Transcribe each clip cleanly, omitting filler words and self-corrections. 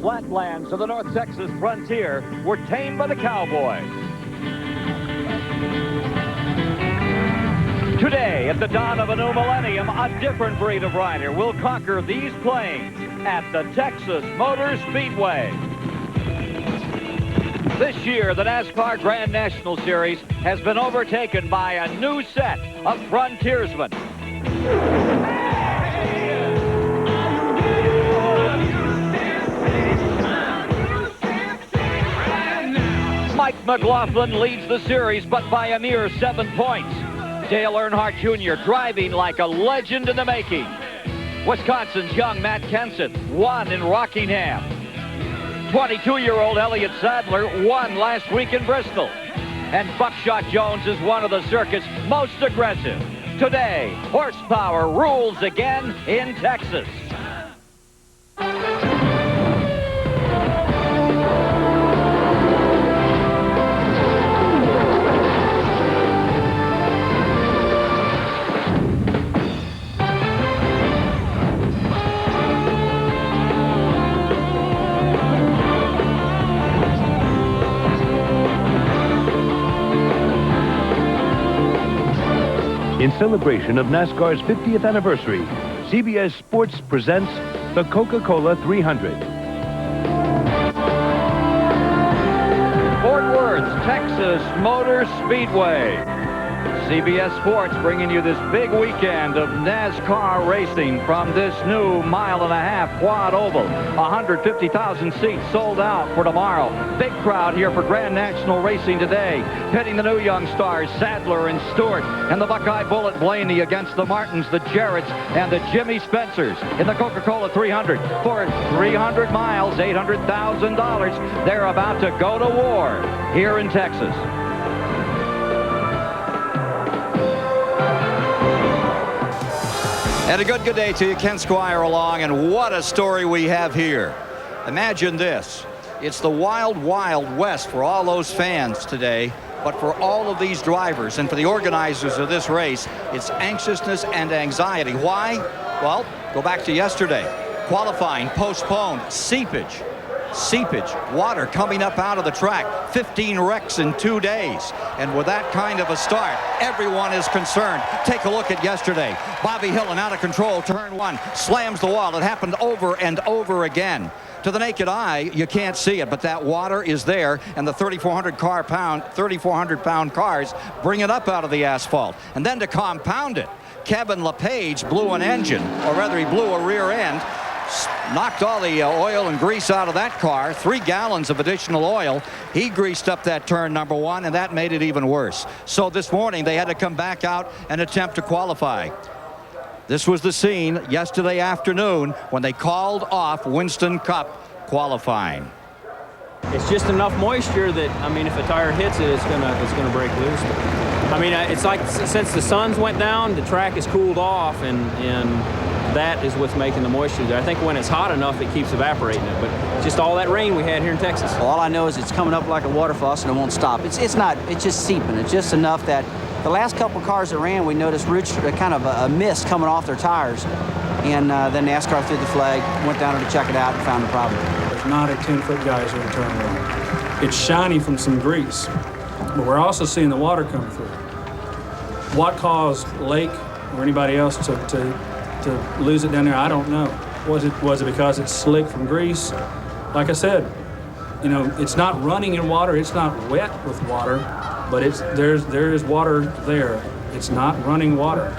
flatlands of the North Texas frontier were tamed by the cowboy. Today, at the dawn of a new millennium, a different breed of rider will conquer these plains at the Texas Motor Speedway. This year, the NASCAR Grand National Series has been overtaken by a new set of frontiersmen. Mike McLaughlin leads the series, but by a mere 7 points. Dale Earnhardt Jr. driving like a legend in the making. Wisconsin's young Matt Kenseth won in Rockingham. 22-year-old Elliott Sadler won last week in Bristol. And Buckshot Jones is one of the circuit's most aggressive. Today, horsepower rules again in Texas. In celebration of NASCAR's 50th anniversary, CBS Sports presents the Coca-Cola 300. Fort Worth, Texas Motor Speedway. CBS Sports bringing you this big weekend of NASCAR racing from this new 1.5-mile quad oval. 150,000 seats sold out for tomorrow. Big crowd here for Grand National Racing today. Pitting the new young stars, Sadler and Stewart, and the Buckeye Bullet Blaney against the Martins, the Jarretts, and the Jimmy Spencers in the Coca-Cola 300. For 300 miles, $800,000. They're about to go to war here in Texas. And a good day to you. Ken Squire along, and what a story we have here. Imagine this. It's the wild, wild west for all those fans today, but for all of these drivers and for the organizers of this race, it's anxiousness and anxiety. Why? Well, go back to yesterday. Qualifying postponed. Seepage, water coming up out of the track. 15 wrecks in 2 days. And with that kind of a start, everyone is concerned. Take a look at yesterday. Bobby Hillin out of control, turn one, slams the wall. It happened over and over again. To the naked eye, you can't see it, but that water is there, and the 3,400-pound cars bring it up out of the asphalt. And then to compound it, Kevin LePage blew an engine, or rather he blew a rear end, knocked all the oil and grease out of that car. 3 gallons of additional oil. He greased up that turn number 1, and that made it even worse. So this morning they had to come back out and attempt to qualify. This was the scene yesterday afternoon when they called off Winston Cup qualifying. It's just enough moisture that, I mean, if a tire hits it, it's gonna break loose. I mean, it's like since the suns went down, the track has cooled off, and that is what's making the moisture there. I think when it's hot enough, it keeps evaporating it, but just all that rain we had here in Texas. Well, all I know is it's coming up like a water faucet and it won't stop. It's just seeping. It's just enough that the last couple cars that ran, we noticed kind of a mist coming off their tires, and then NASCAR threw the flag, went down there to check it out, and found the problem. There's not a 10-foot geyser in turn one. It's shiny from some grease, but we're also seeing the water come through. What caused Lake or anybody else to lose it down there, I don't know. Was it because it's slick from grease? Like I said, you know, it's not running in water, it's not wet with water, but there is water there. It's not running water.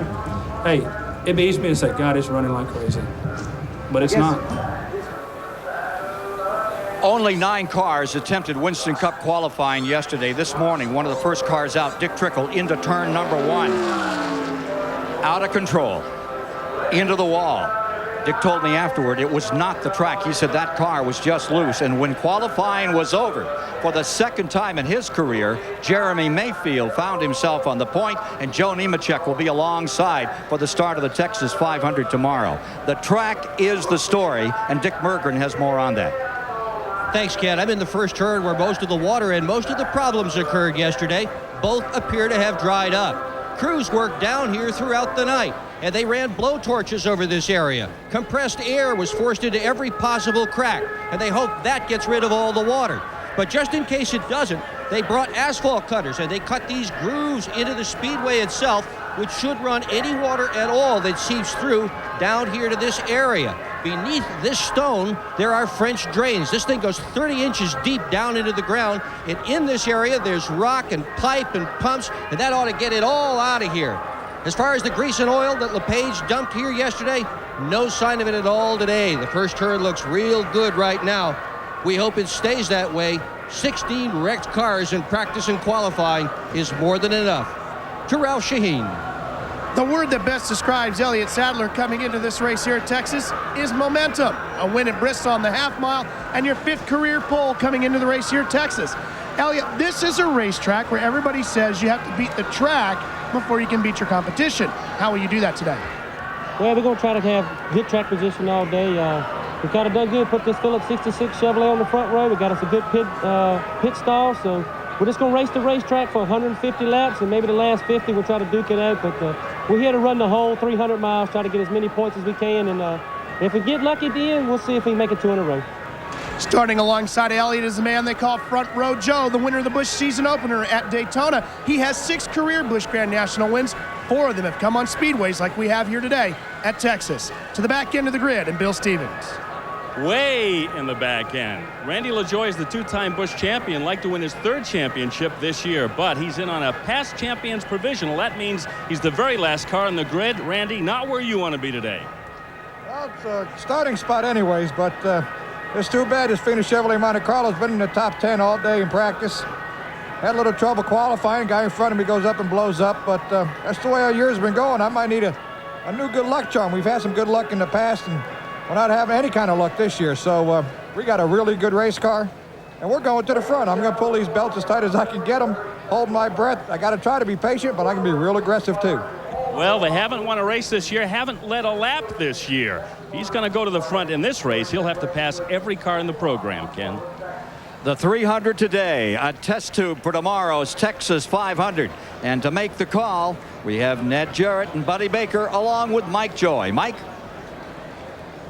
Hey, it beats me to say, God, it's running like crazy, but it's not. Only 9 cars attempted Winston Cup qualifying yesterday. This morning, one of the first cars out, Dick Trickle, into turn number 1. Out of control. Into the wall. Dick told me afterward it was not the track. He said that car was just loose. And when qualifying was over, for the second time in his career, Jeremy Mayfield found himself on the point, and Joe Nemechek will be alongside for the start of the Texas 500 tomorrow. The track is the story, and Dick Mergren has more on that. Thanks, Ken. I'm in the first turn where most of the water and most of the problems occurred yesterday. Both appear to have dried up. Crews worked down here throughout the night. and they ran blowtorches over this area. Compressed air was forced into every possible crack, and they hope that gets rid of all the water. But just in case it doesn't, they brought asphalt cutters, and they cut these grooves into the speedway itself, which should run any water at all that seeps through down here to this area. Beneath this stone, there are French drains. This thing goes 30 inches deep down into the ground, and in this area, there's rock and pipe and pumps, and that ought to get it all out of here. As far as the grease and oil that LePage dumped here yesterday, no sign of it at all today. The first turn looks real good right now. We hope it stays that way. 16 wrecked cars in practice and qualifying is more than enough. To Ralph Shaheen. The word that best describes Elliott Sadler coming into this race here at Texas is momentum. A win at Bristol on the half mile and your 5th career pole coming into the race here at Texas. Elliott, this is a racetrack where everybody says you have to beat the track before you can beat your competition. How will you do that today? Well, we're going to try to have good track position all day. We kind of done good, put this Phillips 66 Chevrolet on the front row. We got us a good pit stall, so we're just going to race the racetrack for 150 laps, and maybe the last 50 we'll try to duke it out. But we're here to run the whole 300 miles, try to get as many points as we can, and if we get lucky at the end, we'll see if we can make it 2 in a row. Starting alongside Elliott is the man they call Front Row Joe, the winner of the Busch season opener at Daytona. He has 6 career Busch Grand National wins. 4 of them have come on speedways like we have here today at Texas. To the back end of the grid, and Bill Stevens. Way in the back end. Randy LaJoie is the 2-time Busch champion, like to win his 3rd championship this year, but he's in on a past champions provisional. That means he's the very last car on the grid. Randy, not where you want to be today. Well, it's a starting spot anyways, but it's too bad this Phoenix Chevrolet Monte Carlo's been in the top 10 all day in practice. Had a little trouble qualifying. Guy in front of me goes up and blows up, but that's the way our year's been going. I might need a new good luck charm. We've had some good luck in the past, and we're not having any kind of luck this year. So we got a really good race car, and we're going to the front. I'm going to pull these belts as tight as I can get them, hold my breath. I got to try to be patient, but I can be real aggressive too. Well, they haven't won a race this year, haven't led a lap this year. He's going to go to the front in this race. He'll have to pass every car in the program, Ken. The 300 today, a test tube for tomorrow's Texas 500. And to make the call, we have Ned Jarrett and Buddy Baker along with Mike Joy. Mike?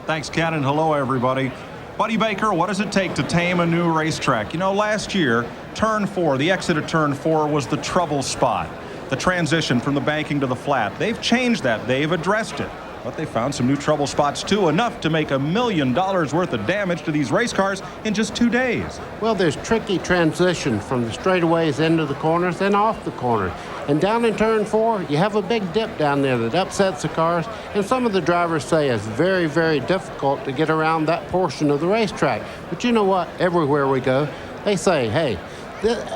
Thanks, Ken, and hello, everybody. Buddy Baker, what does it take to tame a new racetrack? You know, last year, Turn 4, the exit of Turn 4 was the trouble spot. The transition from the banking to the flat. They've changed that. They've addressed it. But they found some new trouble spots, too, enough to make $1 million worth of damage to these race cars in just 2 days. Well, there's tricky transition from the straightaways into the corners and off the corners. And down in Turn 4, you have a big dip down there that upsets the cars. And some of the drivers say it's very, very difficult to get around that portion of the racetrack. But you know what? Everywhere we go, they say, hey,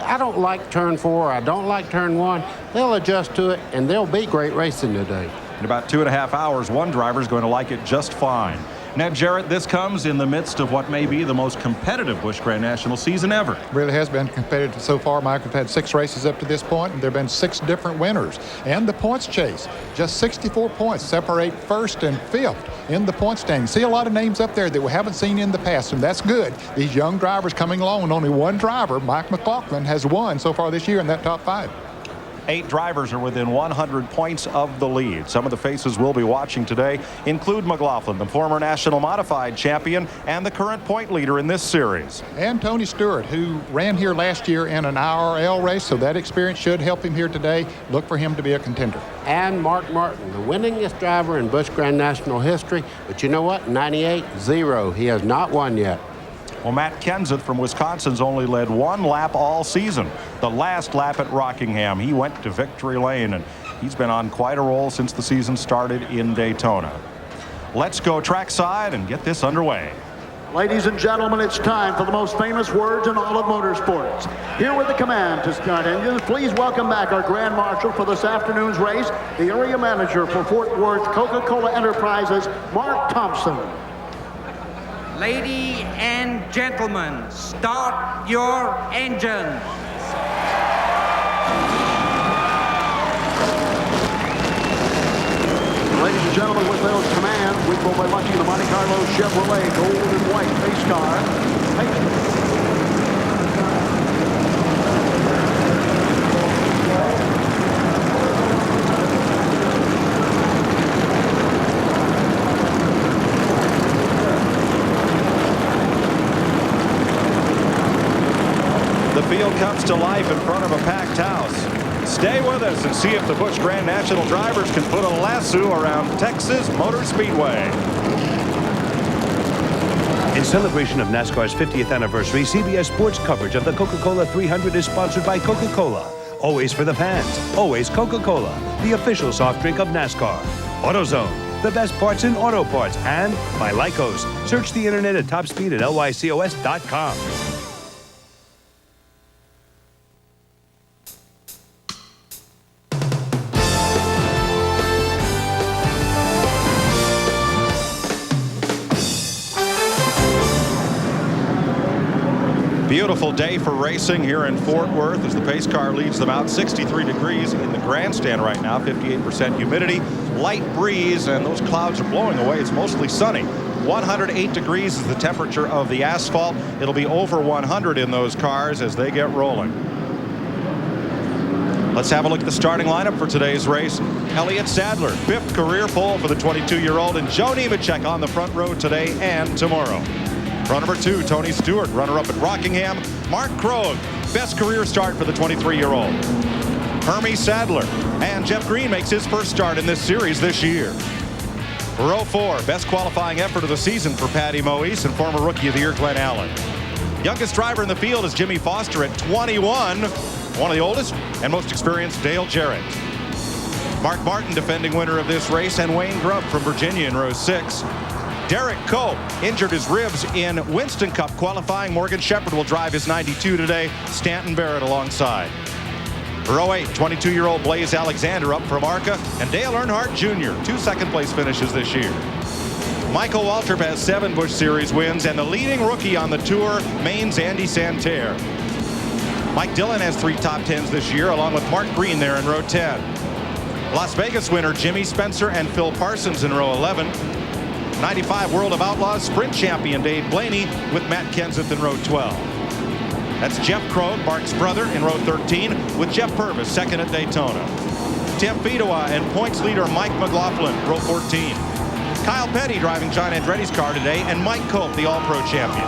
I don't like Turn 4, I don't like Turn 1. They'll adjust to it, and there'll be great racing today. In about 2.5 hours, one driver's going to like it just fine. Ned Jarrett, this comes in the midst of what may be the most competitive Busch Grand National season ever. Really has been competitive so far, Mike. We've had 6 races up to this point, and there have been 6 different winners. And the points chase, just 64 points separate 1st and 5th in the point standing. See a lot of names up there that we haven't seen in the past, and that's good. These young drivers coming along, and only one driver, Mike McLaughlin, has won so far this year in that top 5. 8 drivers are within 100 points of the lead. Some of the faces we'll be watching today include McLaughlin, the former national modified champion and the current point leader in this series. And Tony Stewart, who ran here last year in an IRL race, so that experience should help him here today. Look for him to be a contender. And Mark Martin, the winningest driver in Busch Grand National history. But you know what? 98-0. He has not won yet. Well, Matt Kenseth from Wisconsin's only led 1 lap all season. The last lap at Rockingham, he went to victory lane, and he's been on quite a roll since the season started in Daytona. Let's go trackside and get this underway. Ladies and gentlemen, it's time for the most famous words in all of motorsports. Here with the command to start engines, please welcome back our Grand Marshal for this afternoon's race, the area manager for Fort Worth Coca-Cola Enterprises, Mark Thompson. Ladies and gentlemen, start your engines. Ladies and gentlemen, with those commands, we will be watching the Monte Carlo Chevrolet gold and white race car. field comes to life in front of a packed house. Stay with us and see if the Busch Grand National drivers can put a lasso around Texas Motor Speedway. In celebration of NASCAR's 50th anniversary, CBS Sports coverage of the Coca-Cola 300 is sponsored by Coca-Cola. Always for the fans, always Coca-Cola, the official soft drink of NASCAR. AutoZone, the best parts in auto parts, and by Lycos. Search the internet at Topspeed at lycos.com. Beautiful day for racing here in Fort Worth as the pace car leads them out. 63 degrees in the grandstand right now, 58% humidity, light breeze, and those clouds are blowing away. It's mostly sunny. 108 degrees is the temperature of the asphalt. It'll be over 100 in those cars as they get rolling. Let's have a look at the starting lineup for today's race. Elliott Sadler, 5th career pole for the 22-year-old, and Joe Nemechek on the front row today and tomorrow. Run number 2, Tony Stewart, runner-up at Rockingham. Mark Krogh, best career start for the 23-year-old. Hermie Sadler, and Jeff Green makes his first start in this series this year. Row 4, best qualifying effort of the season for Patty Moise and former Rookie of the Year Glenn Allen. Youngest driver in the field is Jimmy Foster at 21. One of the oldest and most experienced, Dale Jarrett. Mark Martin, defending winner of this race, and Wayne Grubb from Virginia in row 6. Derek Coe injured his ribs in Winston Cup qualifying. Morgan Shepherd will drive his 92 today. Stanton Barrett alongside. Row 8, 22-year-old Blaze Alexander up from ARCA, and Dale Earnhardt Jr., 2 second-place finishes this year. Michael Waltrip has 7 Busch Series wins, and the leading rookie on the tour, Maine's Andy Santerre. Mike Dillon has 3 top 10s this year, along with Mark Green there in row 10. Las Vegas winner Jimmy Spencer and Phil Parsons in row 11. 95 World of Outlaws sprint champion Dave Blaney with Matt Kenseth in row 12. That's Jeff Krogh, Mark's brother, in row 13, with Jeff Purvis second at Daytona. Tim Fedewa and points leader Mike McLaughlin, row 14. Kyle Petty driving John Andretti's car today, and Mike Cope, the All-Pro champion.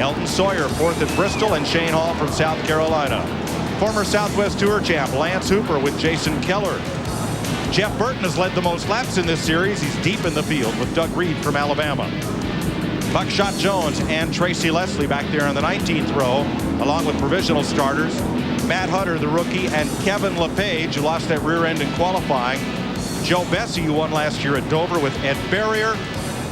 Elton Sawyer, 4th at Bristol, and Shane Hall from South Carolina. Former Southwest Tour champ Lance Hooper with Jason Keller. Jeff Burton has led the most laps in this series. He's deep in the field with Doug Reed from Alabama. Buckshot Jones and Tracy Leslie back there in the 19th row, along with provisional starters Matt Hutter, the rookie, and Kevin LePage, who lost that rear end in qualifying. Joe Bessie, who won last year at Dover with Ed Barrier.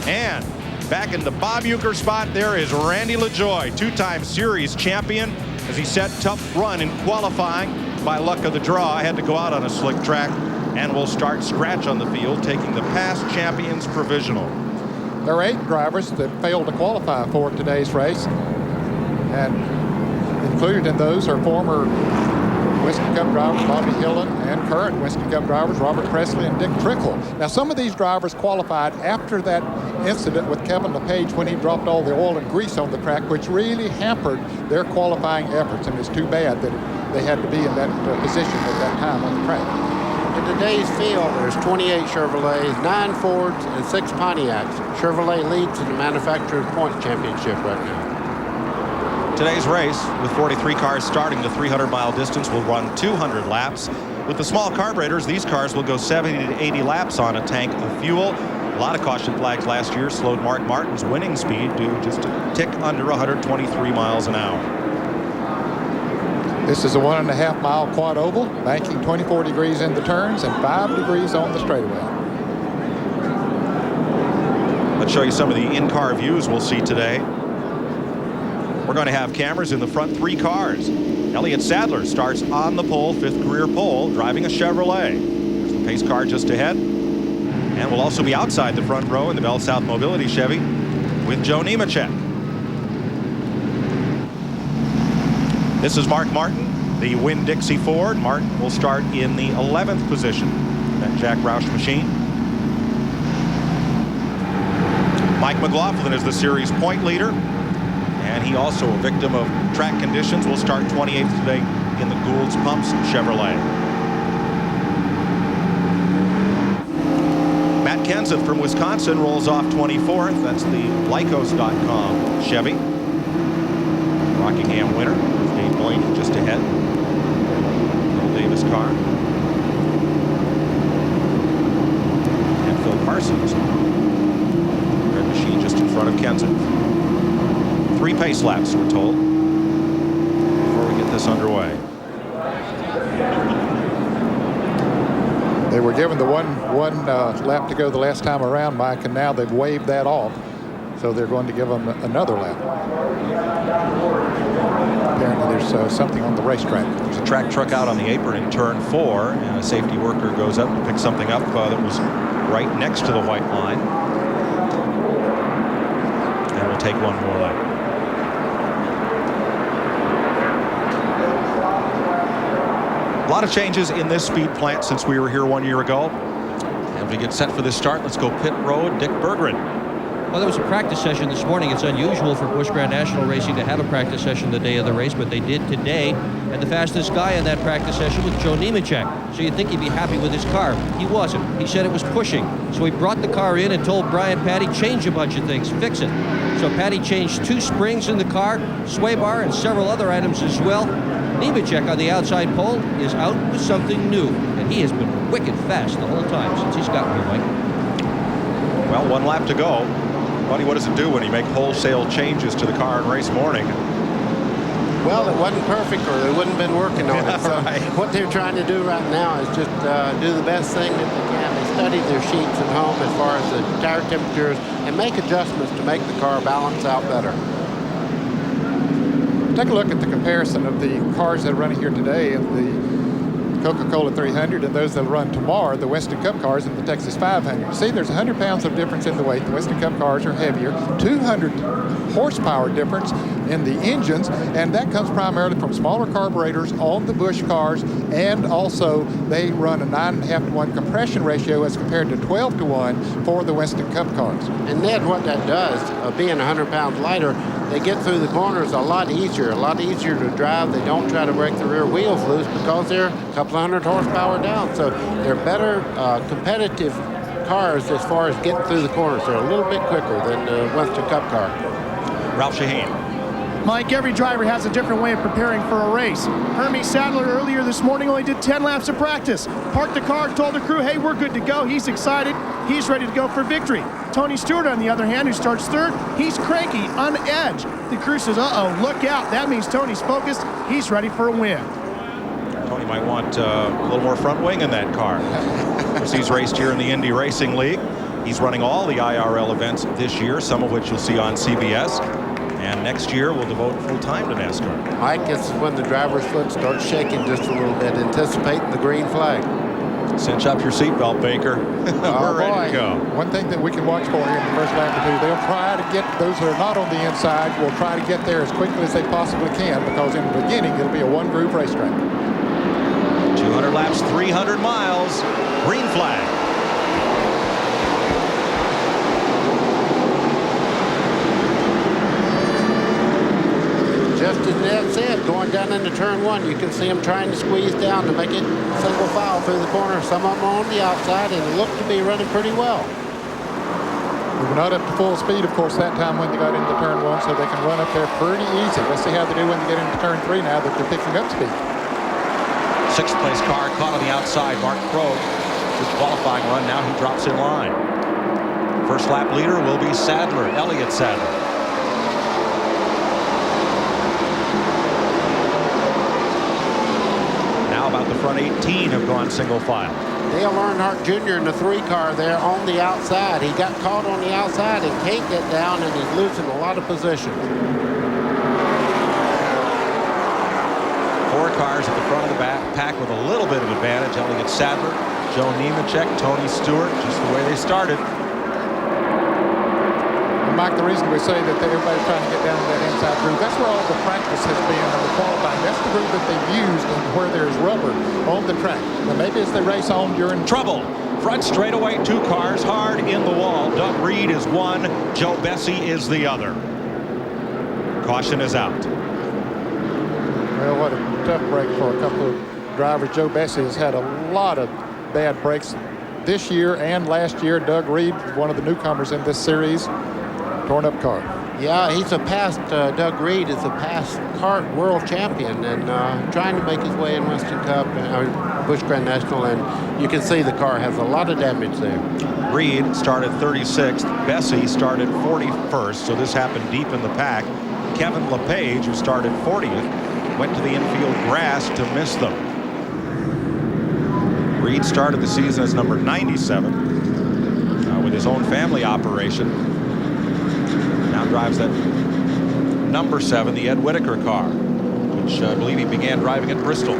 And back in the Bob Uecker spot, there is Randy LaJoie, 2-time series champion, as he set tough run in qualifying. By luck of the draw, had to go out on a slick track, and will start scratch on the field, taking the past champions provisional. There are 8 drivers that failed to qualify for today's race, and included in those are former Winston Cup drivers Bobby Hillin and current Winston Cup drivers Robert Presley and Dick Trickle. Now, some of these drivers qualified after that incident with Kevin LePage when he dropped all the oil and grease on the track, which really hampered their qualifying efforts, and it's too bad that they had to be in that position at that time on the track. In today's field, there's 28 Chevrolets, 9 Fords, and 6 Pontiacs. Chevrolet leads in the Manufacturers' Points Championship right now. Today's race, with 43 cars starting the 300-mile distance, will run 200 laps. With the small carburetors, these cars will go 70 to 80 laps on a tank of fuel. A lot of caution flags last year slowed Mark Martin's winning speed to just a tick under 123 miles an hour. This is a 1.5-mile quad oval, banking 24 degrees in the turns and 5 degrees on the straightaway. Let's show you some of the in-car views we'll see today. We're going to have cameras in the front 3 cars. Elliott Sadler starts on the pole, 5th career pole, driving a Chevrolet. There's the pace car just ahead. And we'll also be outside the front row in the Bell South Mobility Chevy with Joe Nemechek. This is Mark Martin, the Winn-Dixie Ford. Martin will start in the 11th position, that Jack Roush machine. Mike McLaughlin is the series point leader, and he also a victim of track conditions. Will start 28th today in the Gould's Pumps Chevrolet. Matt Kenseth from Wisconsin rolls off 24th. That's the Lycos.com Chevy. Rockingham winner. Dave point just ahead. Bill Davis car. And Phil Parsons. Red machine just in front of Kenseth. 3 pace laps, we're told, before we get this underway. They were given the one lap to go the last time around, Mike, and now they've waived that off. So they're going to give them another lap. Apparently there's something on the racetrack. There's a track truck out on the apron in turn 4, and a safety worker goes up to pick something up that was right next to the white line. And we'll take one more lap. A lot of changes in this speed plant since we were here 1 year ago. And we get set for this start. Let's go pit road. Dick Berggren. Well, there was a practice session this morning. It's unusual for Busch Grand National Racing to have a practice session the day of the race, but they did today. And the fastest guy in that practice session was Joe Nemechek. So you'd think he'd be happy with his car. He wasn't. He said it was pushing. So he brought the car in and told Brian Patty, change a bunch of things, fix it. So Patty changed 2 springs in the car, sway bar, and several other items as well. Nemechek on the outside pole is out with something new, and he has been wicked fast the whole time since he's gotten here, Mike. Well, 1 lap to go. Buddy, what does it do when you make wholesale changes to the car in race morning? Well, it wasn't perfect, or they wouldn't have been working on it. So Right. what they're trying to do right now is just do the best thing that they can. They study their sheets at home as far as the tire temperatures and make adjustments to make the car balance out better. Take a look at the comparison of the cars that are running here today and the Coca-Cola 300 and those that will run tomorrow, the Winston Cup cars and the Texas 500. See, there's 100 pounds of difference in the weight. The Winston Cup cars are heavier, 200 horsepower difference in the engines, and that comes primarily from smaller carburetors on the Busch cars, and also they run a 9.5 to 1 compression ratio as compared to 12 to 1 for the Winston Cup cars. And then what that does, being 100 pounds lighter, they get through the corners a lot easier to drive. They don't try to break the rear wheels loose because they're a couple of 100 horsepower down. So they're better competitive cars as far as getting through the corners. They're a little bit quicker than the Winston Cup car. Ralph Shaheen. Mike, every driver has a different way of preparing for a race. Hermie Sadler earlier this morning only did 10 laps of practice. Parked the car, told the crew, hey, we're good to go. He's excited. He's ready to go for victory. Tony Stewart, on the other hand, who starts third, he's cranky, on edge. The crew says, uh-oh, look out. That means Tony's focused. He's ready for a win. Tony might want a little more front wing in that car. Of course, he's raced here in the Indy Racing League. He's running all the IRL events this year, some of which you'll see on CBS. And next year, we'll devote full time to NASCAR. Mike, it's when the driver's foot starts shaking just a little bit, anticipating the green flag. Cinch up your seatbelt, Baker. We're ready to go. One thing that we can watch for here in the first lap or two, they'll try to get those that are not on the inside will try to get there as quickly as they possibly can, because in the beginning, it'll be a one-groove racetrack. 200 laps, 300 miles. Green flag. Just as Ned said, going down into turn 1, you can see them trying to squeeze down to make it single file through the corner. Some of them are on the outside and look to be running pretty well. We were not up to full speed, of course, that time when they got into turn 1, so they can run up there pretty easy. Let's see how they do when they get into turn 3 now that they're picking up speed. 6th place car caught on the outside. Mark Krogh, good qualifying run. Now he drops in line. First lap leader will be Sadler, Elliott Sadler. About the front 18 have gone single file. Dale Earnhardt Jr. in the 3 car there on the outside. He got caught on the outside and can't get down, and he's losing a lot of position. 4 cars at the front of the pack with a little bit of advantage. Elliott Sadler, Joe Nemechek, Tony Stewart, just the way they started. Mike, the reason we say that everybody's trying to get down to that inside groove, that's where all the practice has been in the qualifying. That's the groove that they've used and where there's rubber on the track. Now maybe as they race on during... Trouble. Front straightaway, 2 cars hard in the wall. Doug Reed is one. Joe Bessie is the other. Caution is out. Well, what a tough break for a couple of drivers. Joe Bessie has had a lot of bad breaks this year and last year. Doug Reed, one of the newcomers in this series, torn up car. Yeah, he's a past, Doug Reed is a past kart world champion and trying to make his way in Western Cup, Busch Grand National, and you can see the car has a lot of damage there. Reed started 36th. Bessie started 41st, so this happened deep in the pack. Kevin LePage, who started 40th, went to the infield grass to miss them. Reed started the season as number 97 with his own family operation. Now drives that number 7, the Ed Whitaker car, which I believe he began driving at Bristol.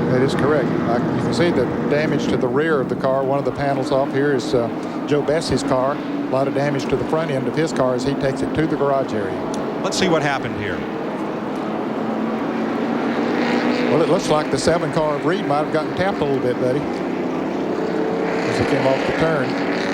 That is correct. You can see the damage to the rear of the car. One of the panels off here is Joe Bessie's car. A lot of damage to the front end of his car as he takes it to the garage area. Let's see what happened here. Well, it looks like the 7 car of Reed might have gotten tapped a little bit, buddy, as he came off the turn.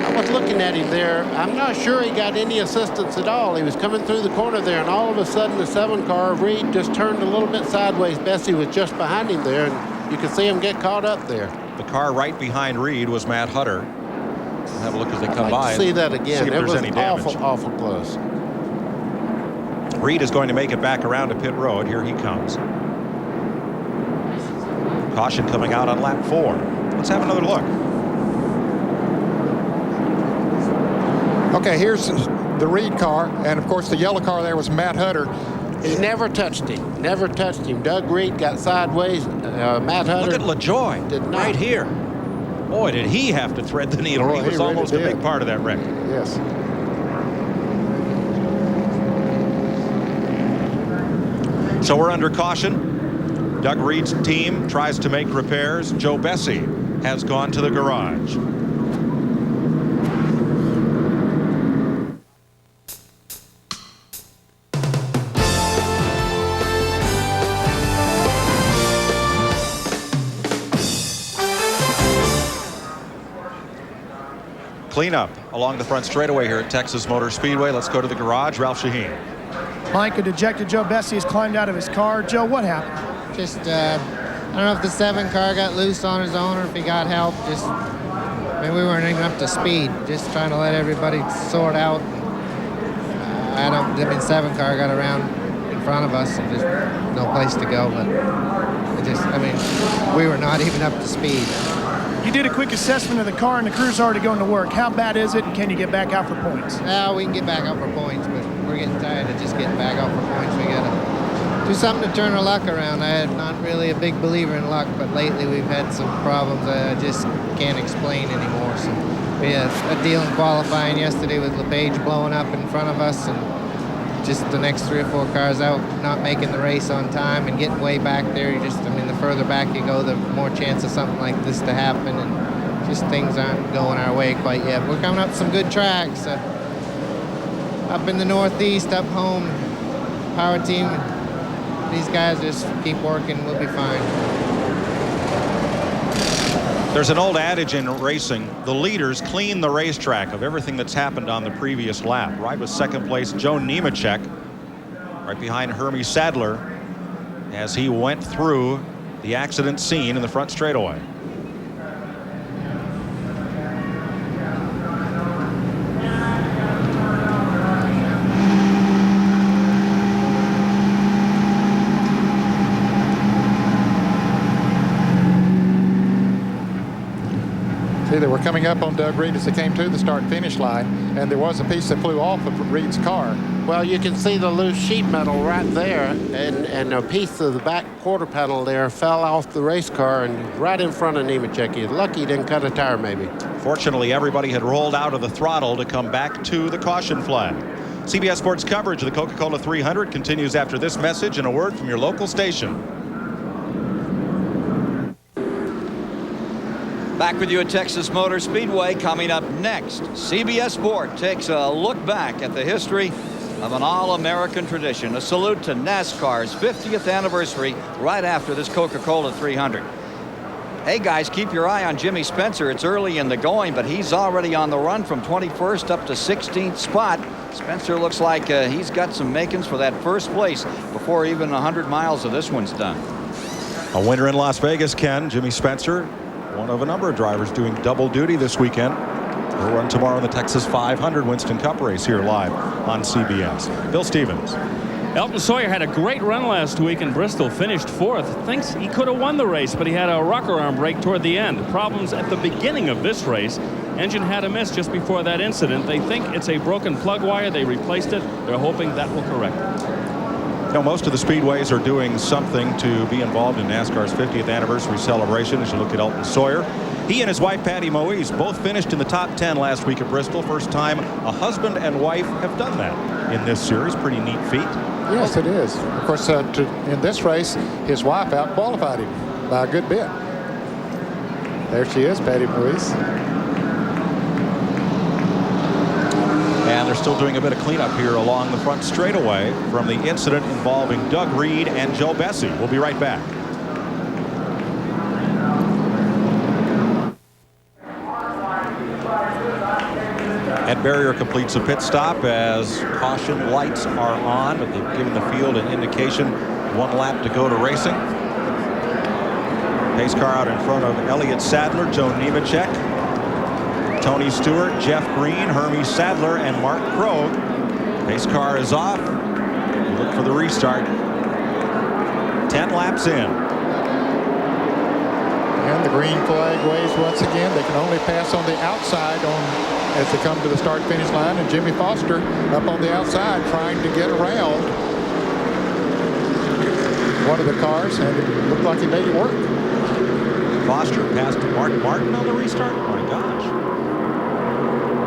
I was looking at him there. I'm not sure he got any assistance at all. He was coming through the corner there, and all of a sudden the 7 car of Reed just turned a little bit sideways. Bessie was just behind him there, and you could see him get caught up there. The car right behind Reed was Matt Hutter. We'll have a look as they come I'd by. like to see that again. See if It there's was any damage. awful close. Reed is going to make it back around to pit road. Here he comes. Caution coming out on lap 4. Let's have another look. Okay, here's the Reed car, and of course the yellow car there was Matt Hutter. He never touched him. Never touched him. Doug Reed got sideways. Matt Hutter. Look at LaJoy did not. right here. Boy, did he have to thread the needle. He was almost a big part of that wreck. Yes. So we're under caution. Doug Reed's team tries to make repairs. Joe Bessie has gone to the garage. Cleanup along the front straightaway here at Texas Motor Speedway. Let's go to the garage. Ralph Shaheen. Mike, a dejected Joe Bessie has climbed out of his car. Joe, what happened? Just, I don't know if the 7 car got loose on his own or if he got help. I mean, we weren't even up to speed. Just trying to let everybody sort out. I mean, 7 car got around in front of us and just no place to go. But I mean, we were not even up to speed. You did a quick assessment of the car and the crew's already going to work. How bad is it, and can you get back out for points? Now we can get back out for points, but we're getting tired of just getting back out for points. We got to do something to turn our luck around. I'm not really a big believer in luck, but lately we've had some problems I just can't explain anymore. So we had a deal in qualifying yesterday with LePage blowing up in front of us, and just the next 3 or 4 cars out, not making the race on time and getting way back there. I mean, the further back you go, the more chance of something like this to happen, and just things aren't going our way quite yet. We're coming up some good tracks. Up in the Northeast, up home, power team. These guys just keep working. We'll be fine. There's an old adage in racing: the leaders clean the racetrack of everything that's happened on the previous lap. Right with second place Joe Nemechek, right behind Hermie Sadler, as he went through the accident scene in the front straightaway. They were coming up on Doug Reed as they came to the start-finish line, and there was a piece that flew off of Reed's car. Well, you can see the loose sheet metal right there, and a piece of the back quarter panel there fell off the race car and right in front of Nemechek. He's lucky he didn't cut a tire, maybe. Fortunately, everybody had rolled out of the throttle to come back to the caution flag. CBS Sports coverage of the Coca-Cola 300 continues after this message and a word from your local station. Back with you at Texas Motor Speedway. Coming up next, CBS Sport takes a look back at the history of an all-American tradition. A salute to NASCAR's 50th anniversary right after this Coca-Cola 300. Hey guys, keep your eye on Jimmy Spencer. It's early in the going, but he's already on the run from 21st up to 16th spot. Spencer looks like he's got some makings for that first place before even 100 miles of this one's done. A winner in Las Vegas, Ken. Jimmy Spencer, one of a number of drivers doing double duty this weekend. He'll run tomorrow in the Texas 500 Winston Cup race here live on CBS. Bill Stevens. Elton Sawyer had a great run last week in Bristol, finished 4th. Thinks he could have won the race, but he had a rocker arm break toward the end. Problems at the beginning of this race. Engine had a miss just before that incident. They think it's a broken plug wire. They replaced it. They're hoping that will correct it. You know, most of the speedways are doing something to be involved in NASCAR's 50th anniversary celebration. As you look at Elton Sawyer, he and his wife Patty Moise both finished in the top 10 last week at Bristol. First time a husband and wife have done that in this series. Pretty neat feat. Yes, it is. Of course, in this race, his wife out-qualified him by a good bit. There she is, Patty Moise. And they're still doing a bit of cleanup here along the front straightaway from the incident involving Doug Reed and Joe Bessie. We'll be right back. Ed Barrier completes a pit stop as caution lights are on, but they've given the field an indication 1 lap to go to racing. Pace car out in front of Elliott Sadler, Joe Nemechek, Tony Stewart, Jeff Green, Hermie Sadler, and Mark Krogh. Pace car is off. We look for the restart. 10 laps in. And the green flag waves once again. They can only pass on the outside as they come to the start-finish line, and Jimmy Foster up on the outside trying to get around one of the cars, and it looked like he made it work. Foster passed Mark Martin on the restart. Oh my gosh.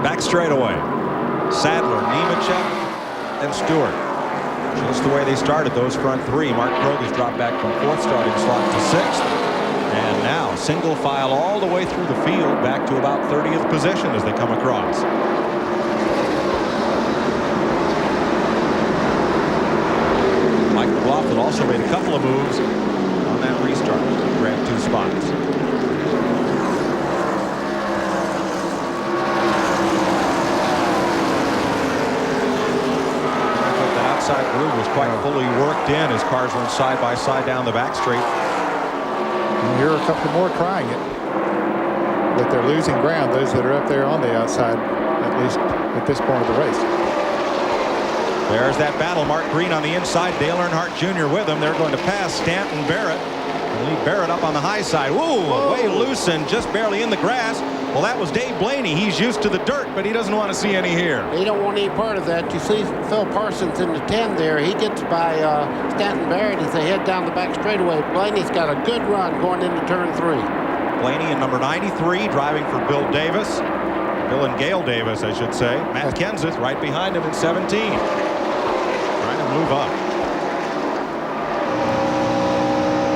Back straightaway. Sadler, Nemechek, and Stewart. Just the way they started those front 3. Mark Krogh has dropped back from 4th starting slot to 6th. And now single file all the way through the field back to about 30th position as they come across. Mike McLaughlin also made a couple of moves on that restart to grab 2 spots. The outside groove was quite fully worked in as cars went side by side down the back straight. And here are a couple more trying it, but they're losing ground, those that are up there on the outside, at least at this point of the race. There's that battle. Mark Green on the inside, Dale Earnhardt Jr. with him. They're going to pass Stanton Barrett and leave Barrett up on the high side. Whoa, way loose and just barely in the grass. Well, that was Dave Blaney. He's used to the dirt, but he doesn't want to see any here. He don't want any part of that. You see Phil Parsons in the 10 there. He gets by Stanton Barrett as they head down the back straightaway. Blaney's got a good run going into turn 3. Blaney in number 93 driving for Bill Davis. Bill and Gail Davis, I should say. Matt Kenseth right behind him in 17. Trying to move up.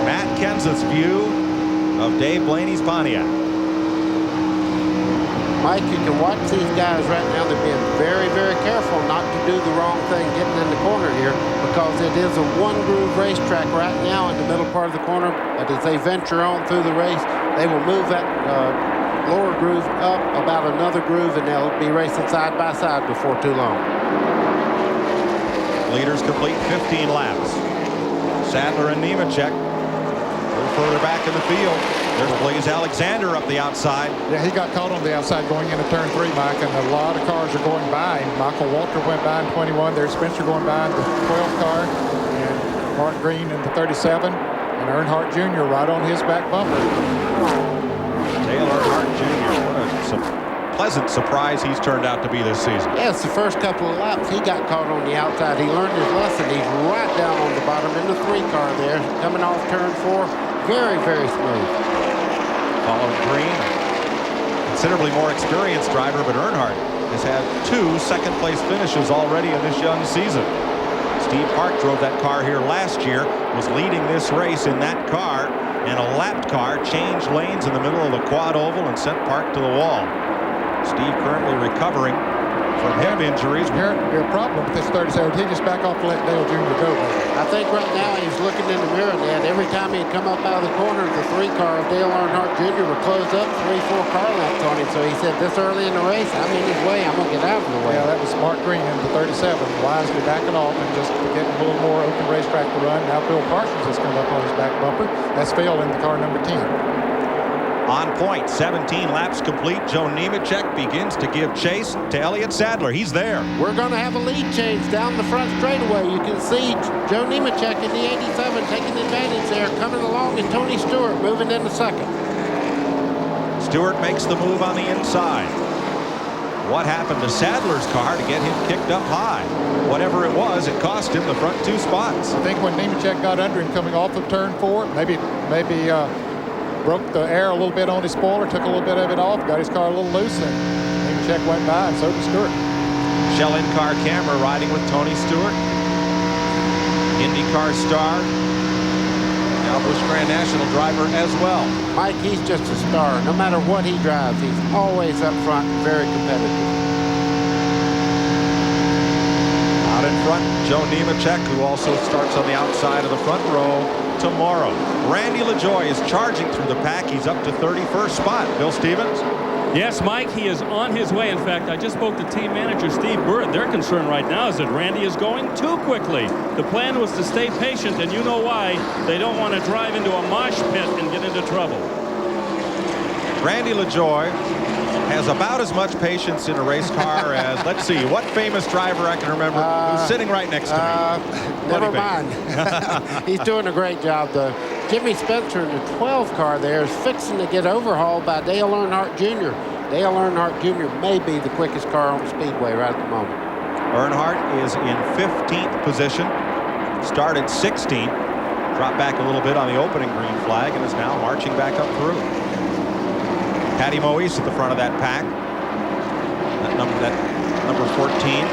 Matt Kenseth's view of Dave Blaney's Pontiac. Mike, you can watch these guys right now. They're being very, very careful not to do the wrong thing getting in the corner here, because it is a 1-groove racetrack right now in the middle part of the corner. But as they venture on through the race, they will move that lower groove up about another groove, and they'll be racing side by side before too long. Leaders complete 15 laps. Sadler and Nemechek a little further back in the field. There's Blaze Alexander up the outside. Yeah, he got caught on the outside going into turn 3, Mike, and a lot of cars are going by. Michael Walter went by in 21. There's Spencer going by in the 12 car, and Mark Green in the 37, and Earnhardt Jr. right on his back bumper. Dale Earnhardt Jr. What a pleasant surprise he's turned out to be this season. Yes, the first couple of laps, he got caught on the outside. He learned his lesson. He's right down on the bottom in the 3 car there, coming off turn 4. Very, very smooth. Following Green, considerably more experienced driver, but Earnhardt has had 2 second-place finishes already in this young season. Steve Hart drove that car here last year, was leading this race in that car, and a lapped car changed lanes in the middle of the quad oval and sent Park to the wall. Steve currently recovering from hip injuries. Here, a problem with this 37. He just back off to let Dale Jr. go. I think right now he's looking in the mirror, Dad. Every time he'd come up out of the corner, the 3 car of Dale Earnhardt Jr. would close up 3-4 car laps on him. So he said, this early in the race, I'm in his way. I'm going to get out of the way. Yeah, that was Mark Green in the 37, wisely backing off and just getting a little more open racetrack to run. Now Phil Parsons has come up on his back bumper. That's Phil in the car number 10. On point, 17 laps complete. Joe Nemechek begins to give chase to Elliott Sadler. He's there. We're going to have a lead change down the front straightaway. You can see Joe Nemechek in the 87 taking advantage there. Coming along is Tony Stewart moving into second. Stewart makes the move on the inside. What happened to Sadler's car to get him kicked up high? Whatever it was, it cost him the front 2 spots. I think when Nemechek got under him coming off of turn 4, maybe broke the air a little bit on his spoiler, took a little bit of it off, got his car a little loose, and Nemechek went by, and so did Stewart. Shell in-car camera riding with Tony Stewart. IndyCar star. Now Busch Grand National driver as well. Mike, he's just a star. No matter what he drives, he's always up front, very competitive. Out in front, Joe Nemechek, who also starts on the outside of the front row tomorrow. Randy LaJoie is charging through the pack. He's up to 31st spot. Bill Stevens? Yes, Mike, he is on his way. In fact, I just spoke to team manager Steve Burritt. Their concern right now is that Randy is going too quickly. The plan was to stay patient, and you know why. They don't want to drive into a mosh pit and get into trouble. Randy LaJoie has about as much patience in a race car as, let's see, what famous driver I can remember who's sitting right next to me? Never mind. He's doing a great job, though. Jimmy Spencer in the 12 car there is fixing to get overhauled by Dale Earnhardt Jr. Dale Earnhardt Jr. may be the quickest car on the Speedway right at the moment. Earnhardt is in 15th position. Started 16th. Dropped back a little bit on the opening green flag and is now marching back up through. Patty Moise at the front of that pack. That number 14.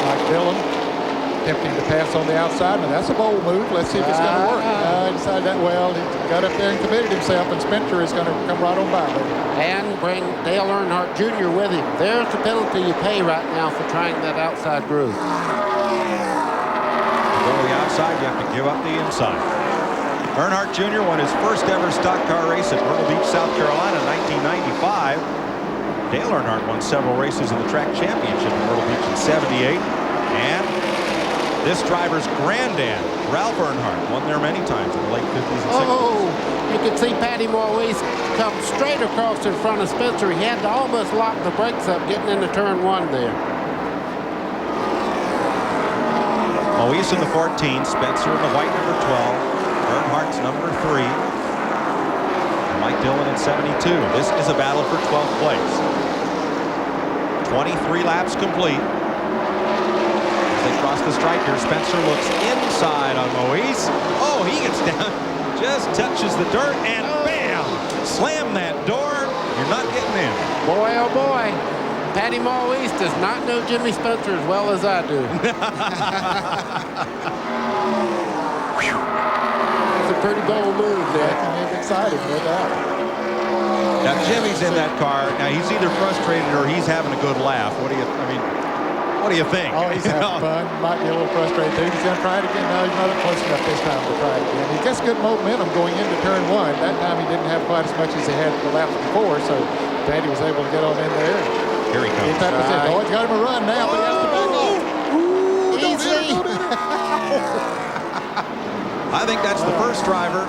Mike Dillon attempting to pass on the outside, and that's a bold move. Let's see if it's going to work. He decided that well. He got up there and committed himself, and Spencer is going to come right on by. And bring Dale Earnhardt Jr. with him. There's the penalty you pay right now for trying that outside groove. To go to the outside, you have to give up the inside. Earnhardt Jr. won his first ever stock car race at Myrtle Beach, South Carolina in 1995. Dale Earnhardt won several races in the track championship at Myrtle Beach in 78. And this driver's granddad, Ralph Earnhardt, won there many times in the late 50s and 60s. Oh, you can see Patty Moise come straight across in front of Spencer. He had to almost lock the brakes up getting into turn 1 there. Moise in the 14, Spencer in the white number 12. Earnhardt's number 3. And Mike Dillon in 72. This is a battle for 12th place. 23 laps complete. As they cross the stripe here, Spencer looks inside on Moise. Oh, he gets down, just touches the dirt, and bam! Slam that door. You're not getting in. Boy, oh boy. Patty Moise does not know Jimmy Spencer as well as I do. That's a pretty bold move there. He's excited, no doubt. Now Jimmy's in that car. Now he's either frustrated or he's having a good laugh. What do you think? Oh, he's having fun. Might be a little frustrated too. He's going to try it again. No, he's not close enough this time to try it again. He gets good momentum going into turn 1. That time he didn't have quite as much as he had the laps before, so Patty was able to get on in there. Here he comes. Oh, he's got him a run now, but he has to back off. Easy. I think that's the first driver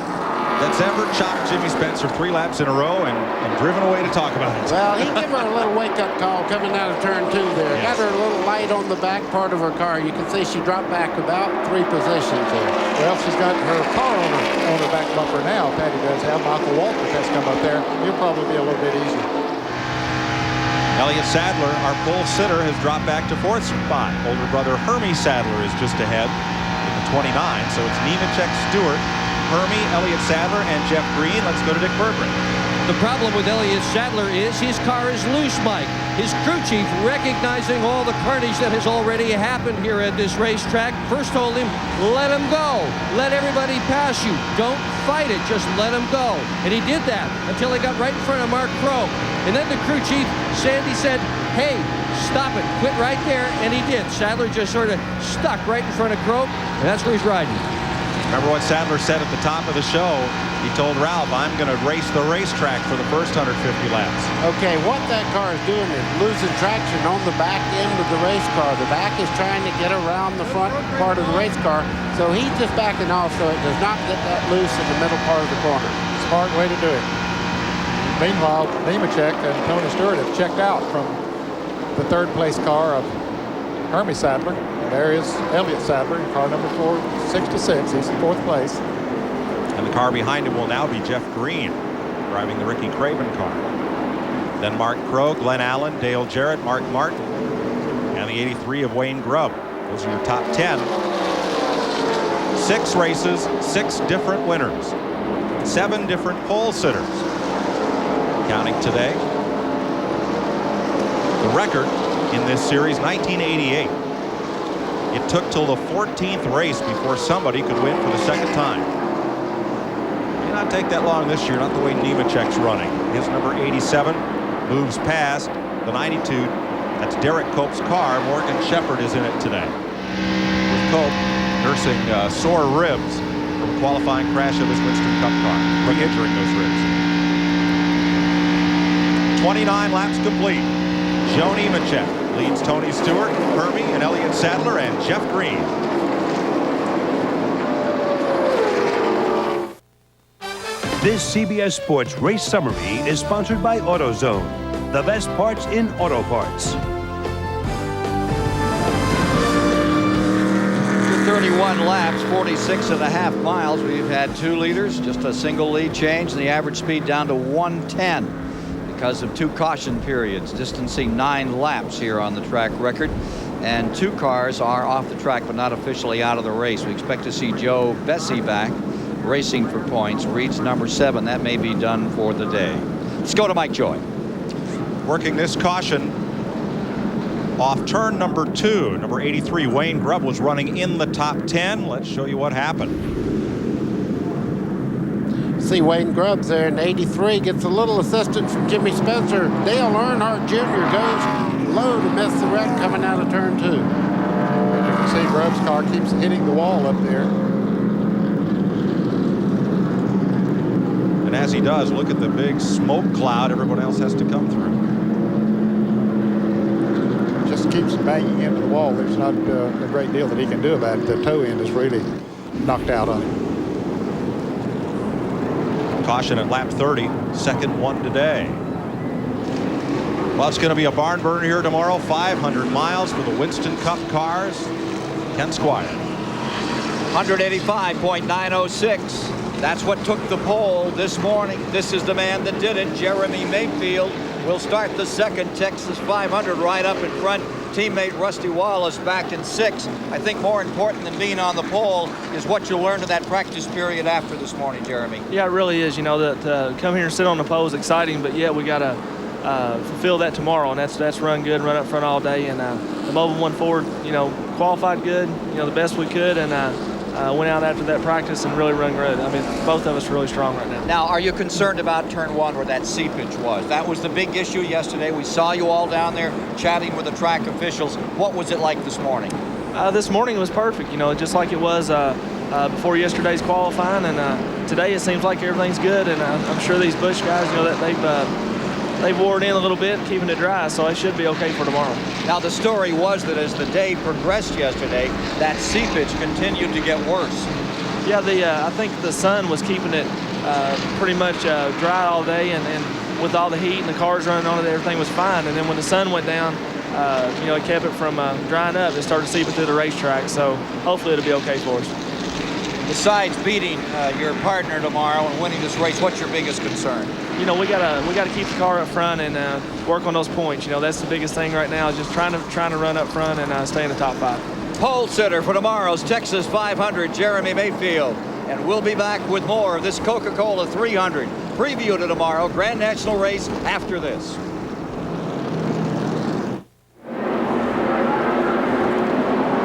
that's ever chopped Jimmy Spencer 3 laps in a row and driven away to talk about it. Well, he gave her a little wake-up call coming out of turn 2 there. Yes. Got her a little light on the back part of her car. You can see she dropped back about 3 positions there. Well, she's got her car on her back bumper now. Patty does have. Michael Walters has come up there. He'll probably be a little bit easier. Elliott Sadler, our pole sitter, has dropped back to 4th spot. Older brother Hermie Sadler is just ahead in the 29. So it's Nemechek, Stewart, Hermie, Elliott Sadler, and Jeff Green. Let's go to Dick Berggren. The problem with Elliott Sadler is his car is loose, Mike. His crew chief, recognizing all the carnage that has already happened here at this racetrack, first told him, let him go. Let everybody pass you. Don't fight it. Just let him go. And he did that until he got right in front of Mark Crow. And then the crew chief, Sandy, said, hey, stop it. Quit right there. And he did. Sadler just sort of stuck right in front of Crow, and that's where he's riding. Remember what Sadler said at the top of the show? He told Ralph, I'm going to race the racetrack for the first 150 laps. Okay, what that car is doing is losing traction on the back end of the race car. The back is trying to get around the front part of the race car, so he's just backing off so it does not get that loose in the middle part of the corner. Smart way to do it. Meanwhile, Nemechek and Tony Stewart have checked out from the third place car of Hermie Sadler. There is Elliott Sadler, car number 466. He's in fourth place. And the car behind him will now be Jeff Green, driving the Ricky Craven car. Then Mark Crow, Glenn Allen, Dale Jarrett, Mark Martin, and the 83 of Wayne Grubb. Those are your top 10. 6 races, 6 different winners, 7 different pole sitters. Counting today. The record in this series, 1988. It took till the 14th race before somebody could win for the second time. May not take that long this year, not the way Nemechek's running. His number 87 moves past the 92. That's Derek Cope's car. Morgan Shepherd is in it today, with Cope nursing sore ribs from a qualifying crash of his Winston Cup car, re-injuring those ribs. 29 laps complete. Joe Nemechek leads Tony Stewart, Hermie, and Elliott Sadler, and Jeff Green. This CBS Sports Race Summary is sponsored by AutoZone, the best parts in auto parts. 31 laps, 46.5 miles. We've had 2 leaders, just a single lead change, and the average speed down to 110 because of 2 caution periods, distancing 9 laps here on the track record. And 2 cars are off the track but not officially out of the race. We expect to see Joe Bessie back racing for points. Reed's number 7. That may be done for the day. Let's go to Mike Joy. Working this caution off turn number 2, number 83, Wayne Grubb was running in the top 10. Let's show you what happened. See Wayne Grubbs there in 83, gets a little assistance from Jimmy Spencer. Dale Earnhardt Jr. goes low to miss the wreck coming out of turn 2. You can see Grubb's car keeps hitting the wall up there. And as he does, look at the big smoke cloud everyone else has to come through. Just keeps banging into the wall. There's not a great deal that he can do about it. The toe end is really knocked out on him. Caution at lap 30, second one today. Well, it's going to be a barn burner here tomorrow. 500 miles for the Winston Cup cars. Ken Squire. 185.906. That's what took the pole this morning. This is the man that did it. Jeremy Mayfield will start the second Texas 500 right up in front. Teammate Rusty Wallace back in 6th. I think more important than being on the pole is what you learned in that practice period after this morning, Jeremy. Yeah, it really is. You know, that come here and sit on the pole is exciting, but yeah, we got to fulfill that tomorrow, and that's run good, run up front all day, and the Mobile 1 Ford, you know, qualified good, you know, the best we could, and went out after that practice and really run good. I mean, both of us are really strong right now. Now, are you concerned about turn 1 where that seepage was? That was the big issue yesterday. We saw you all down there chatting with the track officials. What was it like this morning? This morning it was perfect, you know, just like it was before yesterday's qualifying, and today it seems like everything's good, and I'm sure these Busch guys, you know, that they've wore it in a little bit, keeping it dry, so it should be okay for tomorrow. Now, the story was that as the day progressed yesterday, that seepage continued to get worse. Yeah, I think the sun was keeping it pretty much dry all day, and with all the heat and the cars running on it, everything was fine. And then when the sun went down, you know, it kept it from drying up. It started seeping through the racetrack, so hopefully it'll be okay for us. Besides beating your partner tomorrow and winning this race, what's your biggest concern? You know, we gotta keep the car up front and work on those points. You know, that's the biggest thing right now, is just trying to run up front and stay in the top 5. Pole sitter for tomorrow's Texas 500, Jeremy Mayfield. And we'll be back with more of this Coca-Cola 300 preview to tomorrow, Grand National race after this.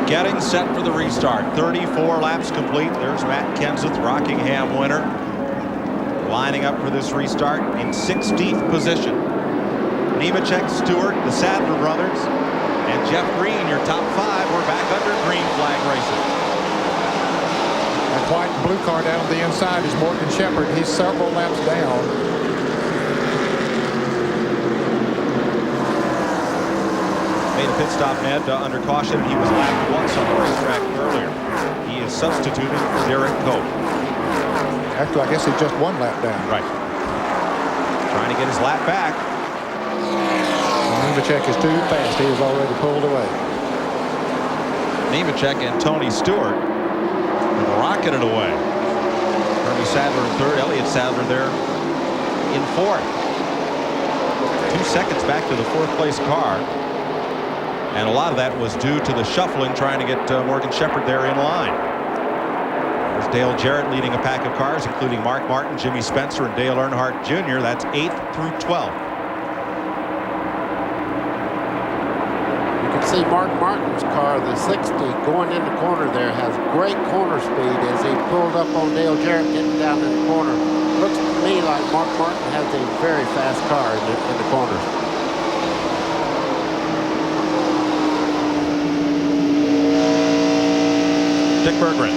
Getting set for the restart. 34 laps complete. There's Matt Kenseth, Rockingham winner, lining up for this restart in 16th position. Nemechek, Stewart, the Sadler brothers, and Jeff Green, your top 5. We're back under green flag racing. That white and blue car down on the inside is Morgan Shepherd. He's several laps down. Made a pit stop, Ned, under caution. He was lapped once on the racetrack earlier. He is substituting for Derek Cope. Actually, I guess he's just 1 lap down. Right. trying to get his lap back. Nemechek is too fast. He is already pulled away. Nemechek and Tony Stewart rocketed away. Hermie Sadler in third. Elliott Sadler there in fourth. 2 seconds back to the fourth-place car. And a lot of that was due to the shuffling, trying to get Morgan Shepherd there in line. There's Dale Jarrett leading a pack of cars, including Mark Martin, Jimmy Spencer, and Dale Earnhardt Jr. That's 8th through 12th. See Mark Martin's car, the 60, going in the corner there, has great corner speed as he pulled up on Dale Jarrett getting down in the corner. Looks to me like Mark Martin has a very fast car in the corner. Dick Berggren.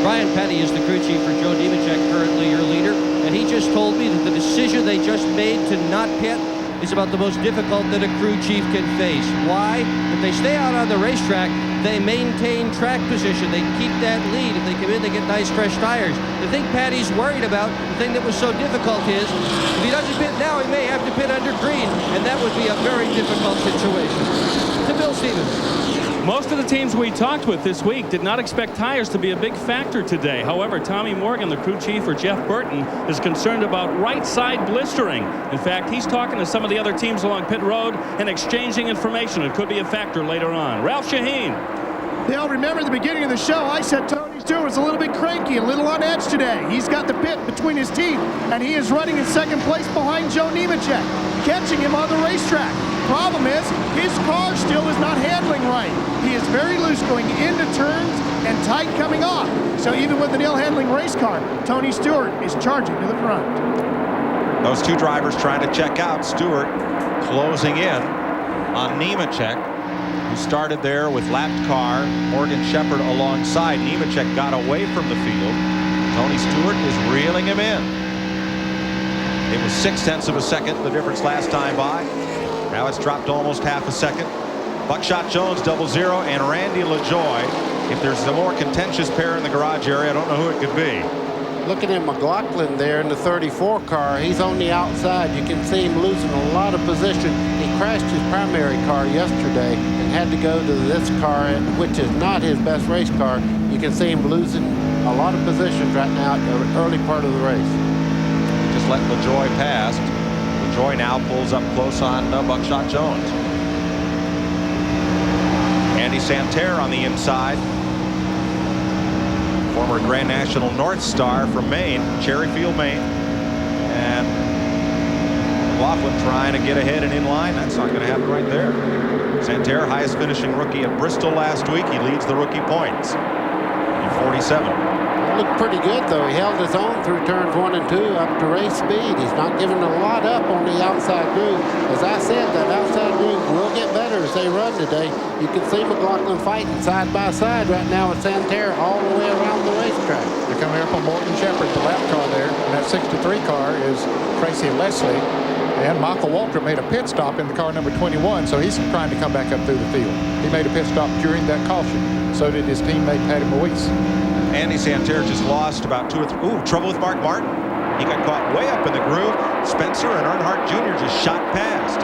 Brian Petty is the crew chief for Joe Nemechek, currently your leader, and he just told me that the decision they just made to not pit is about the most difficult that a crew chief can face. Why? If they stay out on the racetrack, they maintain track position. They keep that lead. If they come in, they get nice fresh tires. The thing Patty's worried about, the thing that was so difficult is, if he doesn't pit now, he may have to pit under green, and that would be a very difficult situation. To Bill Stevens. Most of the teams we talked with this week did not expect tires to be a big factor today. However, Tommy Morgan, the crew chief for Jeff Burton, is concerned about right side blistering. In fact, he's talking to some of the other teams along pit road and exchanging information. It could be a factor later on. Ralph Shaheen. They'll remember the beginning of the show. I said Tony Stewart was a little bit cranky, a little on edge today. He's got the pit between his teeth, and he is running in second place behind Joe Nemechek, catching him on the racetrack. Problem is, his car still is not handling right. He is very loose going into turns and tight coming off. So even with an ill-handling race car, Tony Stewart is charging to the front. Those two drivers trying to check out. Stewart closing in on Nemechek, who started there with lapped car. Morgan Shepherd alongside. Nemechek got away from the field. Tony Stewart is reeling him in. It was 0.6 of a second, the difference last time by. Now it's dropped almost half a second. Buckshot Jones 0-0 and Randy LaJoie. If there's a more contentious pair in the garage area, I don't know who it could be. Looking at McLaughlin there in the 34 car, he's on the outside. You can see him losing a lot of position. He crashed his primary car yesterday and had to go to this car, which is not his best race car. You can see him losing a lot of positions right now at the early part of the race. Just let LaJoie pass. LaJoie now pulls up close on Buckshot Jones. Andy Santerre on the inside. Former Grand National North Star from Maine, Cherryfield, Maine. And McLaughlin trying to get ahead and in line. That's not going to happen right there. Santerre, highest finishing rookie at Bristol last week. He leads the rookie points in 47. Looked pretty good, though. He held his own through turns 1 and 2 up to race speed. He's not giving a lot up on the outside groove. As I said, that outside groove will get better as they run today. You can see McLaughlin fighting side by side right now with Santerre all the way around the racetrack. They're coming here from Morgan Shepherd, the lap car there. And that 63 car is Tracy Leslie. And Michael Walter made a pit stop in the car number 21, so he's trying to come back up through the field. He made a pit stop during that caution. So did his teammate, Patty Moise. Andy Santerre just lost about 2 or 3. Ooh, trouble with Mark Martin. He got caught way up in the groove. Spencer and Earnhardt Jr. just shot past.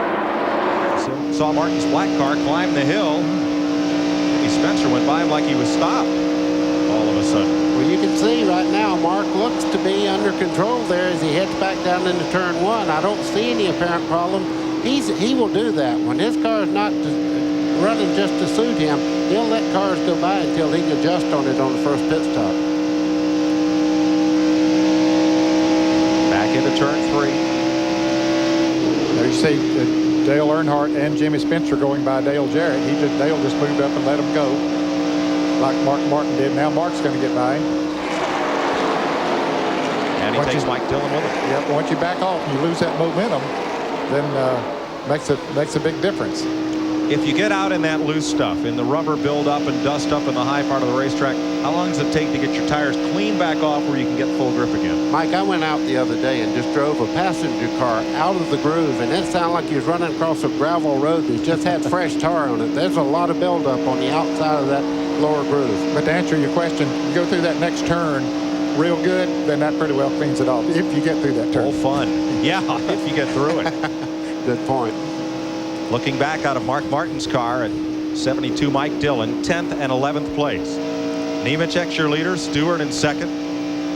So saw Martin's black car climb the hill. Maybe Spencer went by him like he was stopped all of a sudden. Well, you can see right now Mark looks to be under control there as he heads back down into turn 1. I don't see any apparent problem. He will do that. When his car is not running just to suit him, he'll let cars go by until he can adjust on it on the first pit stop. Back into turn 3. There you see Dale Earnhardt and Jimmy Spencer going by Dale Jarrett. Dale just moved up and let him go like Mark Martin did. Now Mark's going to get by him. And he takes Mike Dillon with him. Yep, once you back off and you lose that momentum, then makes a big difference. If you get out in that loose stuff, in the rubber build up and dust up in the high part of the racetrack, how long does it take to get your tires clean back off where you can get full grip again? Mike, I went out the other day and just drove a passenger car out of the groove, and it sounded like he was running across a gravel road that just had fresh tar on it. There's a lot of buildup on the outside of that lower groove. But to answer your question, you go through that next turn real good, then that pretty well cleans it off if you get through that turn. All fun. Yeah, if you get through it. Good point. Looking back out of Mark Martin's car at 72, Mike Dillon, 10th and 11th place. Nemechek's your leader, Stewart in second.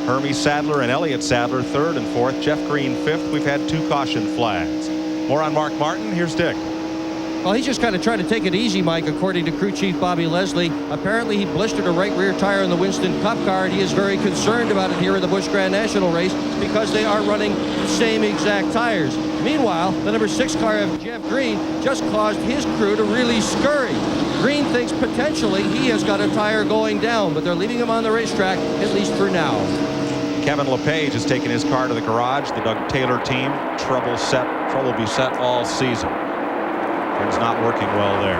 Hermie Sadler and Elliott Sadler third and fourth. Jeff Green fifth. We've had 2 caution flags. More on Mark Martin. Here's Dick. Well, he's just kind of trying to take it easy, Mike, according to crew chief Bobby Leslie. Apparently, he blistered a right rear tire in the Winston Cup car, and he is very concerned about it here in the Busch Grand National race because they are running the same exact tires. Meanwhile, the number 6 car of Jeff Green just caused his crew to really scurry. Green thinks potentially he has got a tire going down, but they're leaving him on the racetrack, at least for now. Kevin LePage has taken his car to the garage. The Doug Taylor team, trouble beset all season. Things not working well there.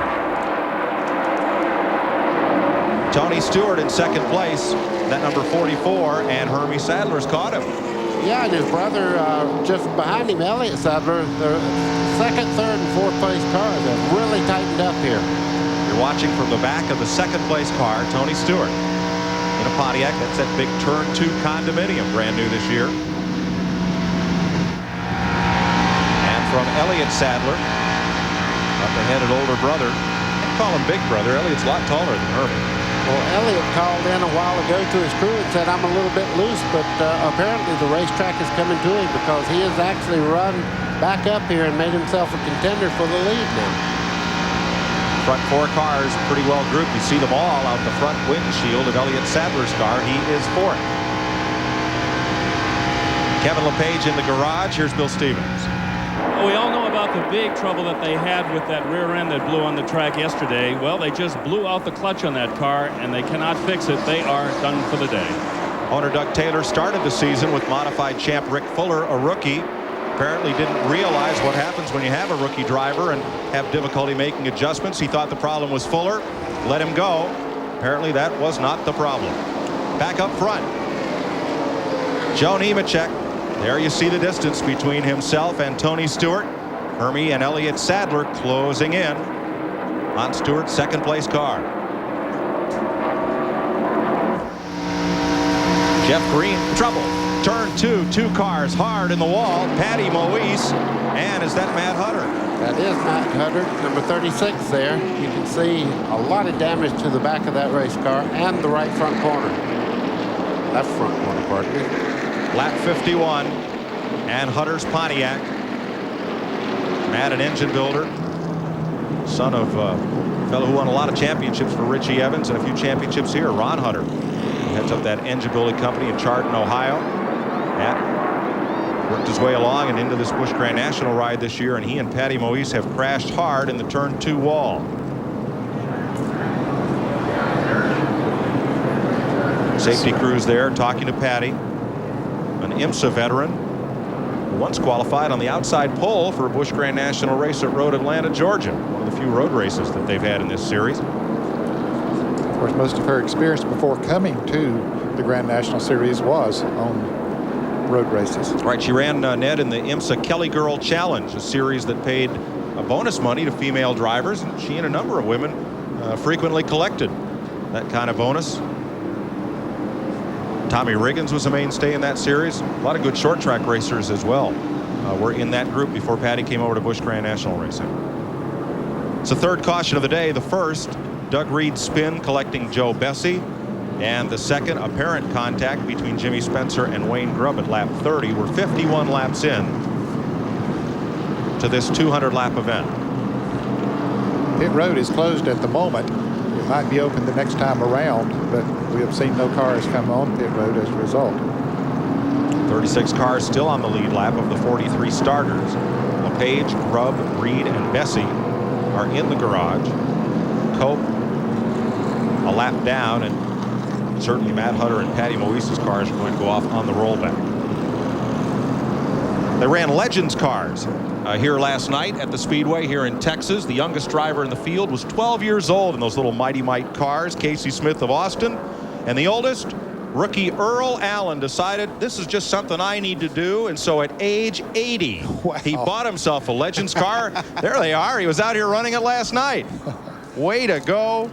Tony Stewart in second place, that number 44, and Hermie Sadler's caught him. Yeah, and his brother just behind him, Elliott Sadler, the second, third, and fourth place cars have really tightened up here. You're watching from the back of the second place car, Tony Stewart. In a Pontiac, that's that big turn 2 condominium, brand new this year. And from Elliott Sadler, up ahead at older brother. I call him big brother. Elliott's a lot taller than Hermie. Well, Elliott called in a while ago to his crew and said, I'm a little bit loose, but apparently the racetrack is coming to him because he has actually run back up here and made himself a contender for the lead now. Front 4 cars pretty well grouped. You see them all out the front windshield of Elliott Sadler's car. He is fourth. Kevin LePage in the garage. Here's Bill Stevens. We all know about the big trouble that they had with that rear end that blew on the track yesterday. Well, they just blew out the clutch on that car, and they cannot fix it. They are done for the day. Owner Doug Taylor started the season with modified champ Rick Fuller, a rookie. Apparently didn't realize what happens when you have a rookie driver and have difficulty making adjustments. He thought the problem was Fuller, let him go. Apparently that was not the problem. Back up front, Joe Nemechek. There you see the distance between himself and Tony Stewart. Hermie and Elliott Sadler closing in on Stewart's second place car. Jeff Green, trouble. Turn 2, 2 cars hard in the wall. Patty Moise, and is that Matt Hutter? That is Matt Hutter, number 36 there. You can see a lot of damage to the back of that race car and the right front corner. Left front corner, pardon me. Lap 51 and Hutter's Pontiac. Matt, an engine builder, son of a fellow who won a lot of championships for Richie Evans and a few championships here, Ron Hutter. He heads up that engine building company in Chardon, Ohio. Matt worked his way along and into this Busch Grand National ride this year, and he and Patty Moise have crashed hard in the turn 2 wall. Safety crews there talking to Patty, an IMSA veteran who once qualified on the outside pole for a Busch Grand National race at Road Atlanta, Georgia, one of the few road races that they've had in this series. Of course, most of her experience before coming to the Grand National Series was on road races. Right, she ran Ned in the IMSA Kelly Girl Challenge, a series that paid bonus money to female drivers, and she and a number of women frequently collected that kind of bonus. Tommy Riggins was a mainstay in that series. A lot of good short track racers as well were in that group before Patty came over to Busch Grand National Racing. It's the third caution of the day. The first, Doug Reed's spin collecting Joe Bessie, and the second, apparent contact between Jimmy Spencer and Wayne Grubb at lap 30. We're 51 laps in to this 200-lap event. Pit road is closed at the moment. It might be open the next time around, but we have seen no cars come on pit road as a result. 36 cars still on the lead lap of the 43 starters. LePage, Grubb, Reed, and Bessie are in the garage. Cope a lap down, and certainly Matt Hutter and Patty Moise's cars are going to go off on the rollback. They ran Legends cars here last night at the Speedway here in Texas. The youngest driver in the field was 12 years old in those little Mighty Mite cars, Casey Smith of Austin. And the oldest, rookie Earl Allen, decided this is just something I need to do. And so at age 80, he bought himself a Legends car. There they are. He was out here running it last night. Way to go.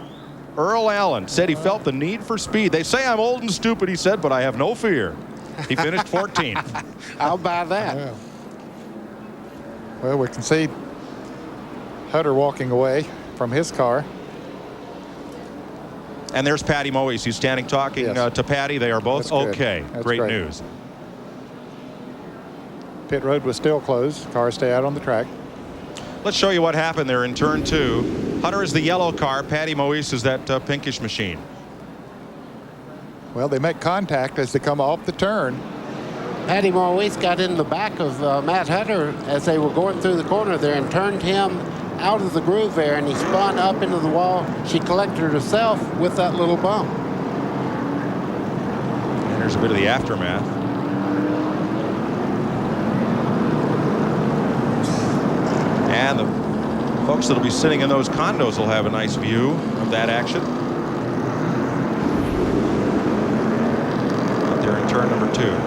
Earl Allen said he felt the need for speed. They say I'm old and stupid, he said, but I have no fear. He finished 14th. How about that? Yeah. Well, we can see Hutter walking away from his car. And there's Patty Moise, who's standing talking to Patty. They are both okay. That's great news. Pit road was still closed. Cars stay out on the track. Let's show you what happened there in turn 2. Hutter is the yellow car. Patty Moise is that pinkish machine. Well, they make contact as they come off the turn. Patty Moise got in the back of Matt Hutter as they were going through the corner there and turned him out of the groove there, and he spun up into the wall. She collected herself with that little bump. And there's a bit of the aftermath. And the folks that'll be sitting in those condos will have a nice view of that action. Out there in turn number 2.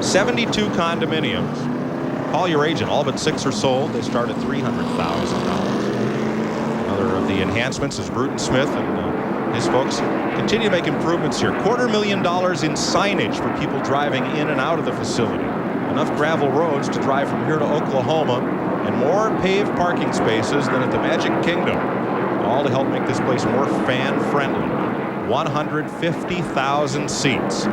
72 condominiums. Call your agent. All but 6 are sold. They start at $300,000. Another of the enhancements is Bruton Smith and his folks continue to make improvements here. $250,000 in signage for people driving in and out of the facility. Enough gravel roads to drive from here to Oklahoma, and more paved parking spaces than at the Magic Kingdom. All to help make this place more fan-friendly. 150,000 seats.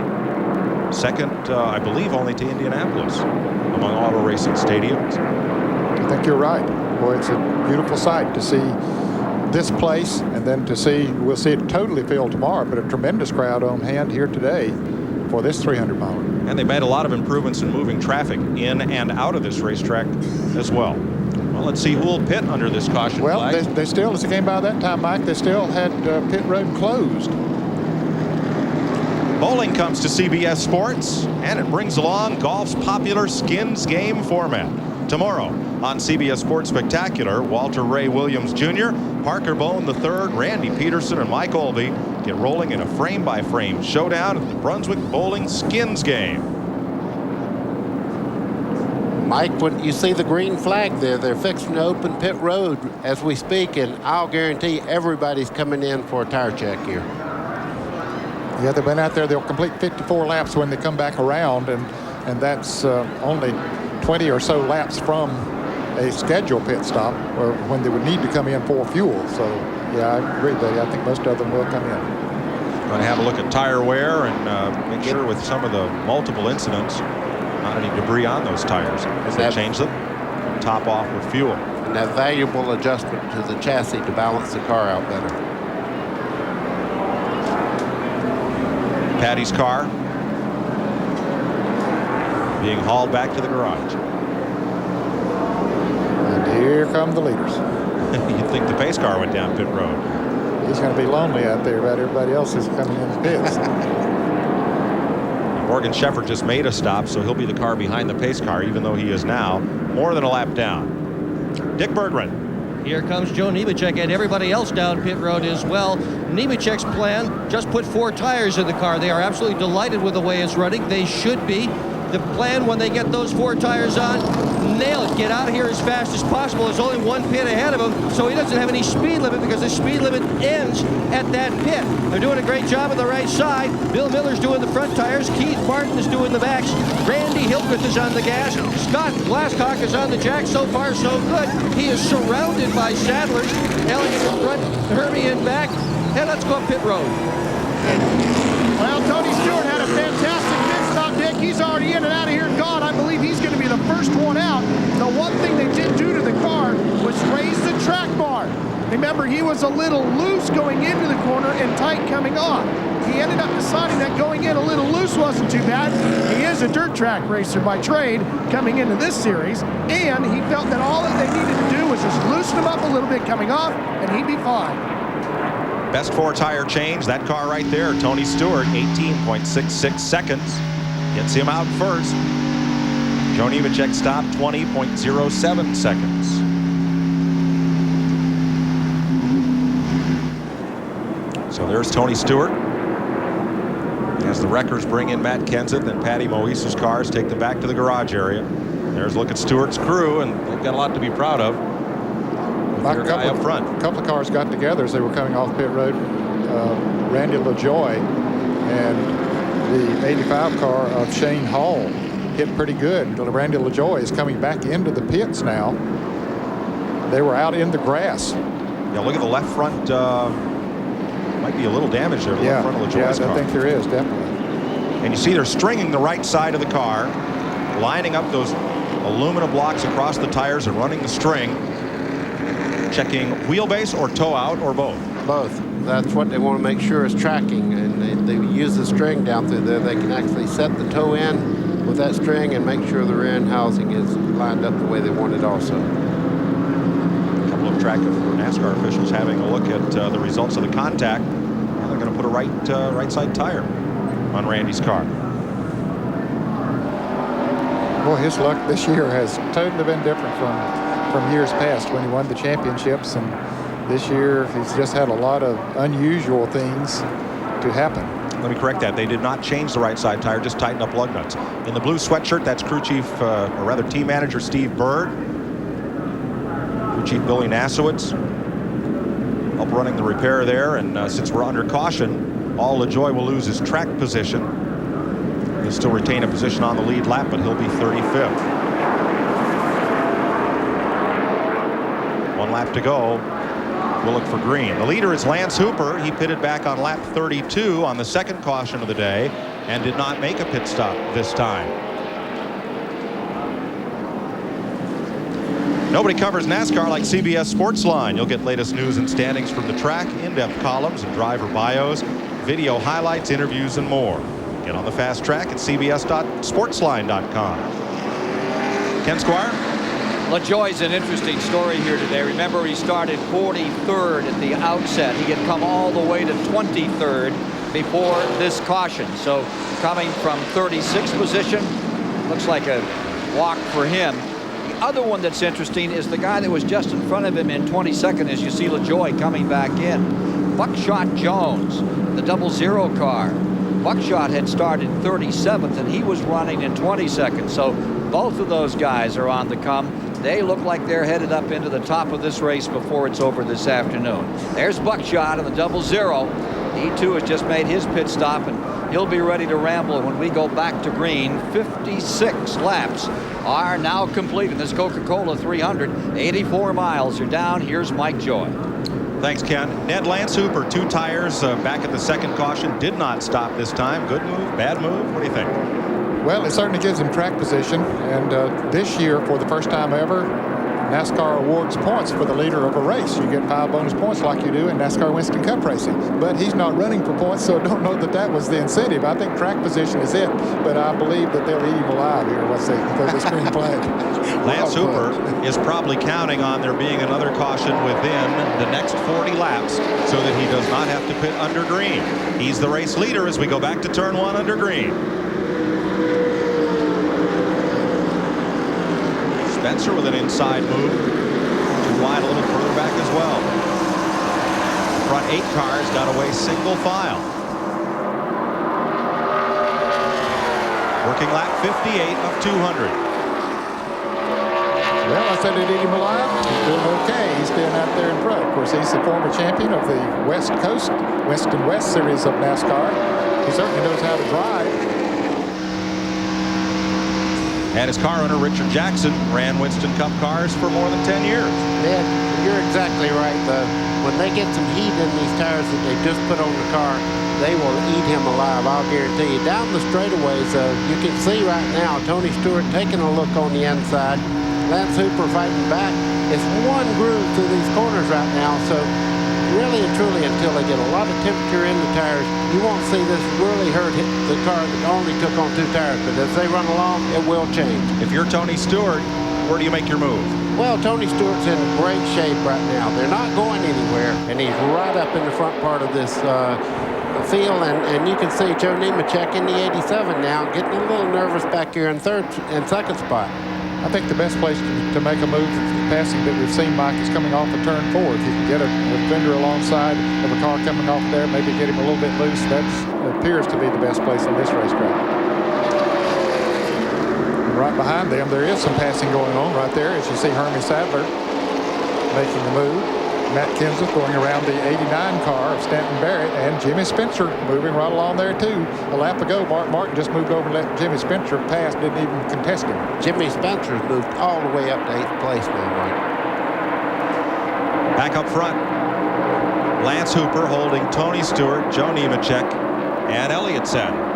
Second, I believe, only to Indianapolis among auto racing stadiums. I think you're right. Boy, it's a beautiful sight to see this place, and then to see, we'll see it totally filled tomorrow, but a tremendous crowd on hand here today for this 300-miler. And they made a lot of improvements in moving traffic in and out of this racetrack as well. Well, let's see who will pit under this caution flag. Well, they still, as it came by that time, Mike, they still had pit road closed. Bowling comes to CBS Sports, and it brings along golf's popular skins game format. Tomorrow on CBS Sports Spectacular, Walter Ray Williams Jr., Parker Bone III, Randy Peterson, and Mike Olby get rolling in a frame-by-frame showdown at the Brunswick Bowling Skins game. Mike, when you see the green flag there, they're fixing to open pit road as we speak, and I'll guarantee everybody's coming in for a tire check here. Yeah, they've been out there. They'll complete 54 laps when they come back around, and that's only 20 or so laps from a scheduled pit stop, or when they would need to come in for fuel. So, yeah, I agree with you. I think most of them will come in. Going to have a look at tire wear and make sure with some of the multiple incidents, not any debris on those tires as they change them, top off with fuel. And that valuable adjustment to the chassis to balance the car out better. Patty's car being hauled back to the garage. And here come the leaders. You'd think the pace car went down pit road. He's going to be lonely out there, but everybody else is coming in the pits. Morgan Shepherd just made a stop, so he'll be the car behind the pace car, even though he is now more than a lap down. Dick Berggren. Here comes Joe Nemechek and everybody else down pit road as well. Nemechek's plan, just put 4 tires in the car. They are absolutely delighted with the way it's running. They should be. The plan when they get those 4 tires on, nail it. Get out of here as fast as possible. There's only 1 pit ahead of him, so he doesn't have any speed limit because the speed limit ends at that pit. They're doing a great job on the right side. Bill Miller's doing the front tires. Keith Martin is doing the backs. Randy Hildreth is on the gas. Scott Glasscock is on the jack. So far, so good. He is surrounded by saddlers. Elliott in front, Herbie in back. And let's go up pit road. Well, Tony Stewart had a fantastic pit stop, Dick. He's already in and out of here and gone. I believe he's going to be the first one out. The one thing they did do to the car was raise the track bar. Remember, he was a little loose going into the corner and tight coming off. He ended up deciding that going in a little loose wasn't too bad. He is a dirt track racer by trade coming into this series, and he felt that all that they needed to do was just loosen him up a little bit coming off, and he'd be fine. Best 4 tire change, that car right there, Tony Stewart, 18.66 seconds. Gets him out first. Joe Nemechek stopped 20.07 seconds. So there's Tony Stewart. As the wreckers bring in Matt Kenseth and Patty Moise's cars, take them back to the garage area. There's a look at Stewart's crew, and they've got a lot to be proud of. A couple of cars got together as they were coming off pit road. Randy LaJoy and the 85 car of Shane Hall hit pretty good. Randy LaJoie is coming back into the pits now. They were out in the grass. Yeah, look at the left front. Might be a little damage there. The left front of LaJoie's car. I think there is, definitely. And you see they're stringing the right side of the car, lining up those aluminum blocks across the tires and running the string, checking wheelbase or toe out or both. Both. That's what they want to make sure is tracking, and they use the string down through there. They can actually set the toe in with that string and make sure the rear end housing is lined up the way they want it also. A couple of track NASCAR officials having a look at the results of the contact. Now they're going to put a right side tire on Randy's car. Boy, his luck this year has totally been different from years past when he won the championships, and this year he's just had a lot of unusual things to happen. Let me correct that. They did not change the right side tire, just tighten up lug nuts. In the blue sweatshirt, that's crew chief, or rather team manager Steve Bird. Crew chief Billy Nasowitz help running the repair there, and since we're under caution, all LaJoie will lose his track position. He'll still retain a position on the lead lap, but he'll be 35th. 1 lap to go. We'll look for green. The leader is Lance Hooper. He pitted back on lap 32 on the second caution of the day and did not make a pit stop this time. Nobody covers NASCAR like CBS Sportsline. You'll get latest news and standings from the track, in-depth columns and driver bios, video highlights, interviews, and more. Get on the fast track at cbs.sportsline.com. Ken Squire? LaJoie's an interesting story here today. Remember, he started 43rd at the outset. He had come all the way to 23rd before this caution. So coming from 36th position, looks like a walk for him. The other one that's interesting is the guy that was just in front of him in 22nd, as you see LaJoie coming back in. Buckshot Jones, the 00 car. Buckshot had started 37th, and he was running in 22nd. So both of those guys are on the come. They look like they're headed up into the top of this race before it's over this afternoon. There's Buckshot in the 00. He too has just made his pit stop, and he'll be ready to ramble when we go back to green. 56 laps are now complete in this Coca-Cola 300. 84 miles are down. Here's Mike Joy. Thanks, Ken. Ned Lance Hooper, 2 tires back at the second caution, did not stop this time. Good move, bad move? What do you think? Well, it certainly gives him track position, and this year, for the first time ever, NASCAR awards points for the leader of a race. You get 5 bonus points like you do in NASCAR Winston Cup racing. But he's not running for points, so I don't know that that was the incentive. I think track position is it, but I believe that they'll eat him alive here once they put the screen flag. Lance Hooper is probably counting on there being another caution within the next 40 laps so that he does not have to pit under green. He's the race leader as we go back to turn 1 under green. Spencer with an inside move. Too wide, a little further back as well. The front 8 cars got away single file. Working lap 58 of 200. Well, I said it eat him alive. He's doing okay. He's staying out there in front. Of course, he's the former champion of the West Coast, Winston West series of NASCAR. He certainly knows how to drive. And his car owner, Richard Jackson, ran Winston Cup cars for more than 10 years. Yeah, you're exactly right. When they get some heat in these tires that they just put on the car, they will eat him alive, I'll guarantee you. Down the straightaways, you can see right now Tony Stewart taking a look on the inside. Lance Hooper fighting back. It's one groove through these corners right now, so really and truly, until they get a lot of temperature in the tires, you won't see this really hurt the car that only took on 2 tires. But as they run along, it will change. If you're Tony Stewart, where do you make your move? Well, Tony Stewart's in great shape right now. They're not going anywhere, and he's right up in the front part of this field. And you can see Joe Nemechek in the 87 now, getting a little nervous back here in second spot. I think the best place to make a move passing that we've seen, Mike, is coming off of turn 4. If you can get a fender alongside of a car coming off there, maybe get him a little bit loose, that appears to be the best place on this racetrack. And right behind them, there is some passing going on right there, as you see Hermie Sadler making the move. Matt Kenseth going around the 89 car of Stanton Barrett, and Jimmy Spencer moving right along there too. A lap ago, Mark Martin just moved over and let Jimmy Spencer pass, didn't even contest him. Jimmy Spencer's moved all the way up to 8th place now, Mike. Back up front, Lance Hooper holding Tony Stewart, Joe Nemechek, and Elliott Sadler.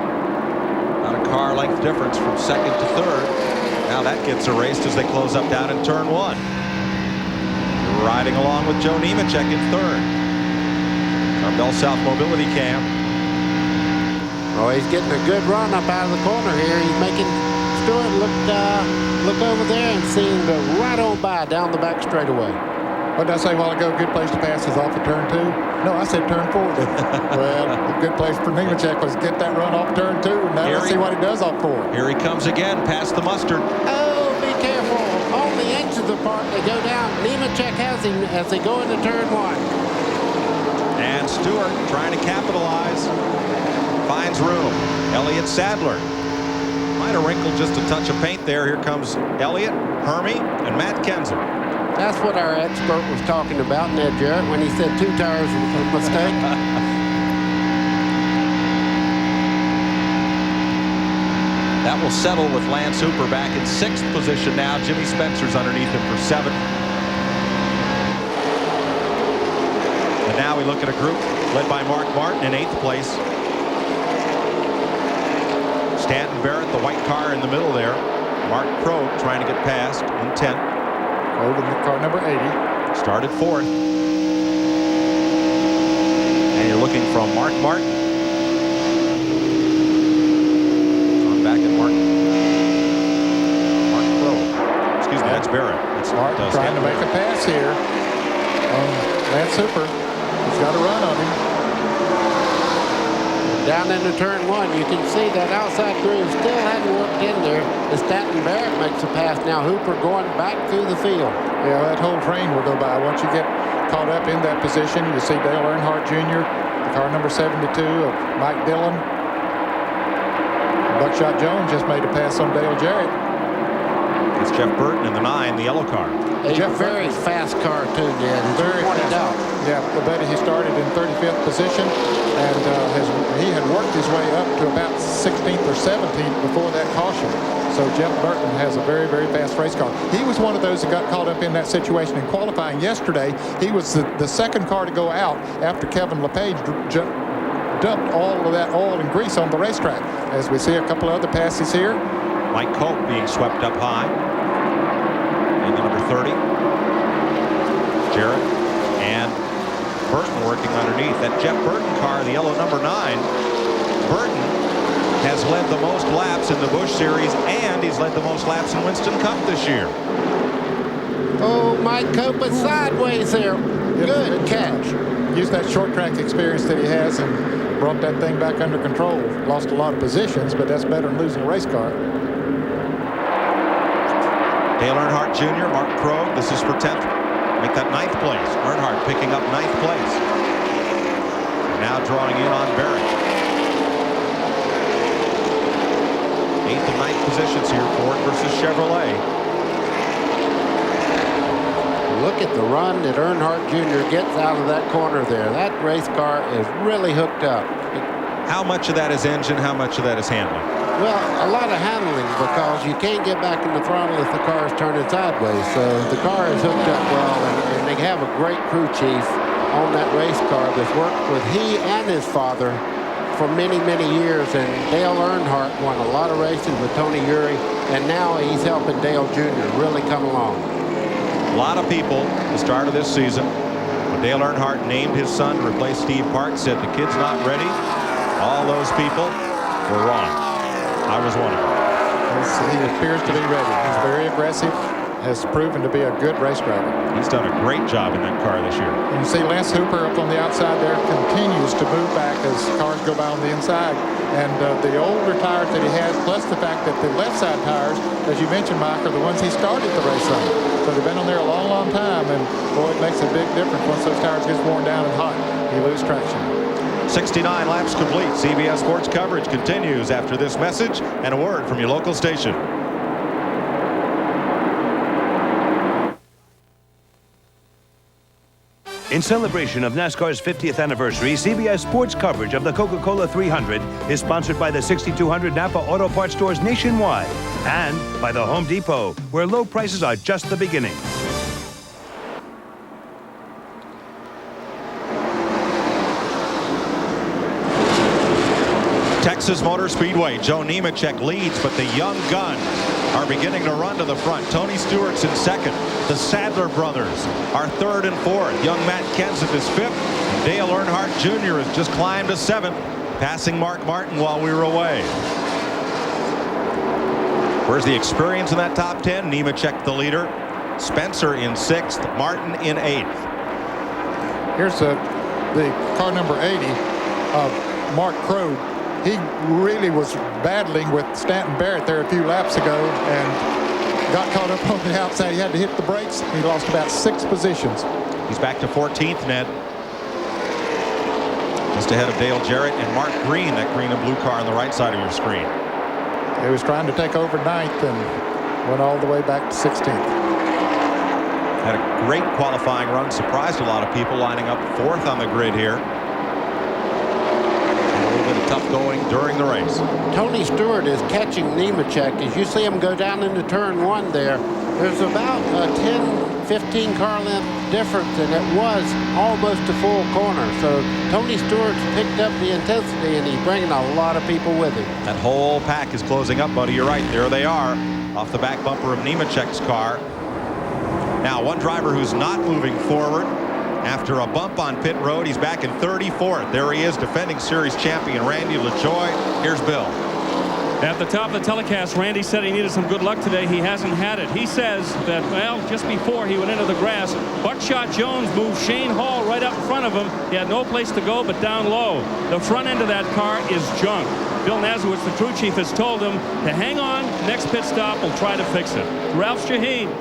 About a car length difference from second to third. Now that gets erased as they close up down in turn 1. Riding along with Joe Nemechek in third. Our Bell South Mobility Cam. Oh, he's getting a good run up out of the corner here. He's making Stewart look over there and seeing the right on by down the back straightaway. What did I say a while ago? Good place to pass is off of turn 2. No, I said turn 4. Well, a good place for Nemechek was get that run off turn 2, and now let's see what he does off 4. Here he comes again, past the mustard. Oh, be careful. On the edges apart, they go down. Nemechek has him as they go into turn 1. And Stewart trying to capitalize. Finds room. Elliott Sadler. Might have wrinkled just a touch of paint there. Here comes Elliott, Hermie, and Matt Kenseth. That's what our expert was talking about, Ned Jarrett, when he said 2 tires was a mistake. That will settle with Lance Hooper back in 6th position now. Jimmy Spencer's underneath him for 7th. And now we look at a group led by Mark Martin in 8th place. Stanton Barrett, the white car in the middle there. Mark Krogh trying to get past in 10th. Over the car number 80. Started 4th. And you're looking from Mark Martin. On back at Mark Krogh. Excuse me, that's Barrett. That's Mark trying to make a pass here on Lance Hooper. He's got a run on him. Down into turn 1, you can see that outside groove still hadn't worked in there. The Stanton Barrett makes a pass. Now Hooper going back through the field. Yeah, that whole train will go by. Once you get caught up in that position, you see Dale Earnhardt Jr., the car number 72 of Mike Dillon. Buckshot Jones just made a pass on Dale Jarrett. It's Jeff Burton in the 9, the yellow car. A very fast car too, Ned. Very pointed out. Yeah, I bet he started in 35th position, and he had worked his way up to about 16th or 17th before that caution. So Jeff Burton has a very, very fast race car. He was one of those that got caught up in that situation in qualifying yesterday. He was the second car to go out after Kevin LePage dumped all of that oil and grease on the racetrack. As we see a couple of other passes here. Mike Cope being swept up high in the number 30. Jarrett and Burton working underneath. That Jeff Burton car, the yellow number 9. Burton has led the most laps in the Busch Series, and he's led the most laps in Winston Cup this year. Oh, Mike Cope was sideways there. Good catch. Used that short track experience that he has and brought that thing back under control. Lost a lot of positions, but that's better than losing a race car. Dale Earnhardt Jr., Mark Krogh, this is for 10th. Make that 9th place. Earnhardt picking up 9th place. And now drawing in on Barrett. 8th and 9th positions here, Ford versus Chevrolet. Look at the run that Earnhardt Jr. gets out of that corner there. That race car is really hooked up. How much of that is engine? How much of that is handling? Well, a lot of handling, because you can't get back in the throttle if the car is turning sideways. So the car is hooked up well, and they have a great crew chief on that race car that's worked with he and his father for many, many years. And Dale Earnhardt won a lot of races with Tony Eury, and now he's helping Dale Jr. really come along. A lot of people at the start of this season, when Dale Earnhardt named his son to replace Steve Parks, said the kid's not ready. All those people were wrong. I was one of them. He appears to be ready. He's very aggressive, has proven to be a good race driver. He's done a great job in that car this year. And you see Lance Hooper up on the outside there continues to move back as cars go by on the inside. And the older tires that he has, plus the fact that the left side tires, as you mentioned, Mike, are the ones he started the race on. So they've been on there a long, long time. And boy, it makes a big difference once those tires get worn down and hot. You lose traction. 69 laps complete. CBS Sports coverage continues after this message and a word from your local station. In celebration of NASCAR's 50th anniversary, CBS Sports coverage of the Coca-Cola 300 is sponsored by the 6,200 Napa Auto Parts stores nationwide and by the Home Depot, where low prices are just the beginning. Texas Motor Speedway. Joe Nemechek leads, but the young guns are beginning to run to the front. Tony Stewart's in second. The Sadler brothers are third and fourth. Young Matt Kenseth is fifth. Dale Earnhardt Jr. has just climbed to seventh, passing Mark Martin while we were away. Where's the experience in that top 10? Nemechek the leader. Spencer in sixth. Martin in eighth. Here's the car number 80 of Mark Crowe. He really was battling with Stanton Barrett there a few laps ago and got caught up on the outside. He had to hit the brakes. He lost about 6 positions. He's back to 14th, Ned. Just ahead of Dale Jarrett and Mark Green, that green and blue car on the right side of your screen. He was trying to take over 9th and went all the way back to 16th. Had a great qualifying run. Surprised a lot of people, lining up 4th on the grid here. Tough going during the race. Tony Stewart is catching Nemechek. As you see him go down into turn 1 there, there's about a 10-15 car length difference, and it was almost a full corner. So Tony Stewart's picked up the intensity, and he's bringing a lot of people with him. That whole pack is closing up, buddy. You're right. There they are off the back bumper of Nemechek's car. Now, one driver who's not moving forward after a bump on pit road. He's back in 34th. There he is, defending series champion Randy LaJoie. Here's Bill. At the top of the telecast, Randy said he needed some good luck today. He hasn't had it. He says that, well, just before he went into the grass, Buckshot Jones moved Shane Hall right up in front of him. He had no place to go but down low. The front end of that car is junk. Bill Nazowitz, the crew chief, has told him to hang on. Next pit stop, we'll try to fix it. Ralph Shaheen.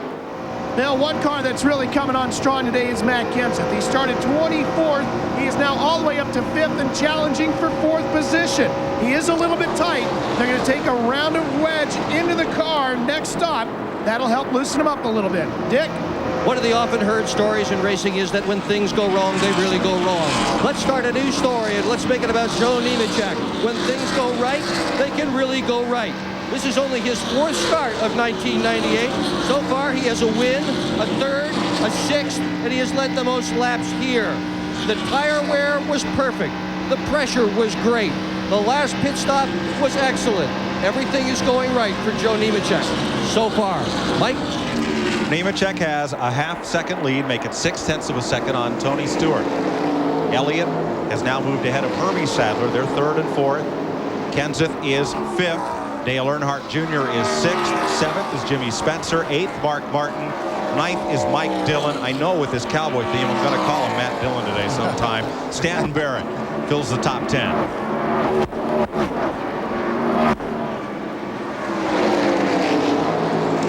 Now, one car that's really coming on strong today is Matt Kenseth. He started 24th. He is now all the way up to 5th and challenging for 4th position. He is a little bit tight. They're going to take a round of wedge into the car next stop. That'll help loosen him up a little bit. Dick? One of the often heard stories in racing is that when things go wrong, they really go wrong. Let's start a new story, and let's make it about Joe Nemechek. When things go right, they can really go right. This is only his 4th start of 1998. So far, he has a win, a 3rd, a 6th, and he has led the most laps here. The tire wear was perfect. The pressure was great. The last pit stop was excellent. Everything is going right for Joe Nemechek so far. Mike? Nemechek has a half-second lead, make it 0.6 of a second on Tony Stewart. Elliott has now moved ahead of Herbie Sadler. They're 3rd and 4th. Kenseth is 5th. Dale Earnhardt Jr. is 6th. 7th is Jimmy Spencer. 8th, Mark Martin. 9th is Mike Dillon. I know with this Cowboy theme, I'm going to call him Matt Dillon today sometime. Stanton Barrett fills the top 10.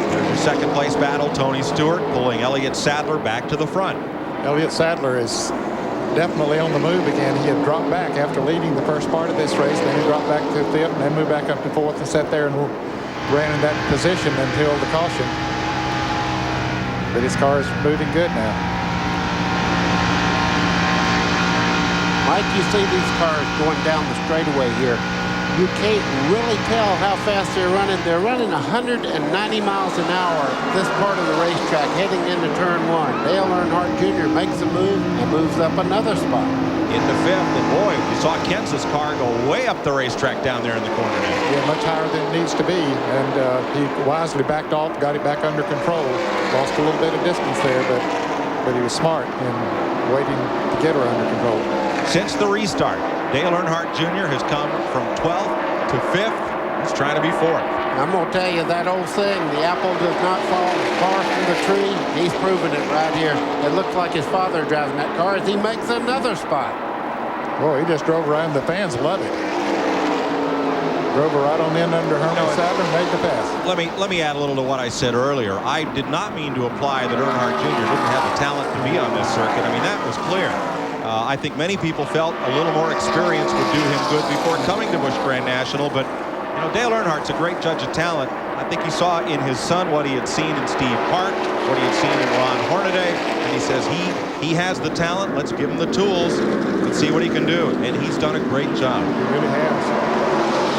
There's your second place battle. Tony Stewart pulling Elliott Sadler back to the front. Elliott Sadler is definitely on the move again. He had dropped back after leading the first part of this race. Then he dropped back to 5th and then moved back up to 4th and sat there and ran in that position until the caution. But his car is moving good now. Mike, you see these cars going down the straightaway here. You can't really tell how fast they're running. They're running 190 miles an hour this part of the racetrack heading into turn 1. Dale Earnhardt Jr. makes a move and moves up another spot. Into 5th, and boy, you saw Kenseth's car go way up the racetrack down there in the corner now. Yeah, much higher than it needs to be, and he wisely backed off, got it back under control. Lost a little bit of distance there, but he was smart in waiting to get her under control. Since the restart, Dale Earnhardt Jr. has come from 12th to 5th. He's trying to be 4th. I'm going to tell you that old saying, the apple does not fall far from the tree. He's proven it right here. It looks like his father driving that car as he makes another spot. Boy, he just drove around. The fans love it. Drove her right on in under Herman Sadler and made the pass. Let me add a little to what I said earlier. I did not mean to imply that Earnhardt Jr. didn't have the talent to be on this circuit. I mean, that was clear. I think many people felt a little more experience would do him good before coming to Busch Grand National, but you know, Dale Earnhardt's a great judge of talent. I think he saw in his son what he had seen in Steve Park. what he had seen in Ron Hornaday, and he says he has the talent. Let's give him the tools and see what he can do. And he's done a great job. He really has.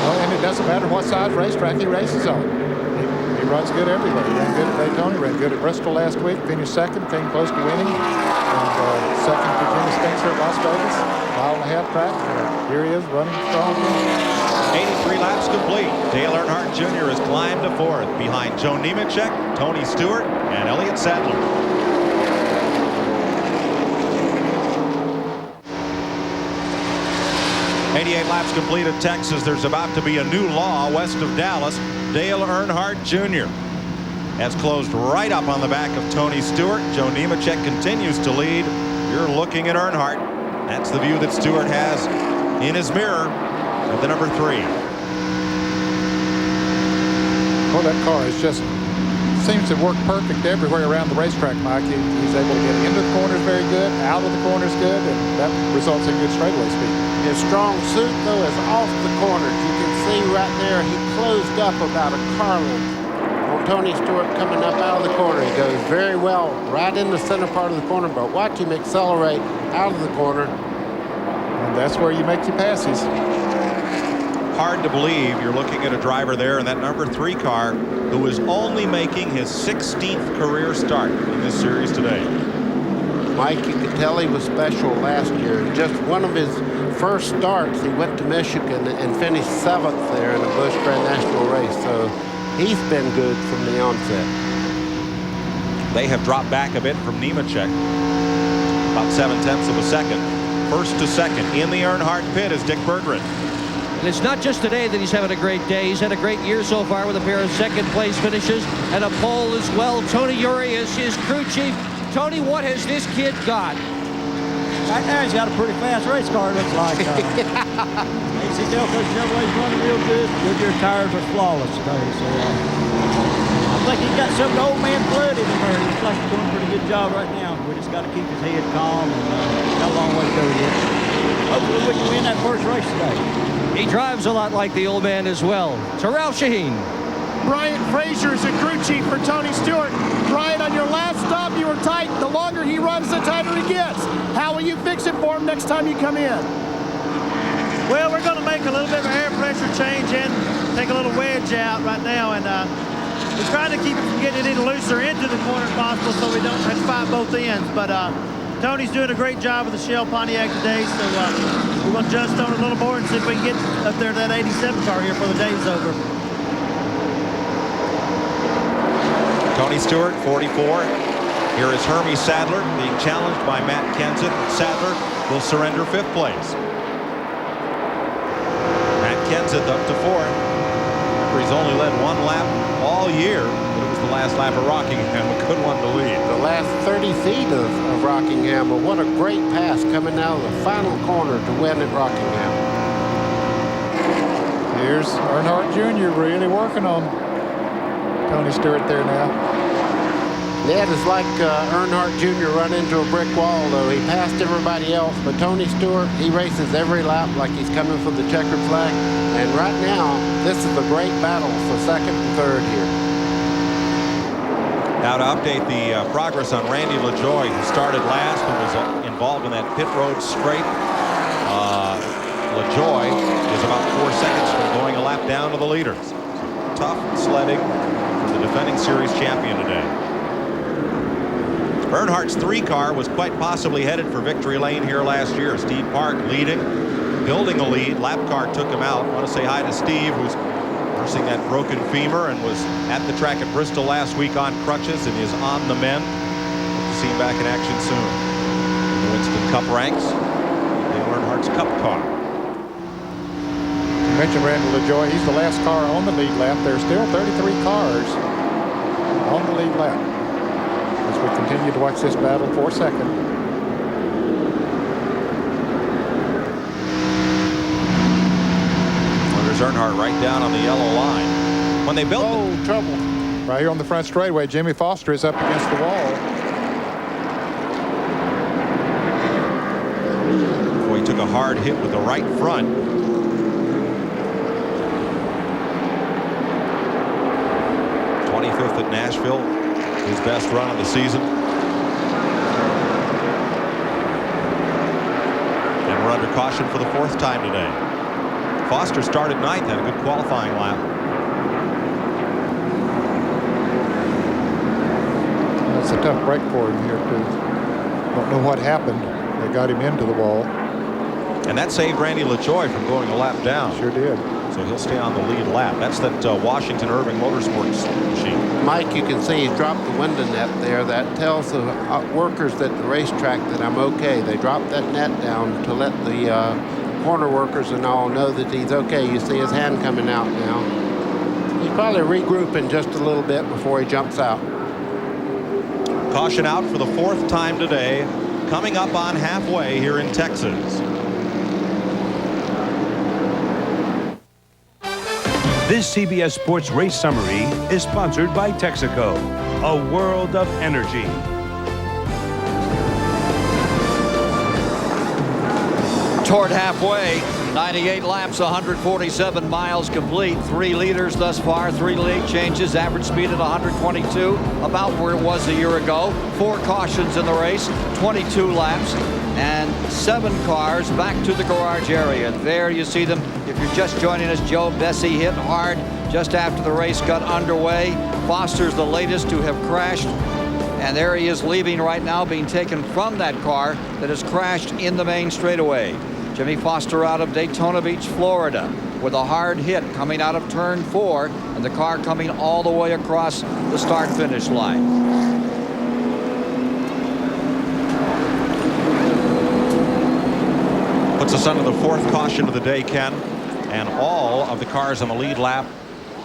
Well, and it doesn't matter what size racetrack he races on. He runs good everywhere. He ran good at Daytona, ran good at Bristol last week, finished second, came close to winning. And second to Jimmy Spencer at Las Vegas. Mile-and-a-half track. Here he is running strong. 83 laps complete. Dale Earnhardt Jr. has climbed to fourth behind Joe Nemechek, Tony Stewart, and Elliott Sadler. "88 laps complete at Texas. There's about to be a new law west of Dallas. Dale Earnhardt Jr. has closed right up on the back of Tony Stewart. Joe Nemechek continues to lead. You're looking at Earnhardt. That's the view that Stewart has in his mirror of the number 3. Well, that car is just seems to work perfect everywhere around the racetrack, Mike. He's able to get into the corners very good, out of the corners good, and that results in good straightaway speed. His strong suit, though, is off the corners. You can see right there he closed up about a car length on Tony Stewart coming up out of the corner. He goes very well right in the center part of the corner, but watch him accelerate out of the corner. And that's where you make your passes. Hard to believe you're looking at a driver there in that number 3 car who is only making his 16th career start in this series today. Mike, you could tell he was special last year. Just one of his first starts, he went to Michigan and finished 7th there in the Busch Grand National race. So he's been good from the onset. They have dropped back a bit from Nemechek, about 7/10 of a second. First to second in the Earnhardt pit is Dick Berggren. And it's not just today that he's having a great day. He's had a great year so far with a pair of second-place finishes and a pole as well. Tony Uri is his crew chief. Tony, what has this kid got? Right now, he's got a pretty fast race car, it looks like. AC Delco Chevrolet's running real good. Goodyear tires are flawless today. So I think he's got some old man blood in him there. He looks like he's doing a pretty good job right now. We just got to keep his head calm and got a long way to go yet. Hopefully we can win that first race today. He drives a lot like the old man as well. Terrell Shaheen. Brian Frazier is a crew chief for Tony Stewart. Brian, on your last stop, you were tight. The longer he runs, the tighter he gets. How will you fix it for him next time you come in? Well, we're going to make a little bit of air pressure change and take a little wedge out right now. And we're trying to keep it from getting any looser into the corner if possible so we don't have to fight both ends. But Tony's doing a great job with the Shell Pontiac today. So we're going to adjust on it a little more and see if we can get up there to that 87 car here before the day's over. Tony Stewart, 44. Here is Hermie Sadler being challenged by Matt Kenseth. Sadler will surrender 5th place. Matt Kenseth up to 4th. Remember, he's only led 1 lap all year, but it was the last lap of Rockingham. A good one to lead. The last 30 feet of Rockingham, but what a great pass coming out of the final corner to win at Rockingham. Here's Earnhardt Jr. really working on Tony Stewart there now. Yeah, it's like Earnhardt Jr. run into a brick wall, though. He passed everybody else, but Tony Stewart, he races every lap like he's coming for the checkered flag. And right now, this is a great battle for 2nd and 3rd here. Now to update the progress on Randy LaJoie, who started last and was involved in that pit road straight. LaJoie is about 4 seconds from going a lap down to the leaders. Tough sledding for the defending series champion today. Earnhardt's 3 car was quite possibly headed for victory lane here last year. Steve Park leading, building a lead. Lap car took him out. I want to say hi to Steve, who's nursing that broken femur and was at the track at Bristol last week on crutches and is on the mend. Hope to see him back in action soon. The Winston Cup ranks, Dale Earnhardt's Cup car. You mentioned Randy LaJoie. He's the last car on the lead lap. There's still 33 cars on the lead lap as we continue to watch this battle for 2nd. There's Earnhardt right down on the yellow line. When they built trouble. Right here on the front straightaway, Jimmy Foster is up against the wall. Boy, he took a hard hit with the right front. At Nashville. His best run of the season. And we're under caution for the 4th time today. Foster started 9th, had a good qualifying lap. It's a tough break for him here, too. Don't know what happened. They got him into the wall. And that saved Randy LaJoie from going a lap down. Sure did. So he'll stay on the lead lap. That's that Washington Irving Motorsports machine. Mike, you can see he's dropped the window net there. That tells the workers at the racetrack that I'm okay. They dropped that net down to let the corner workers and all know that he's okay. You see his hand coming out now. He's probably regrouping just a little bit before he jumps out. Caution out for the 4th time today, coming up on halfway here in Texas. This CBS Sports Race Summary is sponsored by Texaco, a world of energy. Toward halfway, 98 laps, 147 miles complete. 3 leaders thus far, 3 lead changes, average speed at 122, about where it was a year ago. 4 cautions in the race, 22 laps, and 7 cars back to the garage area. There you see them. If you're just joining us, Joe Bessie hit hard just after the race got underway. Foster's the latest to have crashed. And there he is leaving right now, being taken from that car that has crashed in the main straightaway. Jimmy Foster out of Daytona Beach, Florida, with a hard hit coming out of turn 4, and the car coming all the way across the start-finish line. Puts us under the 4th caution of the day, Ken. And all of the cars on the lead lap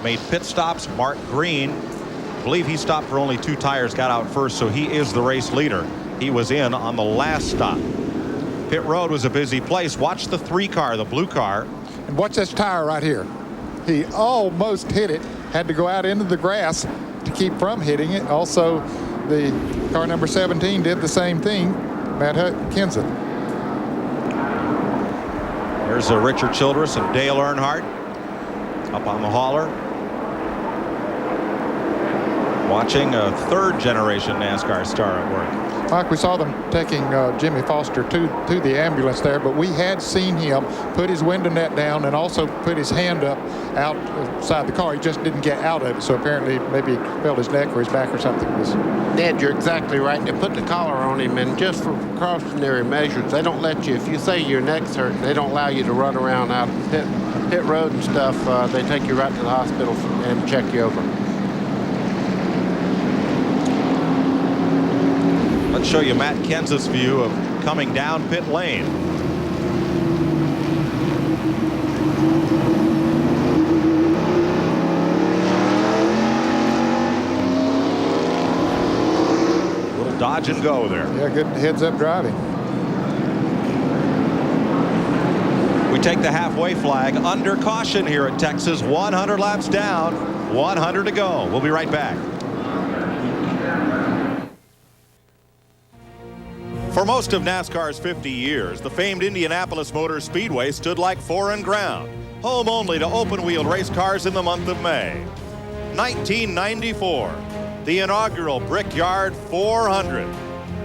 made pit stops. Mark Green, I believe he stopped for only 2 tires, got out first, so he is the race leader. He was in on the last stop. Pit road was a busy place. Watch the 3 car, the blue car. And watch this tire right here. He almost hit it, had to go out into the grass to keep from hitting it. Also, the car number 17 did the same thing, Matt Kenseth. There's Richard Childress and Dale Earnhardt up on the hauler. Watching a 3rd generation NASCAR star at work. Mike, we saw them taking Jimmy Foster to the ambulance there, but we had seen him put his window net down and also put his hand up outside the car. He just didn't get out of it, so apparently maybe felt his neck or his back or something. Ned, you're exactly right. They put the collar on him, and just for precautionary measures, they don't let you, if you say your neck's hurt, they don't allow you to run around out pit road and stuff. They take you right to the hospital and check you over. Let's show you Matt Kenseth's view of coming down pit lane. Little dodge and go there. Yeah, good heads-up driving. We take the halfway flag under caution here at Texas. 100 laps down, 100 to go. We'll be right back. For most of NASCAR's 50 years, the famed Indianapolis Motor Speedway stood like foreign ground, home only to open-wheeled race cars in the month of May. 1994, the inaugural Brickyard 400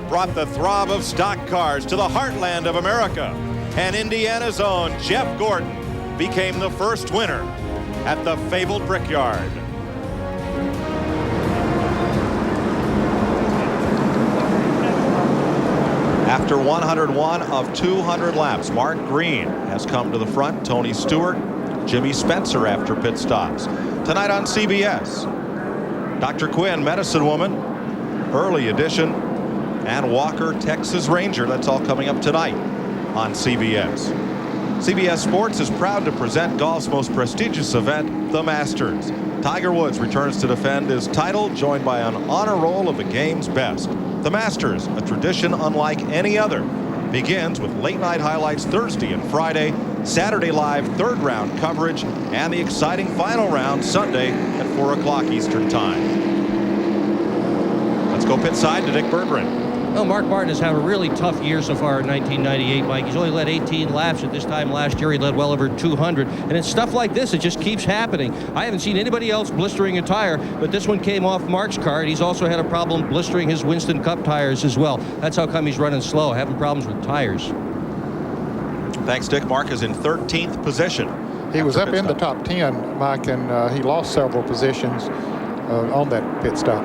brought the throb of stock cars to the heartland of America, and Indiana's own Jeff Gordon became the first winner at the fabled Brickyard. After 101 of 200 laps, Mark Green has come to the front. Tony Stewart, Jimmy Spencer after pit stops. Tonight on CBS, Dr. Quinn, Medicine Woman, Early Edition, and Walker, Texas Ranger. That's all coming up tonight on CBS. CBS Sports is proud to present golf's most prestigious event, the Masters. Tiger Woods returns to defend his title, joined by an honor roll of the game's best. The Masters, a tradition unlike any other, begins with late-night highlights Thursday and Friday, Saturday live third-round coverage, and the exciting final round Sunday at 4 o'clock Eastern Time. Let's go pit side to Dick Berggren. Well, Mark Martin has had a really tough year so far in 1998, Mike. He's only led 18 laps. At this time last year, he led well over 200. And it's stuff like this. It just keeps happening. I haven't seen anybody else blistering a tire, but this one came off Mark's car. And he's also had a problem blistering his Winston Cup tires as well. That's how come he's running slow, having problems with tires. Thanks, Dick. Mark is in 13th position. He was up in the top 10, Mike, and he lost several positions on that pit stop.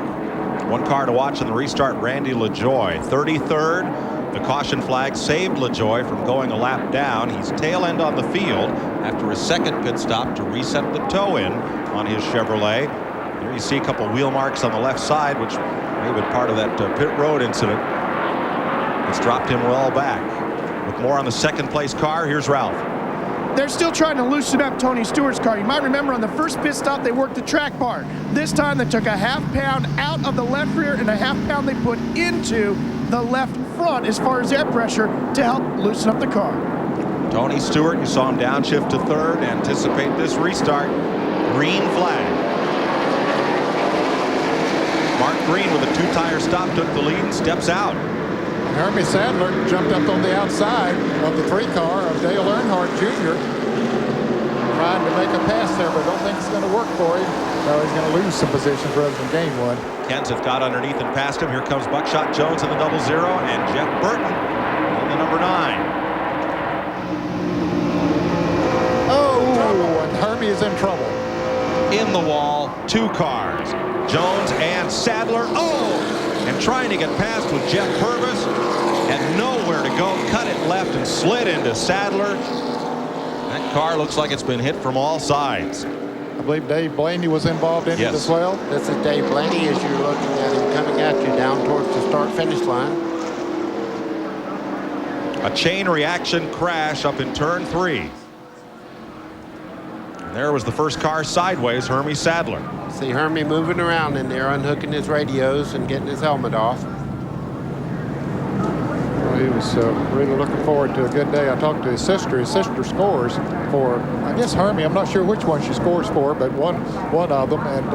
One car to watch in the restart, Randy LaJoie, 33rd. The caution flag saved LaJoie from going a lap down. He's tail end on the field after his second pit stop to reset the toe in on his Chevrolet. Here you see a couple wheel marks on the left side, which may have been part of that pit road incident. It's dropped him well back. With more on the second place car, here's Ralph. They're still trying to loosen up Tony Stewart's car. You might remember on the first pit stop, they worked the track bar. This time they took a half-pound out of the left rear and a half-pound they put into the left front as far as air pressure to help loosen up the car. Tony Stewart, you saw him downshift to third. Anticipate this restart. Green flag. Mark Green with a two-tire stop took the lead and steps out. Hermie Sadler jumped up on the outside of the 3 car of Dale Earnhardt Jr. trying to make a pass there, but don't think it's going to work for him. No, he's going to lose some positions rather than gain one. Kenseth got underneath and passed him. Here comes Buckshot Jones in the 0-0 and Jeff Burton on the number 9. Oh, and Hermie is in trouble. In the wall, 2 cars. Jones and Sadler. Oh! And trying to get past with Jeff Purvis. Had nowhere to go. Cut it left and slid into Sadler. That car looks like it's been hit from all sides. I believe Dave Blaney was involved in it as well. This is Dave Blaney as you're looking at him coming at you down towards the start-finish line. A chain reaction crash up in turn 3. And there was the first car sideways, Hermie Sadler. See Hermie moving around in there, unhooking his radios and getting his helmet off. Well, he was really looking forward to a good day. I talked to his sister. His sister scores for, I guess, Hermie. I'm not sure which one she scores for, but one of them. And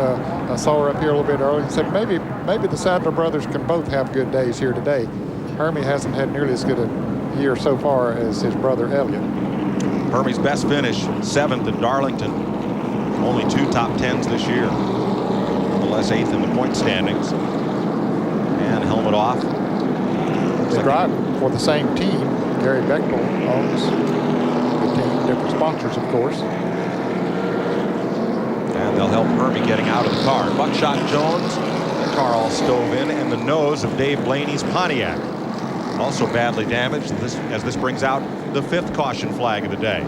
I saw her up here a little bit early and said maybe the Sadler brothers can both have good days here today. Hermie hasn't had nearly as good a year so far as his brother Elliott. Hermie's best finish, 7th in Darlington. Only 2 top 10s this year. Nonetheless, 8th in the point standings. And helmet off. They drive for the same team. Gary Bechtel owns the team, different sponsors, of course. And they'll help Hermie getting out of the car. Buckshot Jones, the car all stove in, and the nose of Dave Blaney's Pontiac. Also badly damaged as this brings out the 5th caution flag of the day.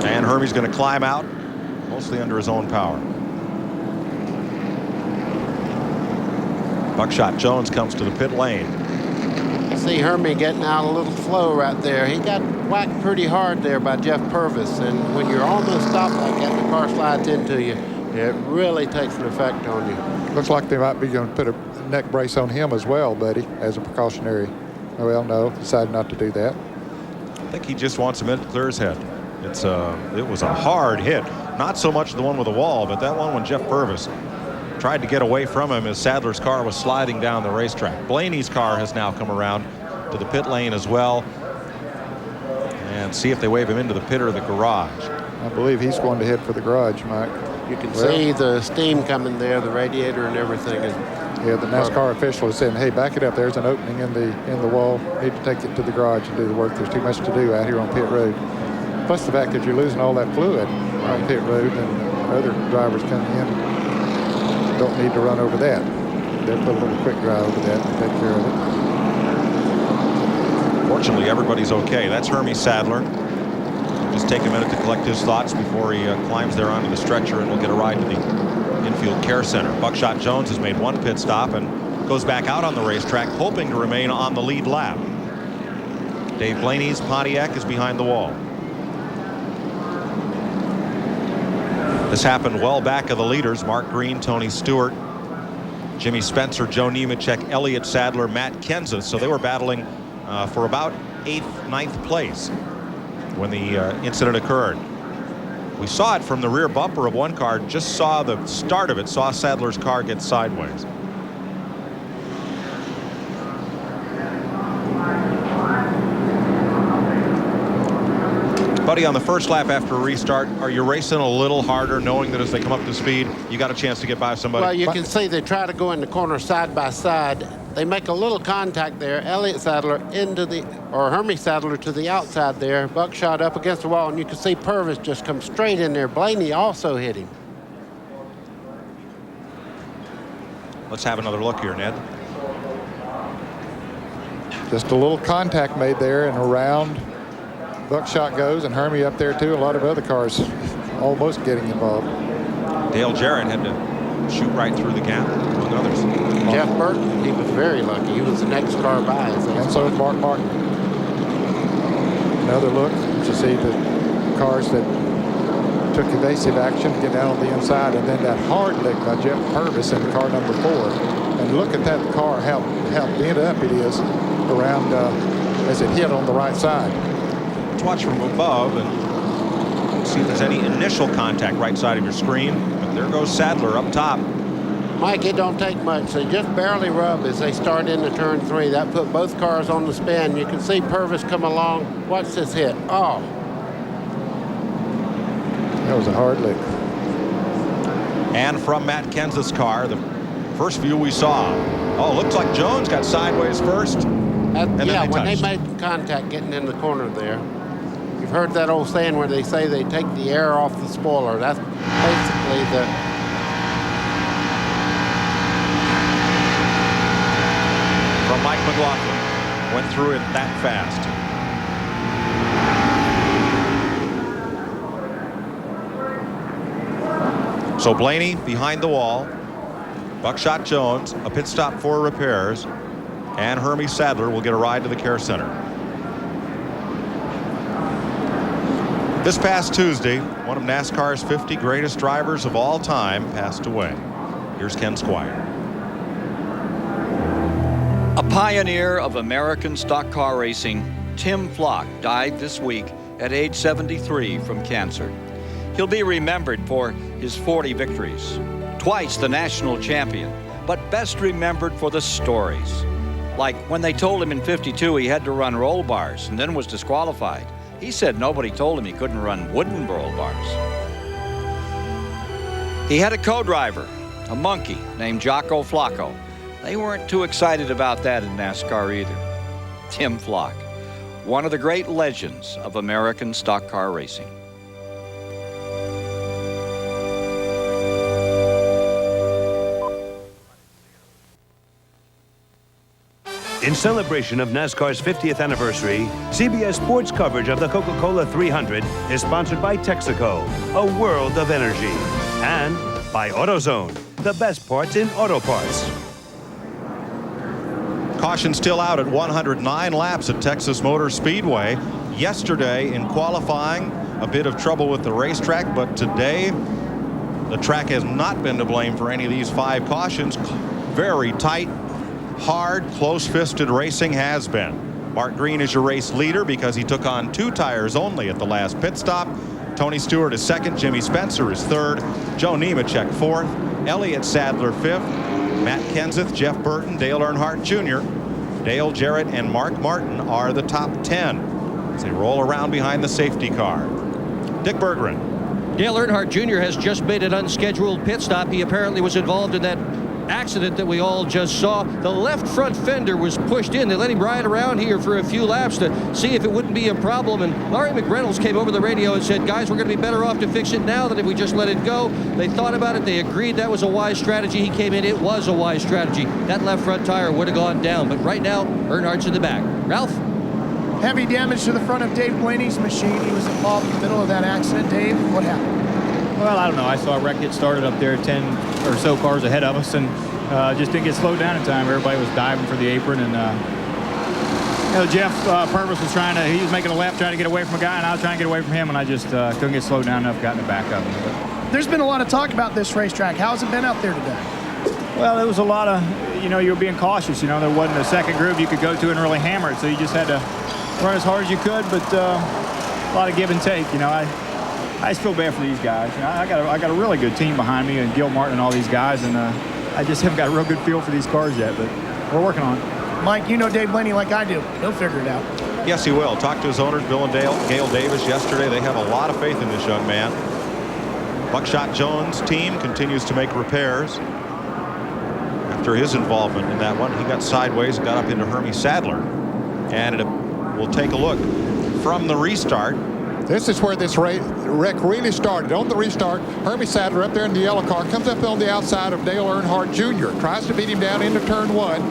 And Hermie's going to climb out, mostly under his own power. Buckshot Jones comes to the pit lane. See Hermie getting out a little slow right there. He got whacked pretty hard there by Jeff Purvis, and when you're almost stopped like that, the car slides into you. It really takes an effect on you. Looks like they might be going to put a neck brace on him as well, buddy, as a precautionary. Well, no, decided not to do that. I think he just wants a minute to clear his head. It was a hard hit. Not so much the one with the wall, but that one when Jeff Purvis tried to get away from him as Sadler's car was sliding down the racetrack. Blaney's car has now come around to the pit lane as well. And see if they wave him into the pit or the garage. I believe he's going to head for the garage, Mike. You can see the steam coming there, the radiator and everything is. Yeah, the NASCAR official is saying, hey, back it up. There's an opening in the wall. Need to take it to the garage and do the work. There's too much to do out here on pit road. Plus the fact that you're losing all that fluid on pit road and other drivers coming in don't need to run over that. They'll put a little quick dry over that and take care of it. Fortunately, everybody's okay. That's Hermie Sadler. Just take a minute to collect his thoughts before he climbs there onto the stretcher, and we'll get a ride to the infield care center. Buckshot Jones has made 1 pit stop and goes back out on the racetrack, hoping to remain on the lead lap. Dave Blaney's Pontiac is behind the wall. This happened well back of the leaders: Mark Green, Tony Stewart, Jimmy Spencer, Joe Nemechek, Elliott Sadler, Matt Kenseth. So they were battling for about 8th, 9th place when the incident occurred. We saw it from the rear bumper of one car, just saw the start of it, saw Sadler's car get sideways. Buddy, on the first lap after a restart, are you racing a little harder, knowing that as they come up to speed, you got a chance to get by somebody? Well, you can see they try to go in the corner side by side. They make a little contact there. Elliott Sadler or Hermie Sadler to the outside there. Buckshot up against the wall, and you can see Purvis just come straight in there. Blaney also hit him. Let's have another look here, Ned. Just a little contact made there and around. Buckshot goes, and Hermie up there too. A lot of other cars almost getting involved. Dale Jarrett had to shoot right through the gap, among others. Jeff Burton, he was very lucky. He was the next car by. And so is Mark Martin. Another look to see the cars that took evasive action get down on the inside, and then that hard lick by Jeff Purvis in car number 4. And look at that car, how bent up it is around as it hit on the right side. Let's watch from above and see if there's any initial contact right side of your screen. But there goes Sadler up top. Mike, it don't take much. They just barely rub as they start into turn 3. That put both cars on the spin. You can see Purvis come along. Watch this hit. Oh. That was a hard lick. And from Matt Kenseth's car, the first view we saw. Oh, looks like Jones got sideways first. Yeah, when they made contact getting in the corner there. You've heard that old saying where they say they take the air off the spoiler. That's basically the... From Mike McLaughlin. Went through it that fast. So Blaney behind the wall. Buckshot Jones, a pit stop for repairs. And Hermie Sadler will get a ride to the Care Center. This past Tuesday, one of NASCAR's 50 greatest drivers of all time passed away. Here's Ken Squire. A pioneer of American stock car racing, Tim Flock died this week at age 73 from cancer. He'll be remembered for his 40 victories, twice the national champion, but best remembered for the stories. Like when they told him in '52 he had to run roll bars and then was disqualified. He said nobody told him he couldn't run wooden roll bars. He had a co-driver, a monkey named Jocko Flacco. They weren't too excited about that in NASCAR either. Tim Flock, one of the great legends of American stock car racing. In celebration of NASCAR's 50th anniversary, CBS Sports coverage of the Coca-Cola 300 is sponsored by Texaco, a world of energy, and by AutoZone, the best parts in auto parts. Caution still out at 109 laps at Texas Motor Speedway. Yesterday in qualifying, a bit of trouble with the racetrack, but today the track has not been to blame for any of these 5 cautions. Very tight, hard, close-fisted racing has been. Mark Green is your race leader because he took on 2 tires only at the last pit stop. Tony Stewart is 2nd, Jimmy Spencer is 3rd, Joe Nemechek 4th, Elliott Sadler 5th, Matt Kenseth, Jeff Burton, Dale Earnhardt Jr., Dale Jarrett, and Mark Martin are the top 10 as they roll around behind the safety car. Dick Berggren. Dale Earnhardt Jr. has just made an unscheduled pit stop. He apparently was involved in that accident that we all just saw. The left front fender was pushed in. They let him ride around here for a few laps to see if it wouldn't be a problem, and Larry McReynolds came over the radio and said, guys, we're going to be better off to fix it now than if we just let it go. They thought about it. They agreed that was a wise strategy. He came in. It was a wise strategy. That left front tire would have gone down, but right now Earnhardt's in the back. Ralph? Heavy damage to the front of Dave Blaney's machine. He was involved in the middle of that accident. Dave, what happened? Well, I don't know. I saw a wreck get started up there 10 or so cars ahead of us, and just didn't get slowed down in time. Everybody was diving for the apron, and Jeff Purvis was he was making a left, trying to get away from a guy, and I was trying to get away from him, and I just couldn't get slowed down enough, got in the back of him. But there's been a lot of talk about this racetrack. How's it been out there today? Well, there was a lot of, you were being cautious. There wasn't a second groove you could go to and really hammer it, so you just had to run as hard as you could, but a lot of give and take. I just feel bad for these guys. You know, I got a really good team behind me, and Gil Martin and all these guys, and I just haven't got a real good feel for these cars yet, but we're working on it. Mike, you know Dave Blaney like I do. He'll figure it out. Yes, he will. Talked to his owners, Bill and Gail Davis, yesterday. They have a lot of faith in this young man. Buckshot Jones' team continues to make repairs. After his involvement in that one, he got sideways and got up into Hermie Sadler. And we'll take a look from the restart. This is where this wreck really started. On the restart, Hermie Sadler up there in the yellow car comes up on the outside of Dale Earnhardt Jr. Tries to beat him down into turn 1.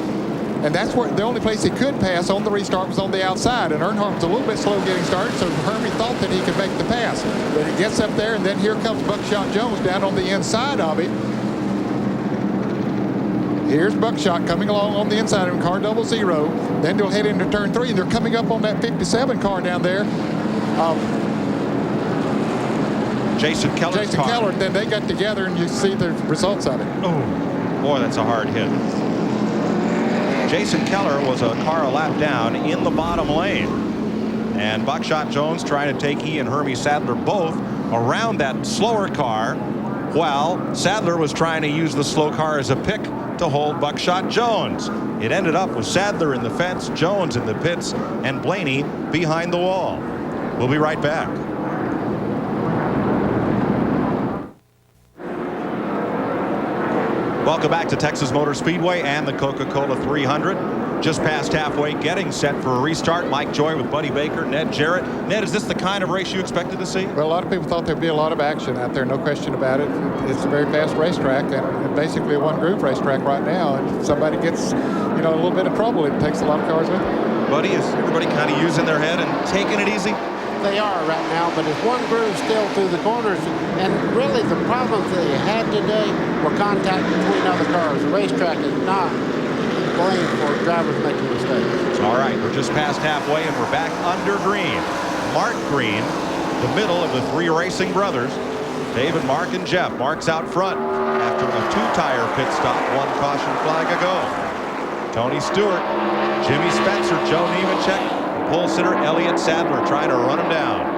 And that's where the only place he could pass on the restart was on the outside. And Earnhardt was a little bit slow getting started, so Hermie thought that he could make the pass. But he gets up there, and then here comes Buckshot Jones down on the inside of him. Here's Buckshot coming along on the inside of him, car 00. Then they'll head into turn 3, and they're coming up on that 57 car down there. Jason Keller's car. Keller, then they got together, and you see the results of it. Oh, boy, that's a hard hit. Jason Keller was a car a lap down in the bottom lane. And Buckshot Jones trying to take he and Hermie Sadler both around that slower car, while Sadler was trying to use the slow car as a pick to hold Buckshot Jones. It ended up with Sadler in the fence, Jones in the pits, and Blaney behind the wall. We'll be right back. Welcome back to Texas Motor Speedway and the Coca-Cola 300. Just past halfway, getting set for a restart. Mike Joy with Buddy Baker, Ned Jarrett. Ned, is this the kind of race you expected to see? Well, a lot of people thought there'd be a lot of action out there, no question about it. It's a very fast racetrack, and basically a one-groove racetrack right now. And if somebody gets, a little bit of trouble, it takes a lot of cars with it. Buddy, is everybody kind of using their head and taking it easy? They are right now, but it's one groove still through the corners. And really the problems that you had today were contact between other cars. The racetrack is not blamed for drivers making mistakes. All right, we're just past halfway, and we're back under green. Mark Green, the middle of the three racing brothers. David, Mark, and Jeff. Mark's out front after a two-tire pit stop, one caution flag ago. Tony Stewart, Jimmy Spencer, Joe Nemechek, pole sitter Elliott Sadler trying to run him down.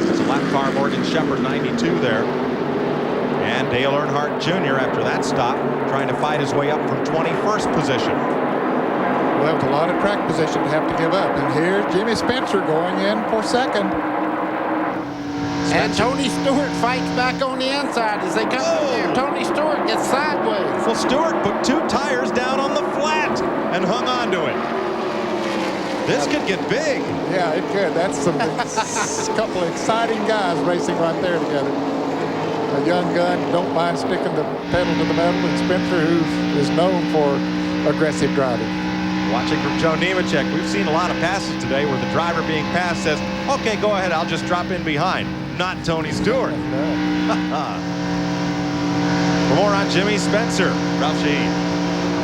There's a lap car, Morgan Shepherd, 92 there. And Dale Earnhardt Jr. after that stop, trying to fight his way up from 21st position. Well, it's a lot of track position to have to give up. And here's Jimmy Spencer going in for second. And Tony Stewart fights back on the inside as they come in there. Tony Stewart gets sideways. Well, Stewart put two tires down on the flat and hung on to it. This could get big. Yeah, it could. That's a couple of exciting guys racing right there together. A young gun, don't mind sticking the pedal to the metal, and Spencer, who is known for aggressive driving. Watching from Joe Nemechek, we've seen a lot of passes today where the driver being passed says, okay, go ahead, I'll just drop in behind. Not Tony Stewart. For more on Jimmy Spencer, Ralph Sheen.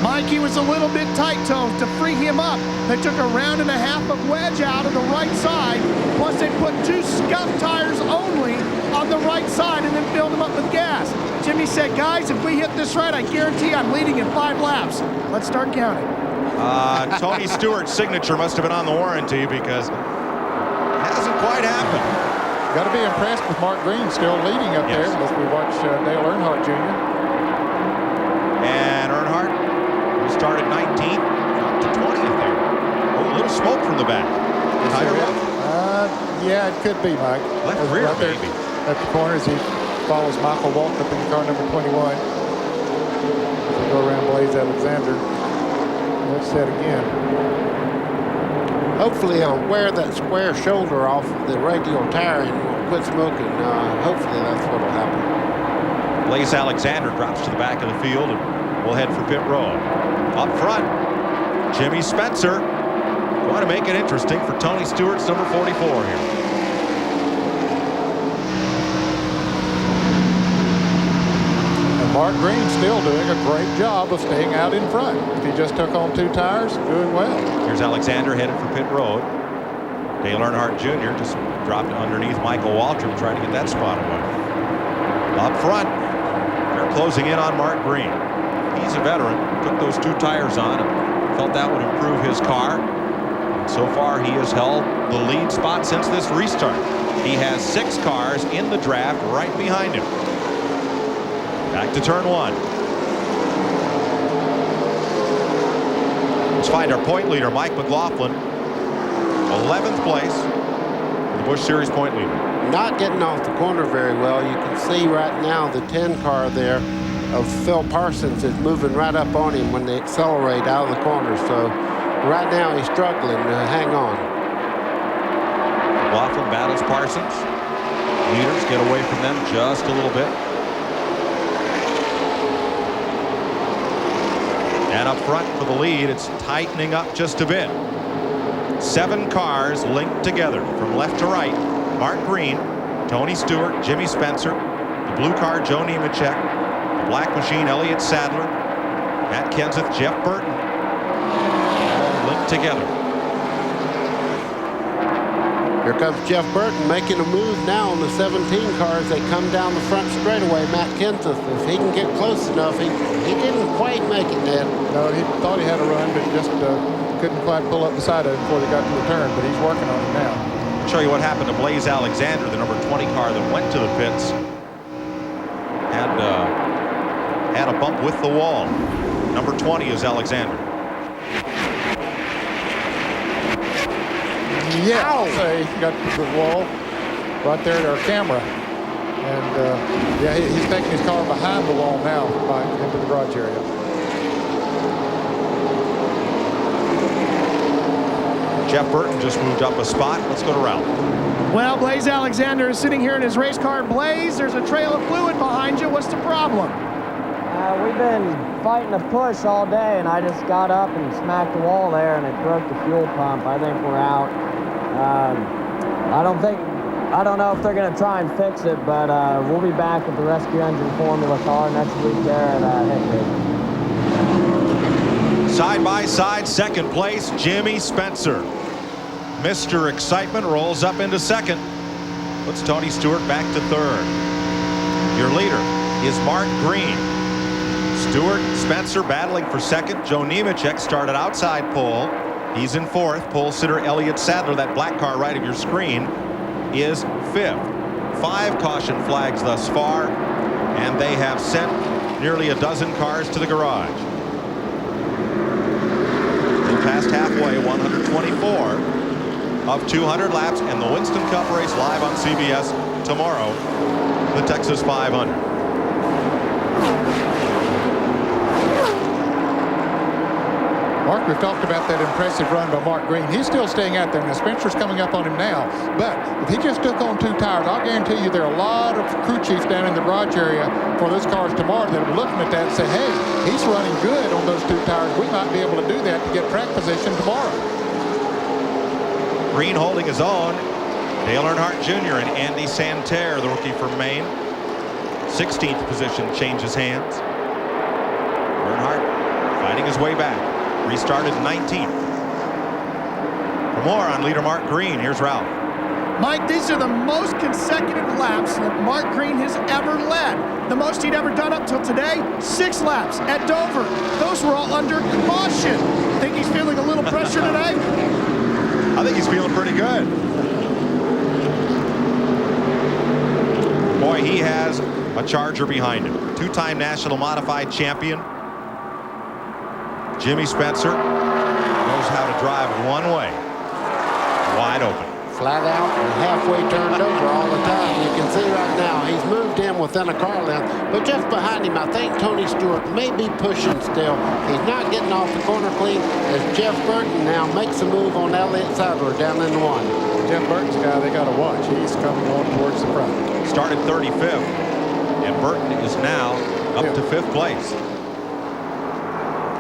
Mike, he was a little bit tight-toed. To free him up, they took a round and a half of wedge out of the right side, plus they put two scuff tires only on the right side and then filled them up with gas. Jimmy said, guys, if we hit this right, I guarantee I'm leading in 5 laps. Let's start counting. Tony Stewart's signature must have been on the warranty because it hasn't quite happened. Got to be impressed with Mark Green still leading up there as we watch Dale Earnhardt Jr. And Earnhardt, who started 19th, up to 20th there. Oh, a little smoke from the back. Tire rough? Yeah, it could be, Mike. Left rear, right there maybe. At the corner as he follows Michael Waltrip in car number 21. We'll go around Blaze Alexander. Let's set again. Hopefully he'll wear that square shoulder off of the radial tire and quit smoking. Hopefully that's what will happen. Blaze Alexander drops to the back of the field, and we'll head for pit road. Up front, Jimmy Spencer. Want to make it interesting for Tony Stewart's number 44 here. Mark Green still doing a great job of staying out in front. If he just took on 2 tires, doing well. Here's Alexander headed for pit road. Dale Earnhardt Jr. just dropped underneath Michael Waltrip, trying to get that spot away. Up front, they're closing in on Mark Green. He's a veteran. Took those 2 tires on and felt that would improve his car. And so far, he has held the lead spot since this restart. He has 6 cars in the draft right behind him. Back to turn 1. Let's find our point leader, Mike McLaughlin. 11th place, the Busch Series point leader. Not getting off the corner very well. You can see right now the 10 car there of Phil Parsons is moving right up on him when they accelerate out of the corner. So right now he's struggling to hang on. McLaughlin battles Parsons. Leaders get away from them just a little bit. And up front for the lead, it's tightening up just a bit. 7 cars linked together from left to right. Mark Green, Tony Stewart, Jimmy Spencer, the blue car, Joe Nemechek, the black machine, Elliott Sadler, Matt Kenseth, Jeff Burton, all linked together. Here comes Jeff Burton making a move now on the 17 cars. They come down the front straightaway. Matt Kenseth, if he can get close enough, he didn't quite make it, Ned. No, he thought he had a run, but just couldn't quite pull up the side of it before they got to the turn, but he's working on it now. I'll show you what happened to Blaze Alexander, the number 20 car that went to the pits. Had a bump with the wall. Number 20 is Alexander. Yeah, he got to the wall right there at our camera. And yeah, he's taking his car behind the wall now into the garage area. Jeff Burton just moved up a spot. Let's go to Ralph. Well, Blaze Alexander is sitting here in his race car. Blaze, there's a trail of fluid behind you. What's the problem? We've been fighting a push all day, and I just got up and smacked the wall there, and it broke the fuel pump. I think we're out. I don't know if they're going to try and fix it, but we'll be back with the rescue engine formula car next week there at Hickory. Side by side, second place, Jimmy Spencer. Mr. Excitement rolls up into second. Puts Tony Stewart back to third. Your leader is Mark Green. Stewart, Spencer battling for second. Joe Nemechek started outside pole. He's in fourth. Pole sitter Elliott Sadler, that black car right of your screen, is fifth. 5 caution flags thus far, and they have sent nearly a dozen cars to the garage. We're past halfway, 124 of 200 laps, and the Winston Cup race live on CBS tomorrow, the Texas 500. Mark, we've talked about that impressive run by Mark Green. He's still staying out there. Now, Spencer's coming up on him now. But if he just took on 2 tires, I'll guarantee you there are a lot of crew chiefs down in the garage area for those cars tomorrow that will be looking at that and say, hey, he's running good on those 2 tires. We might be able to do that to get track position tomorrow. Green holding his own. Dale Earnhardt Jr. and Andy Santerre, the rookie from Maine. 16th position changes hands. Earnhardt fighting his way back. Restarted 19th. For more on leader Mark Green, here's Ralph. Mike, these are the most consecutive laps that Mark Green has ever led. The most he'd ever done up till today, 6 laps at Dover. Those were all under caution. Think he's feeling a little pressure today? I think he's feeling pretty good. Boy, he has a Charger behind him. 2-time national modified champion. Jimmy Spencer knows how to drive one way. Wide open. Flat out and halfway turned over all the time. You can see right now he's moved in within a car length, but just behind him I think Tony Stewart may be pushing still. He's not getting off the corner clean as Jeff Burton now makes a move on Elliott Sadler down in 1. Jeff Burton's guy they got to watch. He's coming on towards the front. Started 35th, and Burton is now up to 5th place.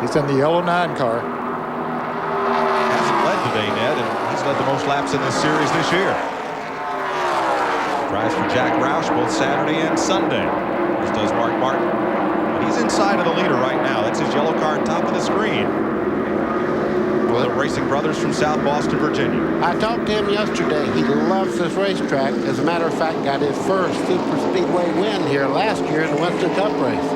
He's in the yellow 9 car. Hasn't led today, Ned, and he's led the most laps in this series this year. Drives for Jack Roush both Saturday and Sunday, as does Mark Martin. But he's inside of the leader right now. That's his yellow car top of the screen. The Racing Brothers from South Boston, Virginia. I talked to him yesterday. He loves this racetrack. As a matter of fact, got his first Super Speedway win here last year in the Winston Cup race.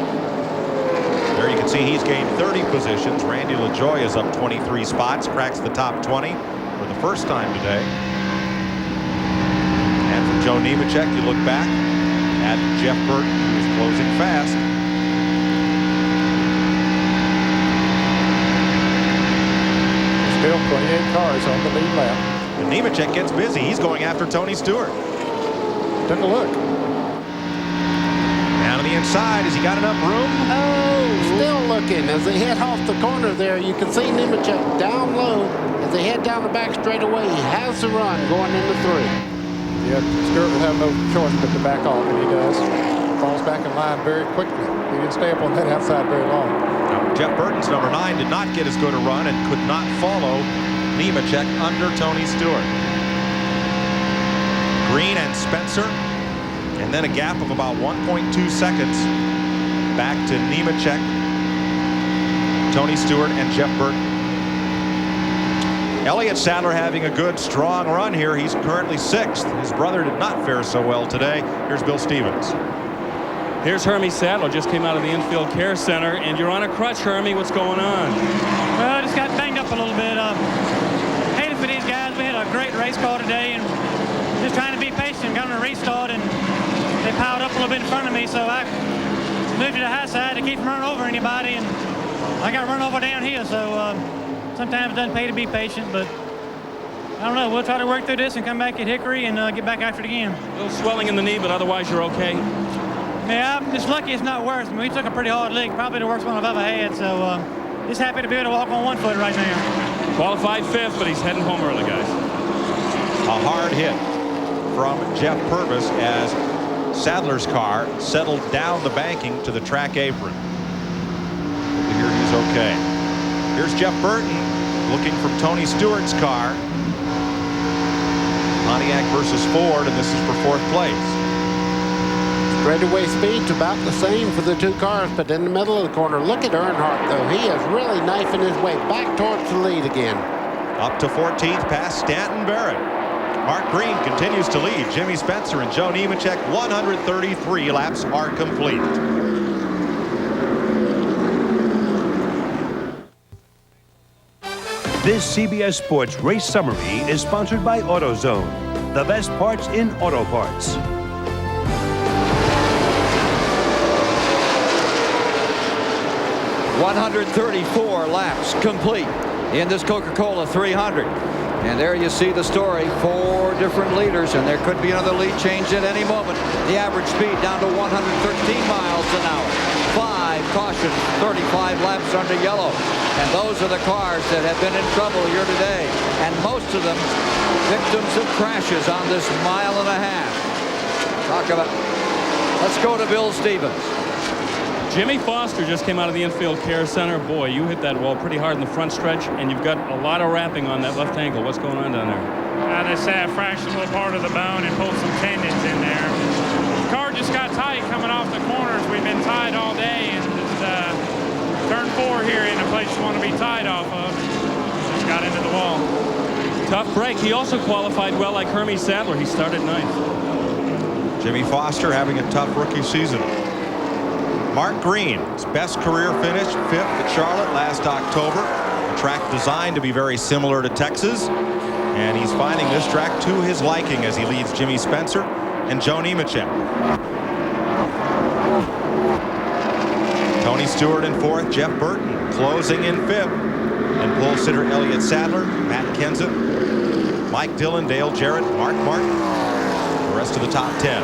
There you can see he's gained 30 positions. Randy LaJoie is up 23 spots, cracks the top 20 for the first time today. And for Joe Nemechek, you look back at Jeff Burton, who is closing fast. Still 28 cars on the lead lap. And Nemechek gets busy. He's going after Tony Stewart. Took a look. Down to the inside. Has he got enough room? Oh, still looking. As they head off the corner there, you can see Nemechek down low. As they head down the back straightaway, he has the run going into 3. Yeah, Stewart will have no choice but to back off, and he does. Falls back in line very quickly. He didn't stay up on that outside very long. Now, Jeff Burton's number 9 did not get as good a run and could not follow Nemechek under Tony Stewart. Green and Spencer, and then a gap of about 1.2 seconds back to Nemechek, Tony Stewart, and Jeff Burton. Elliott Sadler having a good, strong run here. He's currently 6th. His brother did not fare so well today. Here's Bill Stevens. Here's Hermie Sadler, just came out of the infield care center, and you're on a crutch, Hermie. What's going on? Well, I just got banged up a little bit. Hated for these guys. We had a great race car today, and just trying to be patient. Got on a restart, and they piled up a little bit in front of me, so I moved to the high side to keep from running over anybody, and I got run over down here, so sometimes it doesn't pay to be patient, but I don't know. We'll try to work through this and come back at Hickory and get back after it again. A little swelling in the knee, but otherwise you're okay? Yeah, I'm just lucky it's not worse. I mean, we took a pretty hard lick, probably the worst one I've ever had, so just happy to be able to walk on one foot right now. Qualified 5th, but he's heading home early, guys. A hard hit from Jeff Purvis as Sadler's car settled down the banking to the track apron. Here he's okay. Here's Jeff Burton looking from Tony Stewart's car. Pontiac versus Ford, and this is for 4th place. Straightaway speed's about the same for the 2 cars, but in the middle of the corner, look at Earnhardt, though. He is really knifing his way back towards the lead again. Up to 14th past Stanton Barrett. Mark Green continues to lead. Jimmy Spencer and Joe Nemechek, 133 laps are complete. This CBS Sports Race Summary is sponsored by AutoZone, the best parts in auto parts. 134 laps complete in this Coca-Cola 300. And there you see the story. 4 different leaders, and there could be another lead change at any moment. The average speed down to 113 miles an hour. 5 cautions, 35 laps under yellow. And those are the cars that have been in trouble here today. And most of them victims of crashes on this 1.5 miles. Talk about. Let's go to Bill Stevens. Jimmy Foster just came out of the infield care center. Boy, you hit that wall pretty hard in the front stretch, and you've got a lot of wrapping on that left ankle. What's going on down there? They say I fractured a little part of the bone and pulled some tendons in there. The car just got tight coming off the corners. We've been tied all day, and just turn 4 here in a place you want to be tied off of. Just got into the wall. Tough break. He also qualified well like Hermie Sadler. He started 9th. Jimmy Foster having a tough rookie season. Mark Green, his best career finish, 5th at Charlotte last October. A track designed to be very similar to Texas. And he's finding this track to his liking as he leads Jimmy Spencer and Joe Nemechek. Tony Stewart in 4th, Jeff Burton closing in 5th. And pole sitter Elliott Sadler, Matt Kenseth, Mike Dillon, Dale Jarrett, Mark Martin. The rest of the top 10.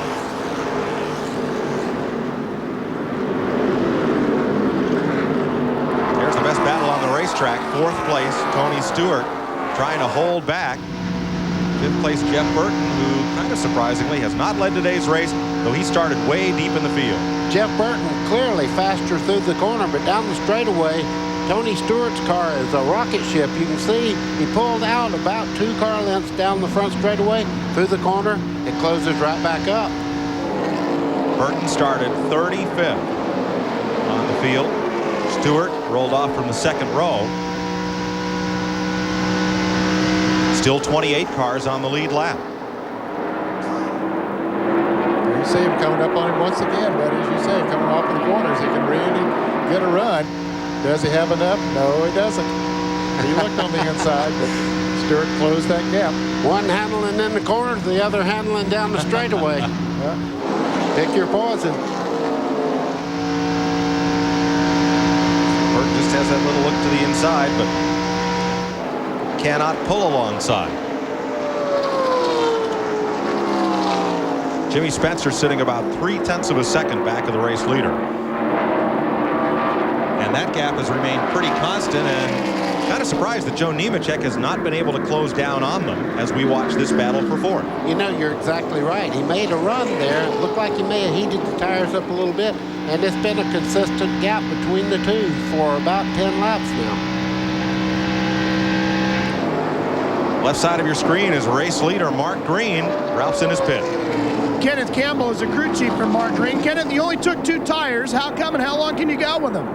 There's the best battle on the racetrack. 4th place, Tony Stewart trying to hold back. 5th place, Jeff Burton, who kind of surprisingly has not led today's race, though he started way deep in the field. Jeff Burton clearly faster through the corner, but down the straightaway, Tony Stewart's car is a rocket ship. You can see he pulled out about 2 car lengths down the front straightaway through the corner. It closes right back up. Burton started 35th on the field. Stewart rolled off from the 2nd row. Still 28 cars on the lead lap. you see him coming up on him once again, but as you say, coming off of the corners, he can really get a run. Does he have enough? No, he doesn't. He looked on the inside, but Stewart closed that gap. One handling in the corners, the other handling down the straightaway. Pick your poison. Burton just has that little look to the inside, but cannot pull alongside. Jimmy Spencer sitting about 0.3 of a second back of the race leader. And that gap has remained pretty constant, and kind of surprised that Joe Nemechek has not been able to close down on them as we watch this battle for fourth. You know, you're exactly right. He made a run there. It looked like he may have heated the tires up a little bit, and it's been a consistent gap between the two for about 10 laps now. Left side of your screen is race leader Mark Green. Ralph's in his pit. Kenneth Campbell is a crew chief for Mark Green. Kenneth, you only took 2 tires. How come and how long can you go with them?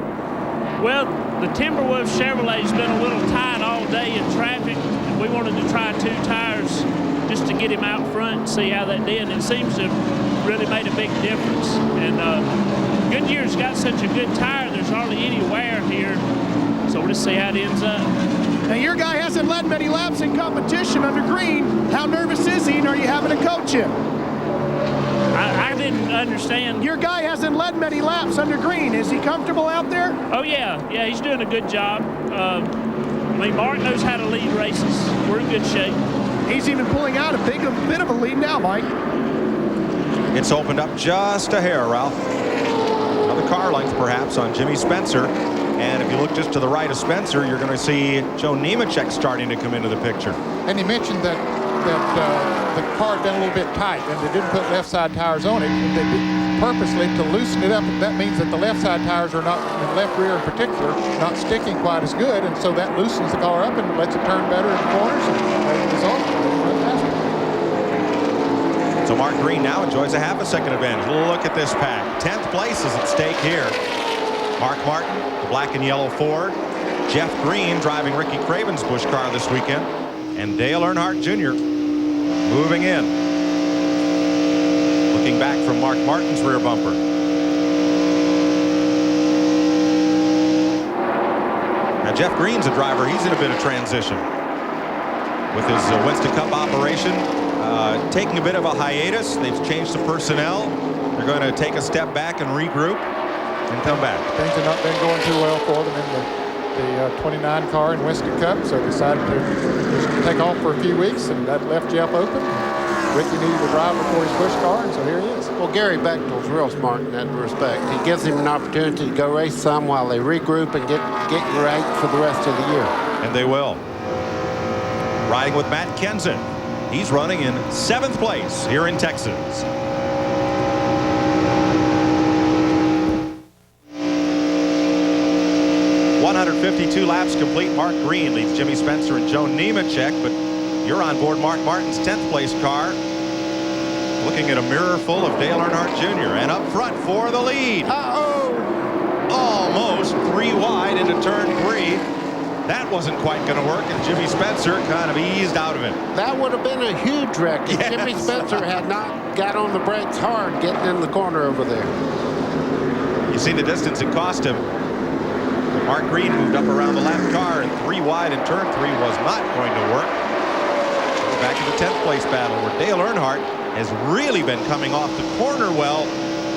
Well, the Timberwolf Chevrolet's been a little tight all day in traffic. We wanted to try 2 tires just to get him out front and see how that did. It seems to have really made a big difference. And Goodyear's got such a good tire, there's hardly any wear here. So we'll just see how it ends up. Now, your guy hasn't led many laps in competition under Green. How nervous is he, and are you having to coach him? I didn't understand. Your guy hasn't led many laps under Green. Is he comfortable out there? Oh, yeah. Yeah, he's doing a good job. I mean, Mark knows how to lead races. We're in good shape. He's even pulling out a bit of a lead now, Mike. It's opened up just a hair, Ralph. Another car length, perhaps, on Jimmy Spencer. And if you look just to the right of Spencer, you're going to see Joe Nemechek starting to come into the picture. And he mentioned that the car had been a little bit tight, and they didn't put left side tires on it. They did purposely to loosen it up. That means that the left side tires are not, the left rear in particular, not sticking quite as good, and so that loosens the car up and lets it turn better in the corners. And as a result, fantastic. So Mark Green now enjoys a half a second advantage. Look at this pack. 10th place is at stake here. Mark Martin, the black and yellow Ford. Jeff Green driving Ricky Craven's Busch car this weekend. And Dale Earnhardt Jr. moving in. Looking back from Mark Martin's rear bumper. Now Jeff Green's a driver. He's in a bit of transition with his Winston Cup operation. Taking a bit of a hiatus. They've changed some personnel. They're going to take a step back and regroup and come back. Things have not been going too well for them in the 29 car in Winston Cup, so decided to take off for a few weeks, and that left Jeff open. Ricky needed a driver for his Busch car, and so here he is. Well, Gary Bechtel's real smart in that respect. He gives him an opportunity to go race some while they regroup and get right for the rest of the year. And they will. Riding with Matt Kenseth. He's running in 7th place here in Texas. .152 laps complete. Mark Green leads Jimmy Spencer and Joe Nemechek, but you're on board Mark Martin's 10th place car. Looking at a mirror full of Dale Earnhardt Jr. and up front for the lead. Almost 3 wide into turn 3. That wasn't quite going to work, and Jimmy Spencer kind of eased out of it. That would have been a huge wreck if Jimmy Spencer had not got on the brakes hard getting in the corner over there. You see the distance it cost him. But Mark Green moved up around the lap car, and 3 wide in turn 3 was not going to work. We're back in the 10th place battle where Dale Earnhardt has really been coming off the corner well.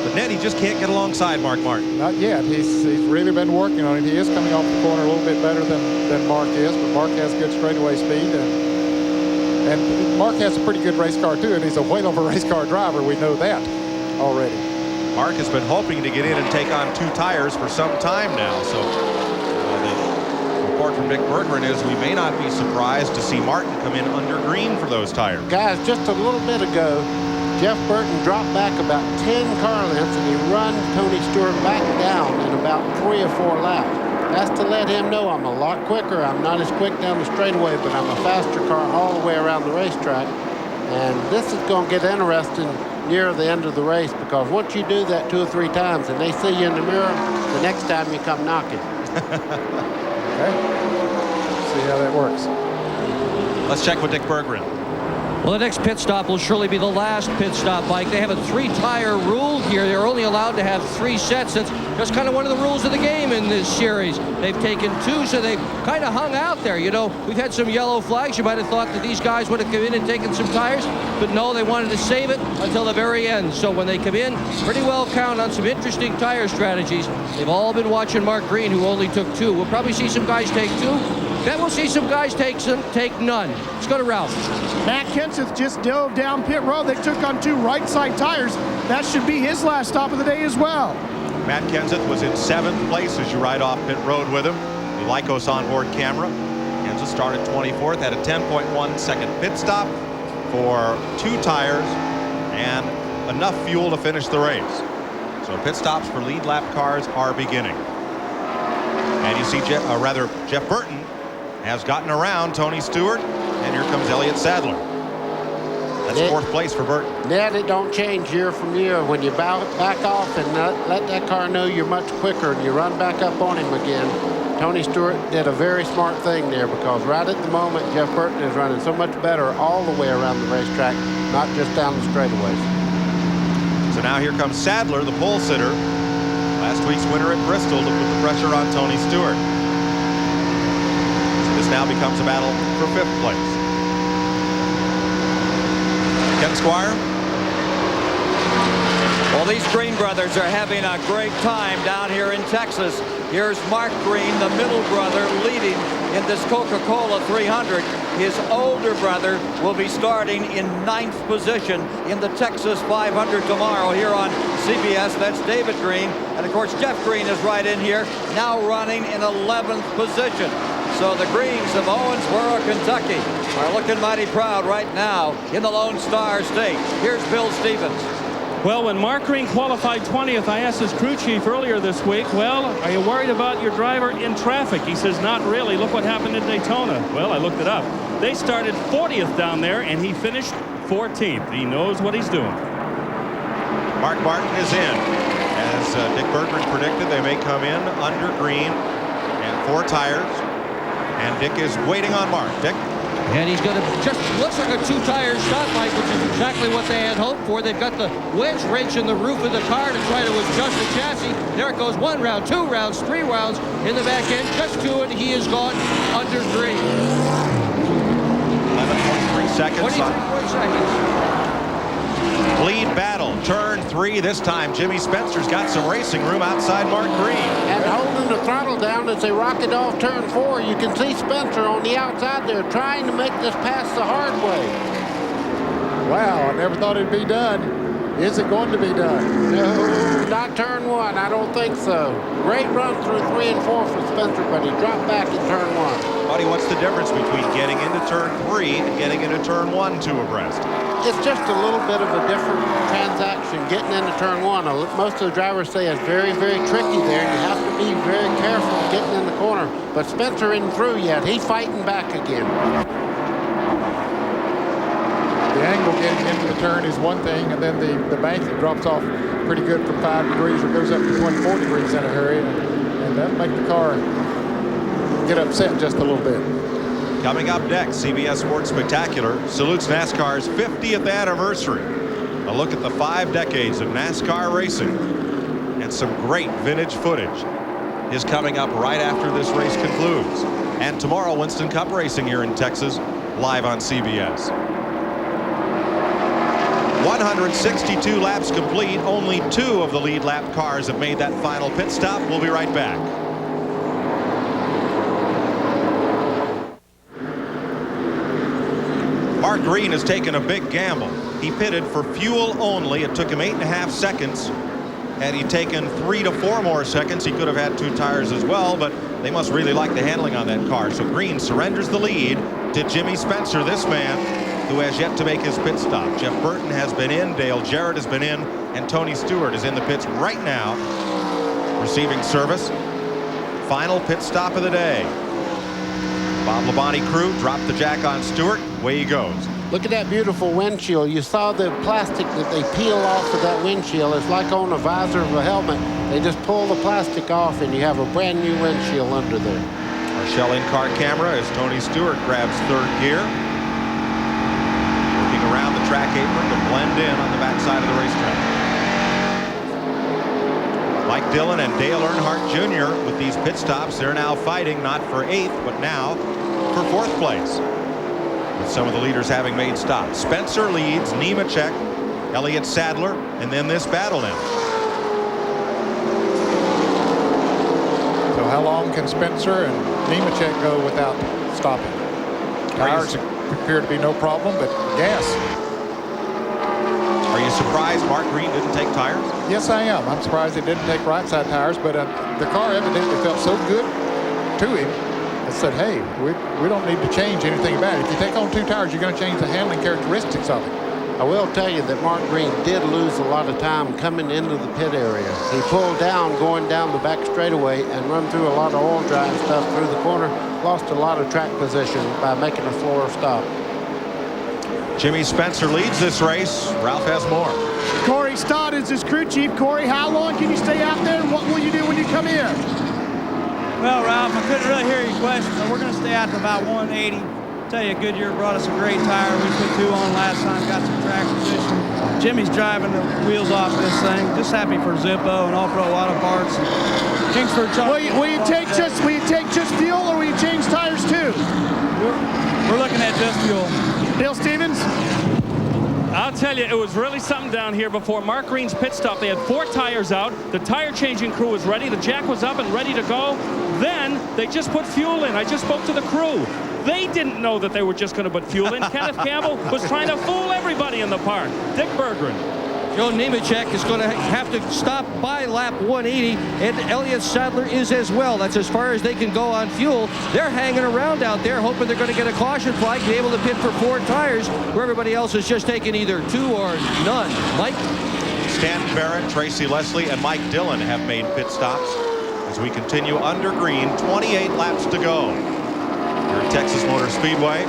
But Ned, he just can't get alongside Mark Martin. Not yet. He's really been working on it. He is coming off the corner a little bit better than Mark is, but Mark has good straightaway speed. And Mark has a pretty good race car, too, and he's a whale of a race car driver. We know that already. Mark has been hoping to get in and take on 2 tires for some time now. So the report from Dick Berggren is we may not be surprised to see Martin come in under Green for those tires. Guys, just a little bit ago, Jeff Burton dropped back about 10 car lengths, and he run Tony Stewart back down in about 3 or 4 laps. That's to let him know I'm a lot quicker. I'm not as quick down the straightaway, but I'm a faster car all the way around the racetrack. And this is going to get interesting near the end of the race, because once you do that 2 or 3 times and they see you in the mirror, the next time you come knocking. Okay. See how that works. Let's check with Dick Berggren. Well, the next pit stop will surely be the last pit stop, Mike. They have a 3-tire rule here. They're only allowed to have 3 sets. That's just kind of one of the rules of the game in this series. They've taken 2, so they've kind of hung out there. You know, we've had some yellow flags. You might have thought that these guys would have come in and taken some tires, but no, they wanted to save it until the very end. So when they come in, pretty well count on some interesting tire strategies. They've all been watching Mark Green, who only took 2. We'll probably see some guys take 2. Then we'll see some guys take none. Let's go to Ralph. Matt Kenseth just dove down pit road. They took on 2 right side tires. That should be his last stop of the day as well. Matt Kenseth was in 7th place as you ride off pit road with him. The Lycos onboard camera. Kenseth started 24th, had a 10.1 second pit stop for 2 tires and enough fuel to finish the race. So pit stops for lead lap cars are beginning. And you see Jeff Burton has gotten around Tony Stewart, and here comes Elliott Sadler. That's 4th place for Burton. Ned, it don't change year from year. When you back off and let that car know you're much quicker and you run back up on him again, Tony Stewart did a very smart thing there, because right at the moment, Jeff Burton is running so much better all the way around the racetrack, not just down the straightaways. So now here comes Sadler, the pole sitter, last week's winner at Bristol, to put the pressure on Tony Stewart. This now becomes a battle for 5th place. Ken Squire. Well, these Green brothers are having a great time down here in Texas. Here's Mark Green, the middle brother, leading in this Coca-Cola 300. His older brother will be starting in 9th position in the Texas 500 tomorrow here on CBS. That's David Green. And, of course, Jeff Green is right in here, now running in 11th position. So the Greens of Owensboro, Kentucky are looking mighty proud right now in the Lone Star State. Here's Bill Stevens. Well, when Mark Green qualified 20th, I asked his crew chief earlier this week, well, are you worried about your driver in traffic? He says, not really. Look what happened in Daytona. Well, I looked it up. They started 40th down there, and he finished 14th. He knows what he's doing. Mark Martin is in. As Dick Berggren predicted, they may come in under Green and 4 tires. And Dick is waiting on Mark. Dick? And he's going to just looks like a 2-tire shot, Mike, which is exactly what they had hoped for. They've got the wedge wrench in the roof of the car to try to adjust the chassis. There it goes, 1 round, 2 rounds, 3 rounds in the back end. Just 2, and he is gone under Green. 11.3 seconds. 23 seconds. Lead battle, turn 3 this time. Jimmy Spencer's got some racing room outside Mark Green. And holding the throttle down as they rocket off turn 4, you can see Spencer on the outside there trying to make this pass the hard way. Wow, I never thought it'd be done. Is it going to be done? No, not turn 1. I don't think so. Great run through 3 and 4 for Spencer, but he dropped back in turn 1. Buddy, what's the difference between getting into turn 3 and getting into turn 1 2 abreast? It's just a little bit of a different transaction getting into turn 1. Most of the drivers say it's very, very tricky there. You have to be very careful getting in the corner. But Spencer isn't through yet. He's fighting back again. The angle getting into the turn is one thing, and then the bank that drops off pretty good from 5 degrees or goes up to 24 degrees in a hurry, and that'll make the car get upset just a little bit. Coming up next, CBS Sports Spectacular salutes NASCAR's 50th anniversary. A look at the 5 decades of NASCAR racing and some great vintage footage is coming up right after this race concludes. And tomorrow, Winston Cup racing here in Texas, live on CBS. 162 laps complete. Only 2 of the lead lap cars have made that final pit stop. We'll be right back. Mark Green has taken a big gamble. He pitted for fuel only. It took him 8.5 seconds. Had he taken 3 to 4 more seconds, he could have had 2 tires as well, but they must really like the handling on that car. So Green surrenders the lead to Jimmy Spencer, this man who has yet to make his pit stop. Jeff Burton has been in, Dale Jarrett has been in, and Tony Stewart is in the pits right now, receiving service. Final pit stop of the day. Bob Labonte crew dropped the jack on Stewart. Away he goes. Look at that beautiful windshield. You saw the plastic that they peel off of that windshield. It's like on the visor of a helmet. They just pull the plastic off and you have a brand new windshield under there. Our Shell in-car camera as Tony Stewart grabs 3rd gear. Working hemmed in on the backside of the racetrack. Mike Dillon and Dale Earnhardt Jr. with these pit stops. They're now fighting not for 8th, but now for 4th place. With some of the leaders having made stops. Spencer leads, Nemechek, Elliott Sadler, and then this battle ends. So how long can Spencer and Nemechek go without stopping? Tires appear to be no problem, but gas. Are you surprised Mark Green didn't take tires? Yes, I am. I'm surprised he didn't take right side tires, but the car evidently felt so good to him. It said, hey, we don't need to change anything about it. If you take on 2 tires, you're going to change the handling characteristics of it. I will tell you that Mark Green did lose a lot of time coming into the pit area. He pulled down going down the back straightaway and run through a lot of oil dry stuff through the corner. Lost a lot of track position by making a floor stop. Jimmy Spencer leads this race. Ralph has more. Corey Stott is his crew chief. Corey, how long can you stay out there, and what will you do when you come in? Well, Ralph, I couldn't really hear your question, but we're going to stay out to about 180. Tell you, Goodyear brought us a great tire. We put 2 on last time, got some track position. Jimmy's driving the wheels off this thing. Just happy for Zippo and All Pro Auto Parts. Kingsford. Will you take just fuel, or will you change tires too? We're looking at just fuel. Bill Stevens? I'll tell you, it was really something down here before Mark Green's pit stop. They had 4 tires out. The tire changing crew was ready. The jack was up and ready to go. Then they just put fuel in. I just spoke to the crew. They didn't know that they were just going to put fuel in. Kenneth Campbell was trying to fool everybody in the park. Dick Berggren. Joe Nemechek is going to have to stop by lap 180, and Elliott Sadler is as well. That's as far as they can go on fuel. They're hanging around out there, hoping they're going to get a caution flag, be able to pit for 4 tires, where everybody else is just taking either 2 or none. Mike? Stanton Barrett, Tracy Leslie, and Mike Dillon have made pit stops as we continue under green. 28 laps to go here at Texas Motor Speedway.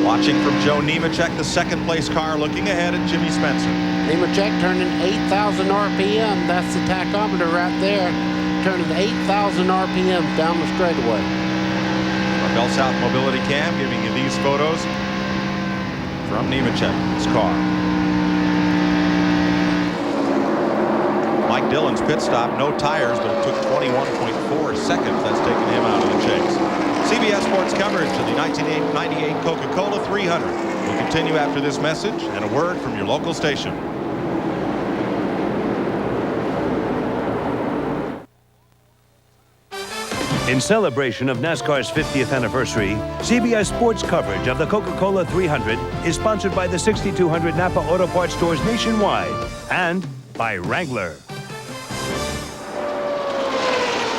Watching from Joe Nemechek, the 2nd place car, looking ahead at Jimmy Spencer. Nemechek turning 8,000 RPM. That's the tachometer right there. Turning 8,000 RPM down the straightaway. Our Bell South Mobility Cam giving you these photos from Nemechek's car. Mike Dillon's pit stop, no tires, but it took 21.4 seconds. That's taken him out of the chase. CBS Sports coverage of the 1998 Coca-Cola 300 will continue after this message and a word from your local station. In celebration of NASCAR's 50th anniversary, CBS Sports coverage of the Coca-Cola 300 is sponsored by the 6,200 Napa Auto Parts stores nationwide and by Wrangler.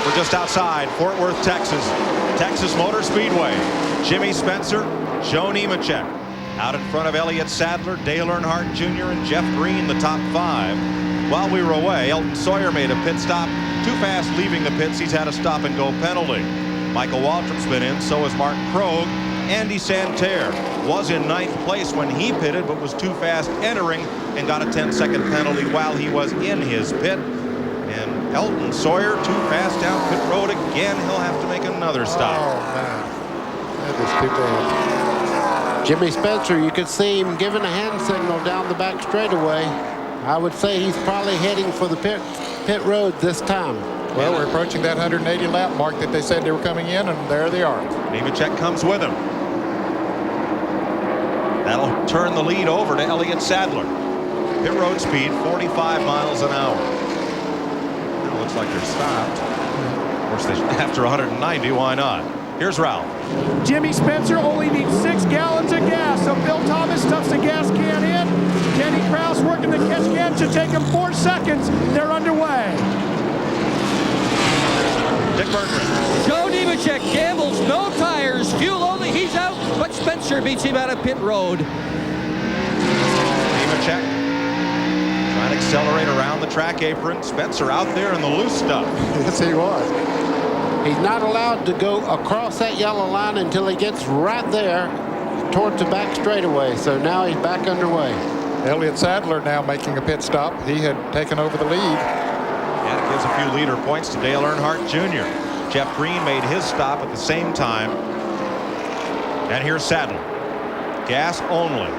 We're just outside Fort Worth, Texas. Texas Motor Speedway. Jimmy Spencer, Joe Nemechek. Out in front of Elliott Sadler, Dale Earnhardt Jr., and Jeff Green, the top 5. While we were away, Elton Sawyer made a pit stop. Too fast leaving the pits. He's had a stop-and-go penalty. Michael Waltrip's been in, so has Mark Krogh. Andy Santerre was in 9th place when he pitted, but was too fast entering and got a 10-second penalty while he was in his pit. And Elton Sawyer, too fast down pit road again. He'll have to make another stop. Oh, man. That is too bad. Jimmy Spencer, you could see him giving a hand signal down the back straightaway. I would say he's probably heading for the pit road this time. Well, we're approaching that 180 lap mark that they said they were coming in, and there they are. Nemechek comes with him. That'll turn the lead over to Elliott Sadler. Pit road speed 45 miles an hour. Now it looks like they're stopped. Of course, after 190, why not? Here's Ralph. Jimmy Spencer only needs 6 gallons of gas, so Bill Thomas stuffs a gas can in. Kenny Kraus working the catch can. Should take him 4 seconds. They're underway. Dick Berggren. Joe Nemechek gambles, no tires, fuel only, he's out, but Spencer beats him out of pit road. Nemechek trying to accelerate around the track apron. Spencer out there in the loose stuff. Yes, he was. He's not allowed to go across that yellow line until he gets right there towards the back straightaway. So now he's back underway. Elliott Sadler now making a pit stop. He had taken over the lead. And it gives a few leader points to Dale Earnhardt Jr. Jeff Green made his stop at the same time. And here's Sadler. Gas only.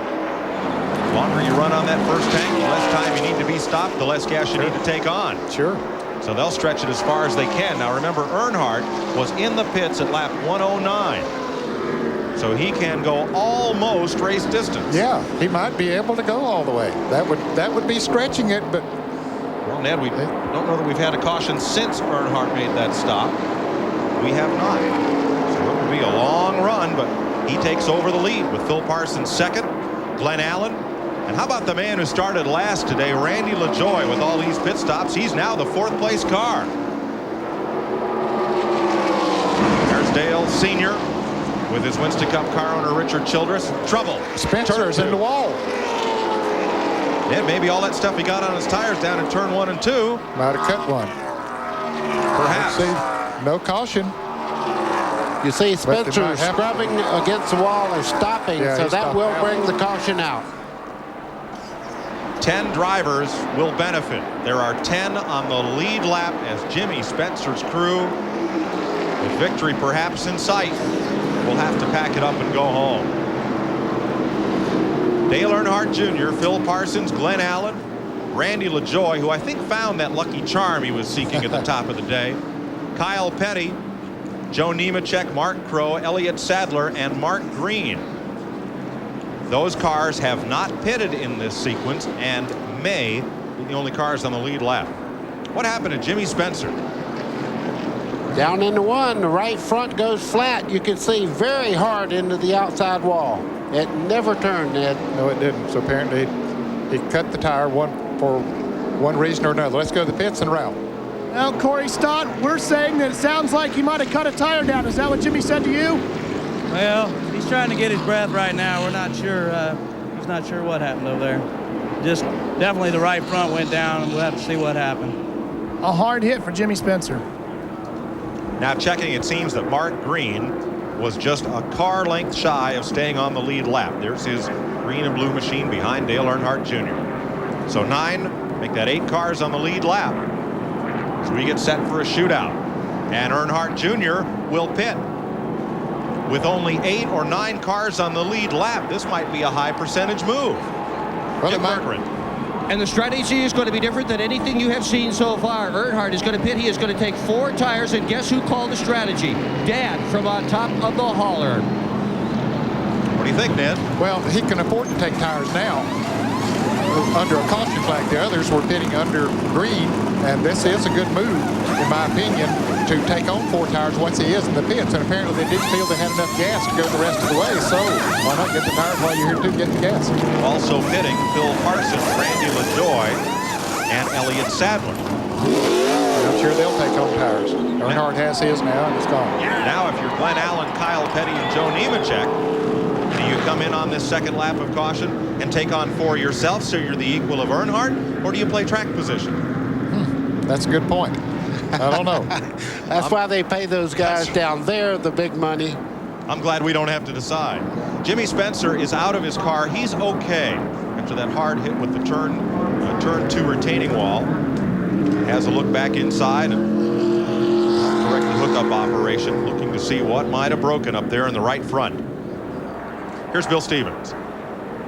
The longer you run on that first tank, the less time you need to be stopped, the less gas you need to take on. Sure. So they'll stretch it as far as they can. Now remember, Earnhardt was in the pits at lap 109. So he can go almost race distance. Yeah, he might be able to go all the way. That would be stretching it, but well, Ned, we don't know that we've had a caution since Earnhardt made that stop. We have not. So it will be a long run, but he takes over the lead with Phil Parsons second, Glenn Allen. And how about the man who started last today, Randy LaJoie, with all these pit stops? He's now the 4th place car. There's Dale Sr. with his Winston Cup car owner Richard Childress. Trouble. Spencer's in the wall. Yeah, maybe all that stuff he got on his tires down in turn 1 and 2. Might have cut one. Perhaps. No caution. You see Spencer scrubbing against the wall or stopping, Yeah, so that will bring the caution out. 10 drivers will benefit. There are 10 on the lead lap as Jimmy Spencer's crew, with victory perhaps in sight, will have to pack it up and go home. Dale Earnhardt Jr., Phil Parsons, Glenn Allen, Randy LaJoie, who I think found that lucky charm he was seeking at the top of the day, Kyle Petty, Joe Nemechek, Mark Crow, Elliott Sadler, and Mark Green. Those cars have not pitted in this sequence and may be the only cars on the lead lap. What happened to Jimmy Spencer? Down into one, the right front goes flat. You can see very hard into the outside wall. It never turned, Ned. No, it didn't. So apparently he cut the tire for one reason or another. Let's go to the pits and route. Well, Corey Stott, we're saying that it sounds like he might have cut a tire down. Is that what Jimmy said to you? Well, he's trying to get his breath right now. We're not sure. He's not sure what happened over there. Just definitely the right front went down, and we'll have to see what happened. A hard hit for Jimmy Spencer. Now checking, it seems that Mark Green was just a car length shy of staying on the lead lap. There's his green and blue machine behind Dale Earnhardt Jr. So 9, make that 8 cars on the lead lap. So we get set for a shootout. And Earnhardt Jr. will pit. With only 8 or 9 cars on the lead lap, this might be a high percentage move. Well, and the strategy is going to be different than anything you have seen so far. Earnhardt is going to pit. He is going to take 4 tires, and guess who called the strategy? Dad from on top of the hauler. What do you think, Ned? Well, he can afford to take tires now under a caution flag. The others were pitting under green, and this is a good move, in my opinion, to take on 4 tires once he is in the pits. And apparently they didn't feel they had enough gas to go the rest of the way, so why not get the tires while you're here to get the gas? Also pitting Phil Parsons, Randy LaJoie, and Elliott Sadler. I'm sure they'll take on tires. Earnhardt has his now, and it's gone. Now, if you're Glenn Allen, Kyle Petty, and Joe Nemechek, do you come in on this second lap of caution and take on 4 yourself so you're the equal of Earnhardt, or do you play track position? That's a good point. I don't know. That's why they pay those guys down there the big money. I'm glad we don't have to decide. Jimmy Spencer is out of his car. He's okay after that hard hit with the turn 2 retaining wall. Has a look back inside and correct the hookup operation, looking to see what might have broken up there in the right front. Here's Bill Stevens.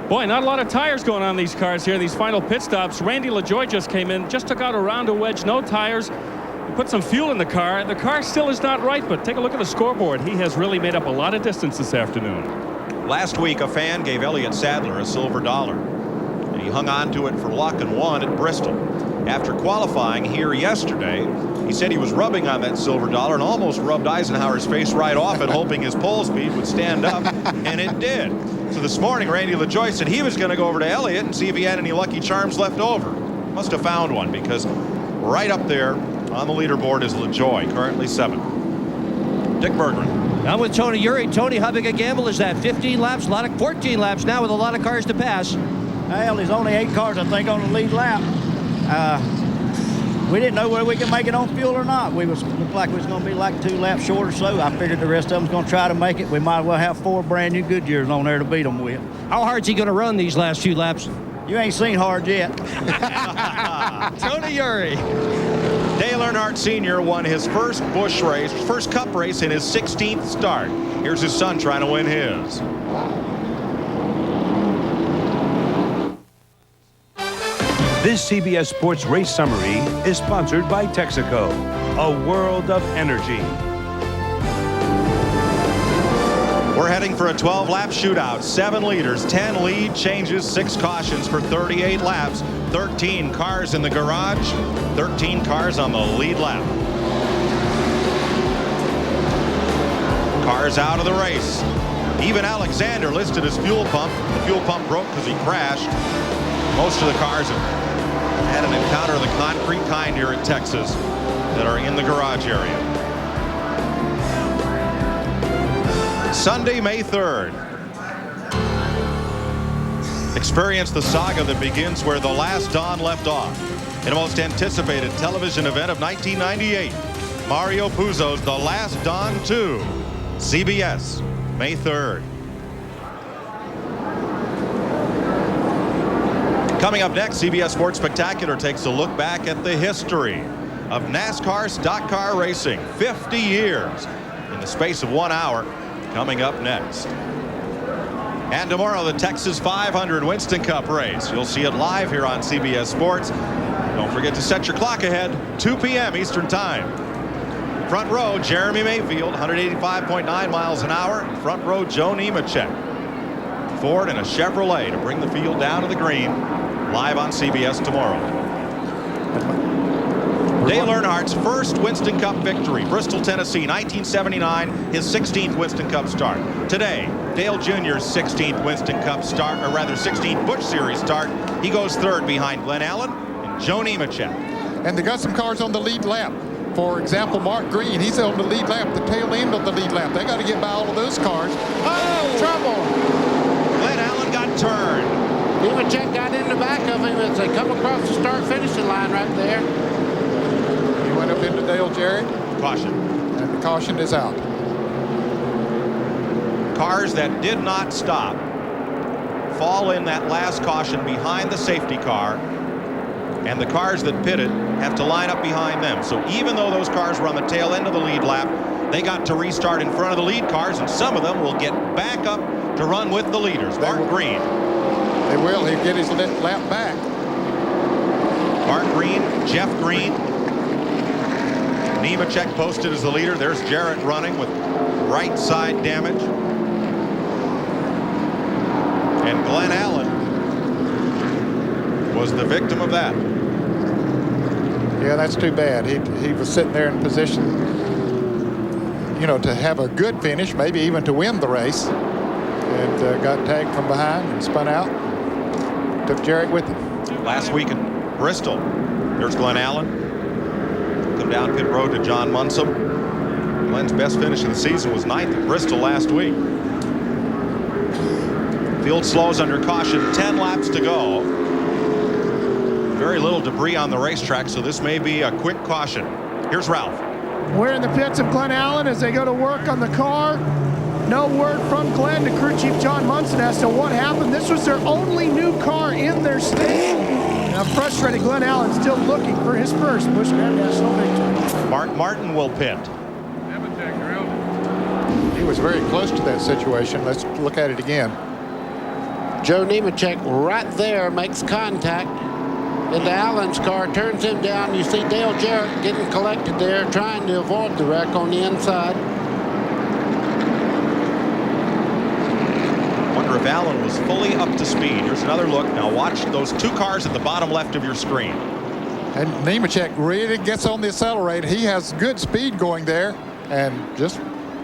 Boy, not a lot of tires going on these cars here, these final pit stops. Randy LaJoie just came in, just took out a round of wedge, no tires. Put some fuel in the car. The car still is not right, but take a look at the scoreboard. He has really made up a lot of distance this afternoon. Last week, a fan gave Elliott Sadler a silver dollar, and he hung on to it for luck and won at Bristol. After qualifying here yesterday, he said he was rubbing on that silver dollar and almost rubbed Eisenhower's face right off it, hoping his pole speed would stand up, and it did. So this morning, Randy LaJoie said he was going to go over to Elliott and see if he had any lucky charms left over. Must have found one, because right up there on the leaderboard is LaJoie, currently 7th. Dick Berggren. I'm with Tony Uri. Tony, how big a gamble is that? 15 laps, 14 laps now with a lot of cars to pass. Well, there's only 8 cars, I think, on the lead lap. We didn't know whether we could make it on fuel or not. Looked like we was going to be like 2 laps short or so. I figured the rest of them's going to try to make it. We might as well have 4 brand new Goodyears on there to beat them with. How hard's he going to run these last few laps? You ain't seen hard yet. Tony Uri. Dale Earnhardt Sr. won his first Busch race, first Cup race in his 16th start. Here's his son trying to win his. This CBS Sports Race Summary is sponsored by Texaco, a world of energy. We're heading for a 12-lap shootout. 7 leaders, 10 lead changes, 6 cautions for 38 laps. 13 cars in the garage, 13 cars on the lead lap. Cars out of the race. Even Alexander listed his fuel pump. The fuel pump broke because he crashed. Most of the cars have had an encounter of the concrete kind here in Texas that are in the garage area. Sunday, May 3rd. Experience the saga that begins where The Last Dawn left off. In the most anticipated television event of 1998, Mario Puzo's The Last Dawn 2. CBS, May 3rd. Coming up next, CBS Sports Spectacular takes a look back at the history of NASCAR stock car racing. 50 years in the space of 1 hour. Coming up next. And tomorrow, the Texas 500 Winston Cup race. You'll see it live here on CBS Sports. Don't forget to set your clock ahead, 2 p.m. Eastern Time. Front row, Jeremy Mayfield, 185.9 miles an hour. Front row, Joe Nemechek. Ford and a Chevrolet to bring the field down to the green. Live on CBS tomorrow. Dale Earnhardt's first Winston Cup victory, Bristol, Tennessee, 1979, his 16th Winston Cup start. Today, Dale Jr.'s 16th Winston Cup start, or rather 16th Busch Series start. He goes third behind Glenn Allen and Joe Nemechek. And they got some cars on the lead lap. For example, Mark Green, he's on the lead lap, the tail end of the lead lap. They got to get by all of those cars. Oh, trouble! Glenn Allen got turned. Nemechek got in the back of him as they come across the start-finishing line right there. He went up into Dale Jarrett. Caution. And the caution is out. Cars that did not stop fall in that last caution behind the safety car, and the cars that pitted have to line up behind them. So even though those cars were on the tail end of the lead lap, they got to restart in front of the lead cars, and some of them will get back up to run with the leaders. Mark Green. They will. He'll get his lap back. Mark Green, Jeff Green. Nemechek posted as the leader. There's Jarrett running with right side damage. And Glenn Allen was the victim of that. Yeah, that's too bad. He was sitting there in position, you know, to have a good finish, maybe even to win the race. And got tagged from behind and spun out. Took Jarrett with him. Last week in Bristol, there's Glenn Allen. Come down pit road to John Munson. Glenn's best finish of the season was 9th at Bristol last week. Field slows under caution, 10 laps to go. Very little debris on the racetrack, so this may be a quick caution. Here's Ralph. We're in the pits of Glenn Allen as they go to work on the car. No word from Glenn to crew chief John Munson as to what happened. This was their only new car in their stable. Now frustrated Glenn Allen still looking for his first Busch Grand National victory. Mark Martin will pit. He was very close to that situation. Let's look at it again. Joe Nemechek right there makes contact into Allen's car, turns him down. You see Dale Jarrett getting collected there, trying to avoid the wreck on the inside. Wonder if Allen was fully up to speed. Here's another look. Now watch those 2 cars at the bottom left of your screen. And Nemechek really gets on the accelerator. He has good speed going there and just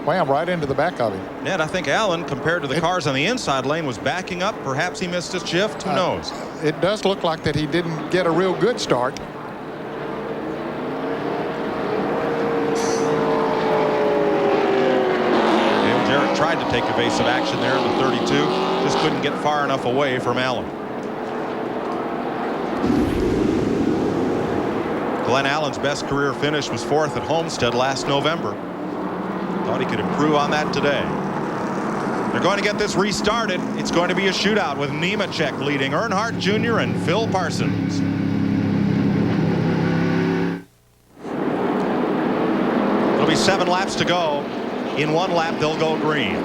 wham right into the back of him. Ned, I think Allen, compared to the cars on the inside lane, was backing up. Perhaps he missed his shift. Who knows? It does look like that he didn't get a real good start. Dale Jarrett tried to take evasive action there in the 32. Just couldn't get far enough away from Allen. Glenn Allen's best career finish was 4th at Homestead last November. Thought he could improve on that today. They're going to get this restarted. It's going to be a shootout with Nemechek leading Earnhardt Jr. and Phil Parsons. It'll be 7 laps to go. In 1 lap, they'll go green.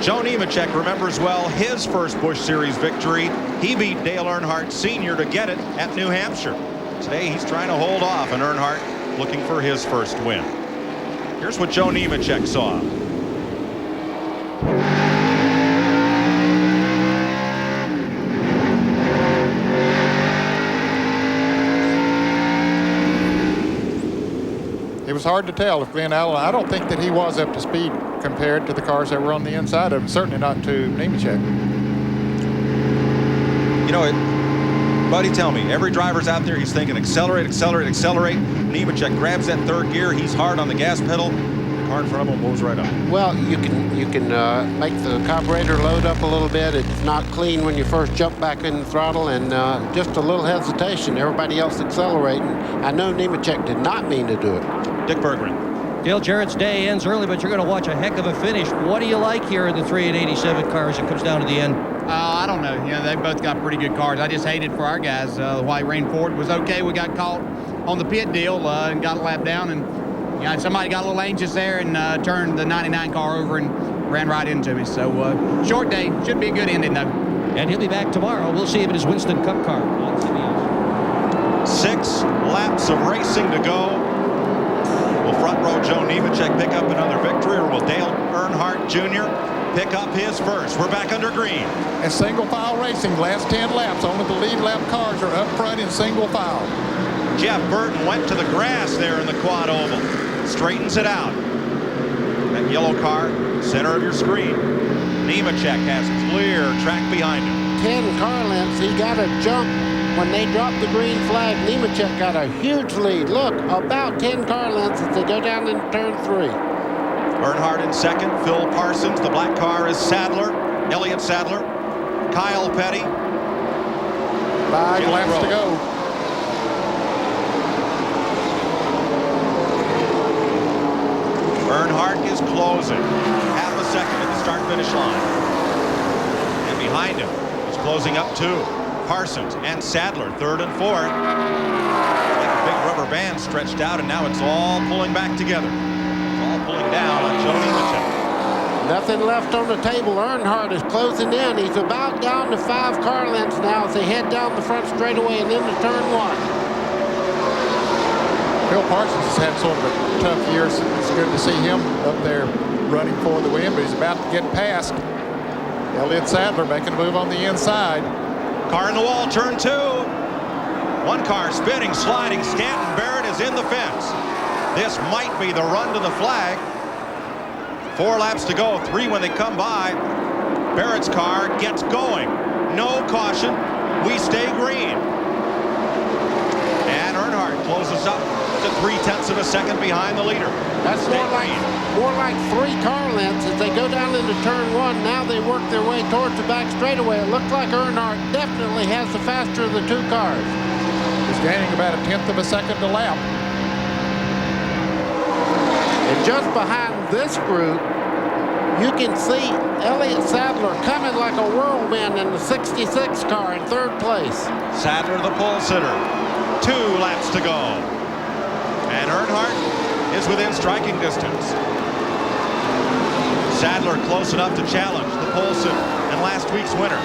Joe Nemechek remembers well his first Busch Series victory. He beat Dale Earnhardt Sr. to get it at New Hampshire. Today he's trying to hold off, and Earnhardt looking for his first win. Here's what Joe Nemechek saw. It was hard to tell if Glenn Allen, I don't think that he was up to speed compared to the cars that were on the inside of him, certainly not to Nemechek. You know, buddy, tell me, every driver's out there, he's thinking accelerate, accelerate, accelerate. Nemechek grabs that third gear, he's hard on the gas pedal. The car in front of him moves right up. Well, you can make the carburetor load up a little bit. It's not clean when you first jump back in the throttle, and just a little hesitation. Everybody else accelerating. I know Nemechek did not mean to do it. Dick Berggren. Dale Jarrett's day ends early, but you're going to watch a heck of a finish. What do you like here in the 3 and 87 cars as it comes down to the end? I don't know. You know, they both got pretty good cars. I just hated for our guys. The white rain Ford was okay. We got caught on the pit deal and got a lap down, and you know, somebody got a little anxious there and turned the 99 car over and ran right into me. So short day. Should be a good ending, though. And he'll be back tomorrow. We'll see if it is Winston Cup car on CBS. 6 laps of racing to go. Will front row Joe Nemechek pick up another victory, or will Dale Earnhardt Jr. pick up his first? We're back under green. And single file racing, last 10 laps, only the lead lap cars are up front in single file. Jeff Burton went to the grass there in the quad oval. Straightens it out. That yellow car, center of your screen. Nemechek has clear track behind him. 10 car lengths. He got a jump when they dropped the green flag. Nemechek got a huge lead. Look, about 10 car lengths as they go down into turn 3. Earnhardt in second. Phil Parsons. The black car is Sadler. Elliott Sadler. Kyle Petty. 5 laps to go. Earnhardt is closing. Half a second at the start-finish line. And behind him is closing up 2. Parsons and Sadler, 3rd and 4th. Like a big rubber band stretched out, and now it's all pulling back together. It's all pulling down on Joe Nemechek. Nothing left on the table. Earnhardt is closing in. He's about down to 5 car lengths now as they head down the front straightaway and into turn 1. Phil Parsons has had sort of a tough year. So it's good to see him up there running for the win, but he's about to get past Elliott Sadler making a move on the inside. Car in the wall, turn 2. One car spinning, sliding. Stanton Barrett is in the fence. This might be the run to the flag. 4 laps to go, 3 when they come by. Barrett's car gets going. No caution. We stay green. And Earnhardt closes up to 0.3 of a second behind the leader. That's more like 3 car lengths as they go down into turn 1. Now they work their way towards the back straightaway. It looks like Earnhardt definitely has the faster of the 2 cars. He's gaining about 1/10 of a second a lap. And just behind this group, you can see Elliott Sadler coming like a whirlwind in the 66 car in 3rd place. Sadler the pole sitter. 2 laps to go. And Earnhardt is within striking distance. Sadler close enough to challenge the pole sitter and last week's winner.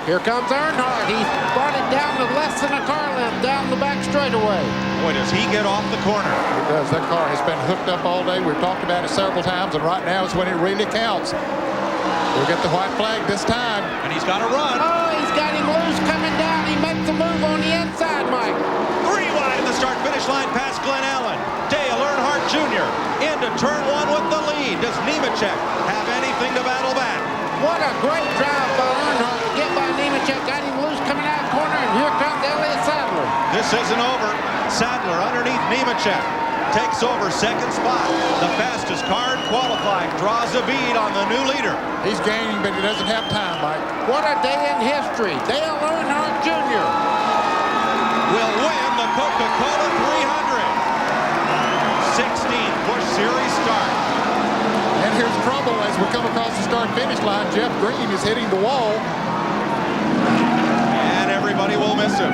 Here comes Earnhardt. He's brought it down to less than a car length down the back straightaway. Boy, does he get off the corner. He does. That car has been hooked up all day. We've talked about it several times, and right now is when it really counts. We'll get the white flag this time. And he's got to run. Oh, he's got him loose coming down. He makes the move on the inside, Mike. 3 wide in the start-finish line past Glenn Allen. Dale Earnhardt Jr. into turn 1 with the lead. Does Nemechek have anything to battle back? What a great drive by Earnhardt to get by Nemechek. Got him loose coming out of the corner, and here comes Elliott Sadler. This isn't over. Sadler underneath Nemechek. Takes over 2nd spot. The fastest car in qualifying draws a bead on the new leader. He's gaining, but he doesn't have time, Mike. What a day in history. Dale Earnhardt Jr. will win the Coca-Cola 300. 16th Busch Series start. And here's trouble as we come across the start-finish line. Jeff Green is hitting the wall. And everybody will miss him.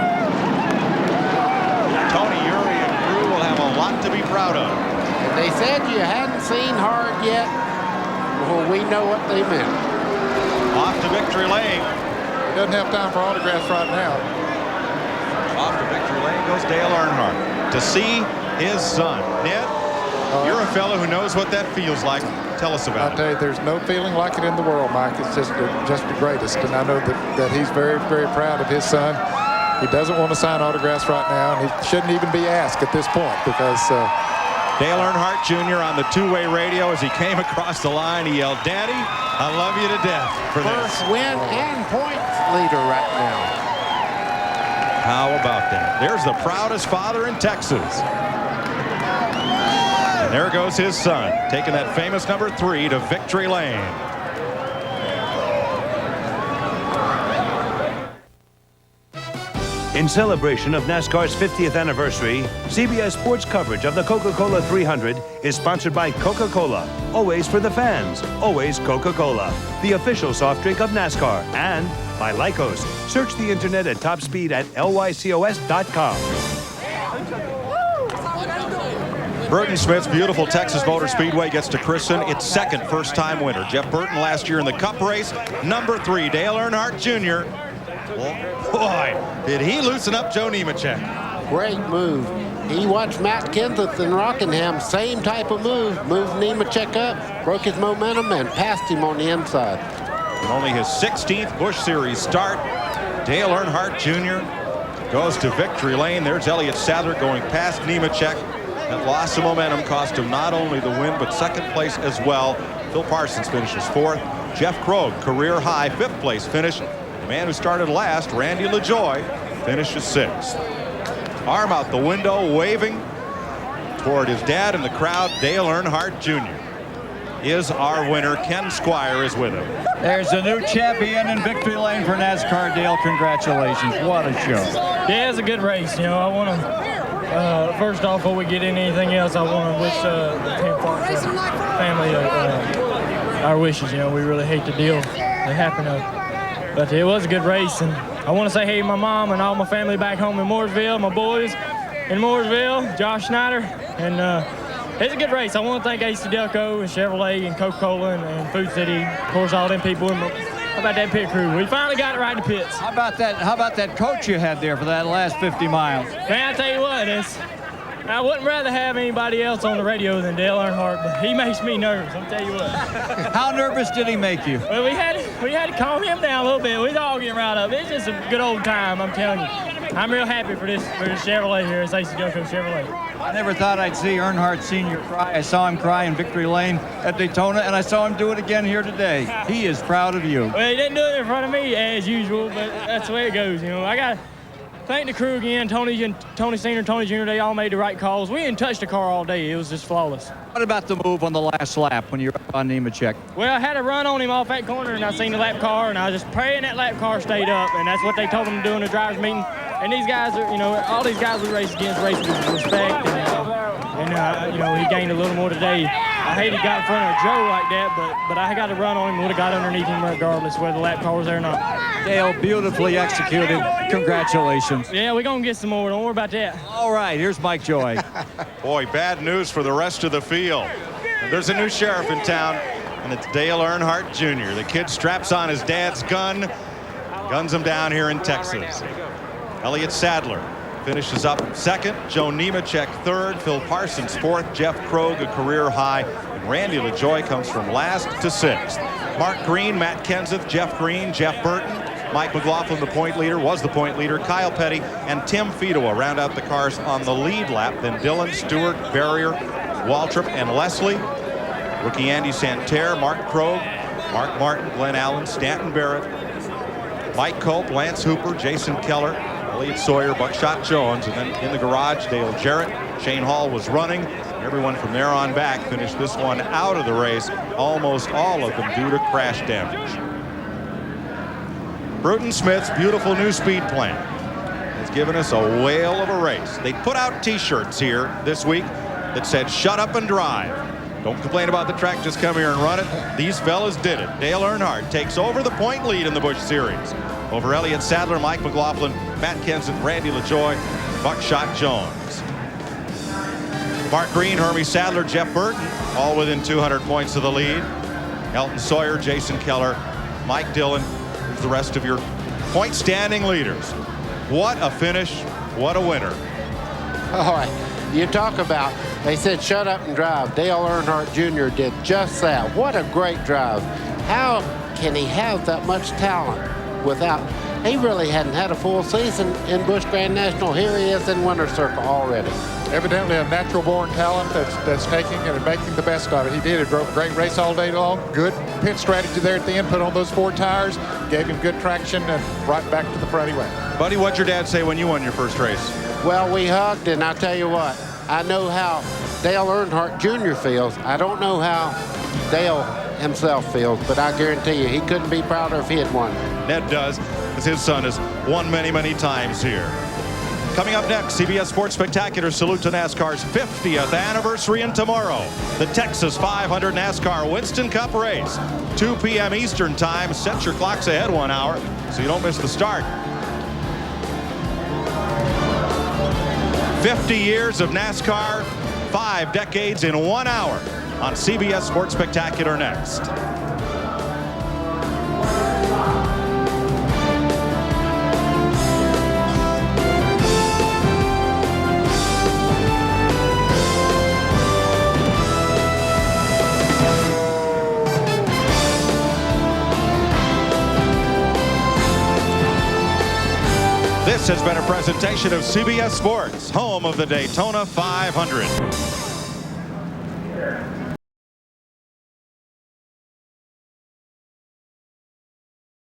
Tony Eury and crew will have a lot to be proud of. And they said you hadn't seen hard yet. Well, we know what they meant. Off to victory lane. He doesn't have time for autographs right now. Off to victory lane goes Dale Earnhardt to see his son. Ned, you're a fellow who knows what that feels like. Tell us about it. I tell you, there's no feeling like it in the world, Mike. It's just the greatest. And I know that he's very, very proud of his son. He doesn't want to sign autographs right now, and he shouldn't even be asked at this point because Dale Earnhardt Jr. on the two-way radio as he came across the line. He yelled, "Daddy, I love you to death for this." First win and points leader right now. How about that? There's the proudest father in Texas. And there goes his son, taking that famous number 3 to victory lane. In celebration of NASCAR's 50th anniversary, CBS Sports coverage of the Coca-Cola 300 is sponsored by Coca-Cola. Always for the fans. Always Coca-Cola. The official soft drink of NASCAR. And by Lycos. Search the internet at topspeed at lycos.com. Burton Smith's beautiful Texas Motor Speedway gets to christen its second first-time winner. Jeff Burton last year in the Cup race. Number 3, Dale Earnhardt Jr. Boy, did he loosen up Joe Nemechek. Great move. He watched Matt Kenseth in Rockingham. Same type of move. Moved Nemechek up, broke his momentum, and passed him on the inside. And only his 16th Busch Series start. Dale Earnhardt Jr. goes to victory lane. There's Elliott Sadler going past Nemechek. That loss of momentum cost him not only the win, but second place as well. Phil Parsons finishes 4th. Jeff Krogh, career high 5th place finish. The man who started last, Randy LaJoie, finishes 6th. Arm out the window, waving toward his dad in the crowd. Dale Earnhardt Jr. is our winner. Ken Squire is with him. There's a new champion in victory lane for NASCAR. Dale, congratulations. What a show. Yeah, it's a good race. You know, I want to, first off, before we get into anything else, I want to wish the Tim Fox family our wishes. You know, we really hate the deal that happened. But it was a good race, and I want to say hey to my mom and all my family back home in Mooresville, my boys in Mooresville, Josh Schneider, and it's a good race. I want to thank AC Delco and Chevrolet and Coca-Cola and Food City, of course, all them people. How about that pit crew? We finally got it right in the pits. How about that coach you had there for that last 50 miles? Man, I tell you what, I wouldn't rather have anybody else on the radio than Dale Earnhardt, but he makes me nervous, I'll tell you what. How nervous did he make you? Well, we had to calm him down a little bit. We're all getting right up. It's just a good old time, I'm telling you. I'm real happy for this Chevrolet here. It's AC Delco Chevrolet. I never thought I'd see Earnhardt Sr. cry. I saw him cry in victory lane at Daytona, and I saw him do it again here today. He is proud of you. Well, he didn't do it in front of me as usual, but that's the way it goes. You know, I got to thank the crew again. Tony Sr., Tony Jr., they all made the right calls. We didn't touch the car all day. It was just flawless. What about the move on the last lap when you were up on Nemechek? Well, I had a run on him off that corner, and I seen the lap car, and I was just praying that lap car stayed up, and that's what they told him to do in the driver's meeting. And these guys are, you know, all these guys we race against race with respect, and you know, he gained a little more today. I hate he got in front of Joe like that, but I got a run on him, would have got underneath him regardless whether the lap car was there or not. Dale, beautifully executed. Congratulations. Yeah, we're going to get some more. Don't worry about that. All right, here's Mike Joy. Boy, bad news for the rest of the field. There's a new sheriff in town, and it's Dale Earnhardt Jr. The kid straps on his dad's gun, guns him down here in Texas. Elliott Sadler finishes up 2nd. Joe Nemechek 3rd. Phil Parsons 4th. Jeff Krogh a career high. And Randy LaJoie comes from last to 6th. Mark Green, Matt Kenseth, Jeff Green, Jeff Burton, Mike McLaughlin, the point leader, was the point leader. Kyle Petty and Tim Fedowa round out the cars on the lead lap. Then Dillon, Stewart, Barrier, Waltrip, and Leslie. Rookie Andy Santerre, Mark Krogh, Mark Martin, Glenn Allen, Stanton Barrett, Mike Culp, Lance Hooper, Jason Keller, Elliott Sawyer, Buckshot Jones, and then in the garage, Dale Jarrett. Shane Hall was running. Everyone from there on back finished this one out of the race, almost all of them due to crash damage. Burton Smith's beautiful new speed plan has given us a whale of a race. They put out t-shirts here this week that said, "Shut up and drive. Don't complain about the track, just come here and run it." These fellas did it. Dale Earnhardt takes over the point lead in the Busch Series over Elliott Sadler, Mike McLaughlin, Matt Kenseth, Randy LaJoie, Buckshot Jones. Mark Green, Hermie Sadler, Jeff Burton, all within 200 points of the lead. Elton Sawyer, Jason Keller, Mike Dillon, the rest of your point standing leaders. What a finish, what a winner. All right, you talk about, they said shut up and drive. Dale Earnhardt Jr. did just that. What a great drive. How can he have that much talent without, he really hadn't had a full season in Busch Grand National. Here he is in Winter Circle already. Evidently a natural-born talent that's taking and making the best of it. He did a great race all day long. Good pit strategy there at the end. Put on those 4 tires, gave him good traction, and right back to the front he went. Buddy, what'd your dad say when you won your first race? Well, we hugged, and I tell you what, I know how Dale Earnhardt Jr. feels. I don't know how Dale himself feels, but I guarantee you he couldn't be prouder if he had won. Ned does, as his son has won many, many times here. Coming up next, CBS Sports Spectacular salute to NASCAR's 50th anniversary, and tomorrow, the Texas 500 NASCAR Winston Cup race. 2 p.m. Eastern time. Set your clocks ahead 1 hour so you don't miss the start. 50 years of NASCAR, 5 decades in 1 hour on CBS Sports Spectacular next. This has been a presentation of CBS Sports, home of the Daytona 500.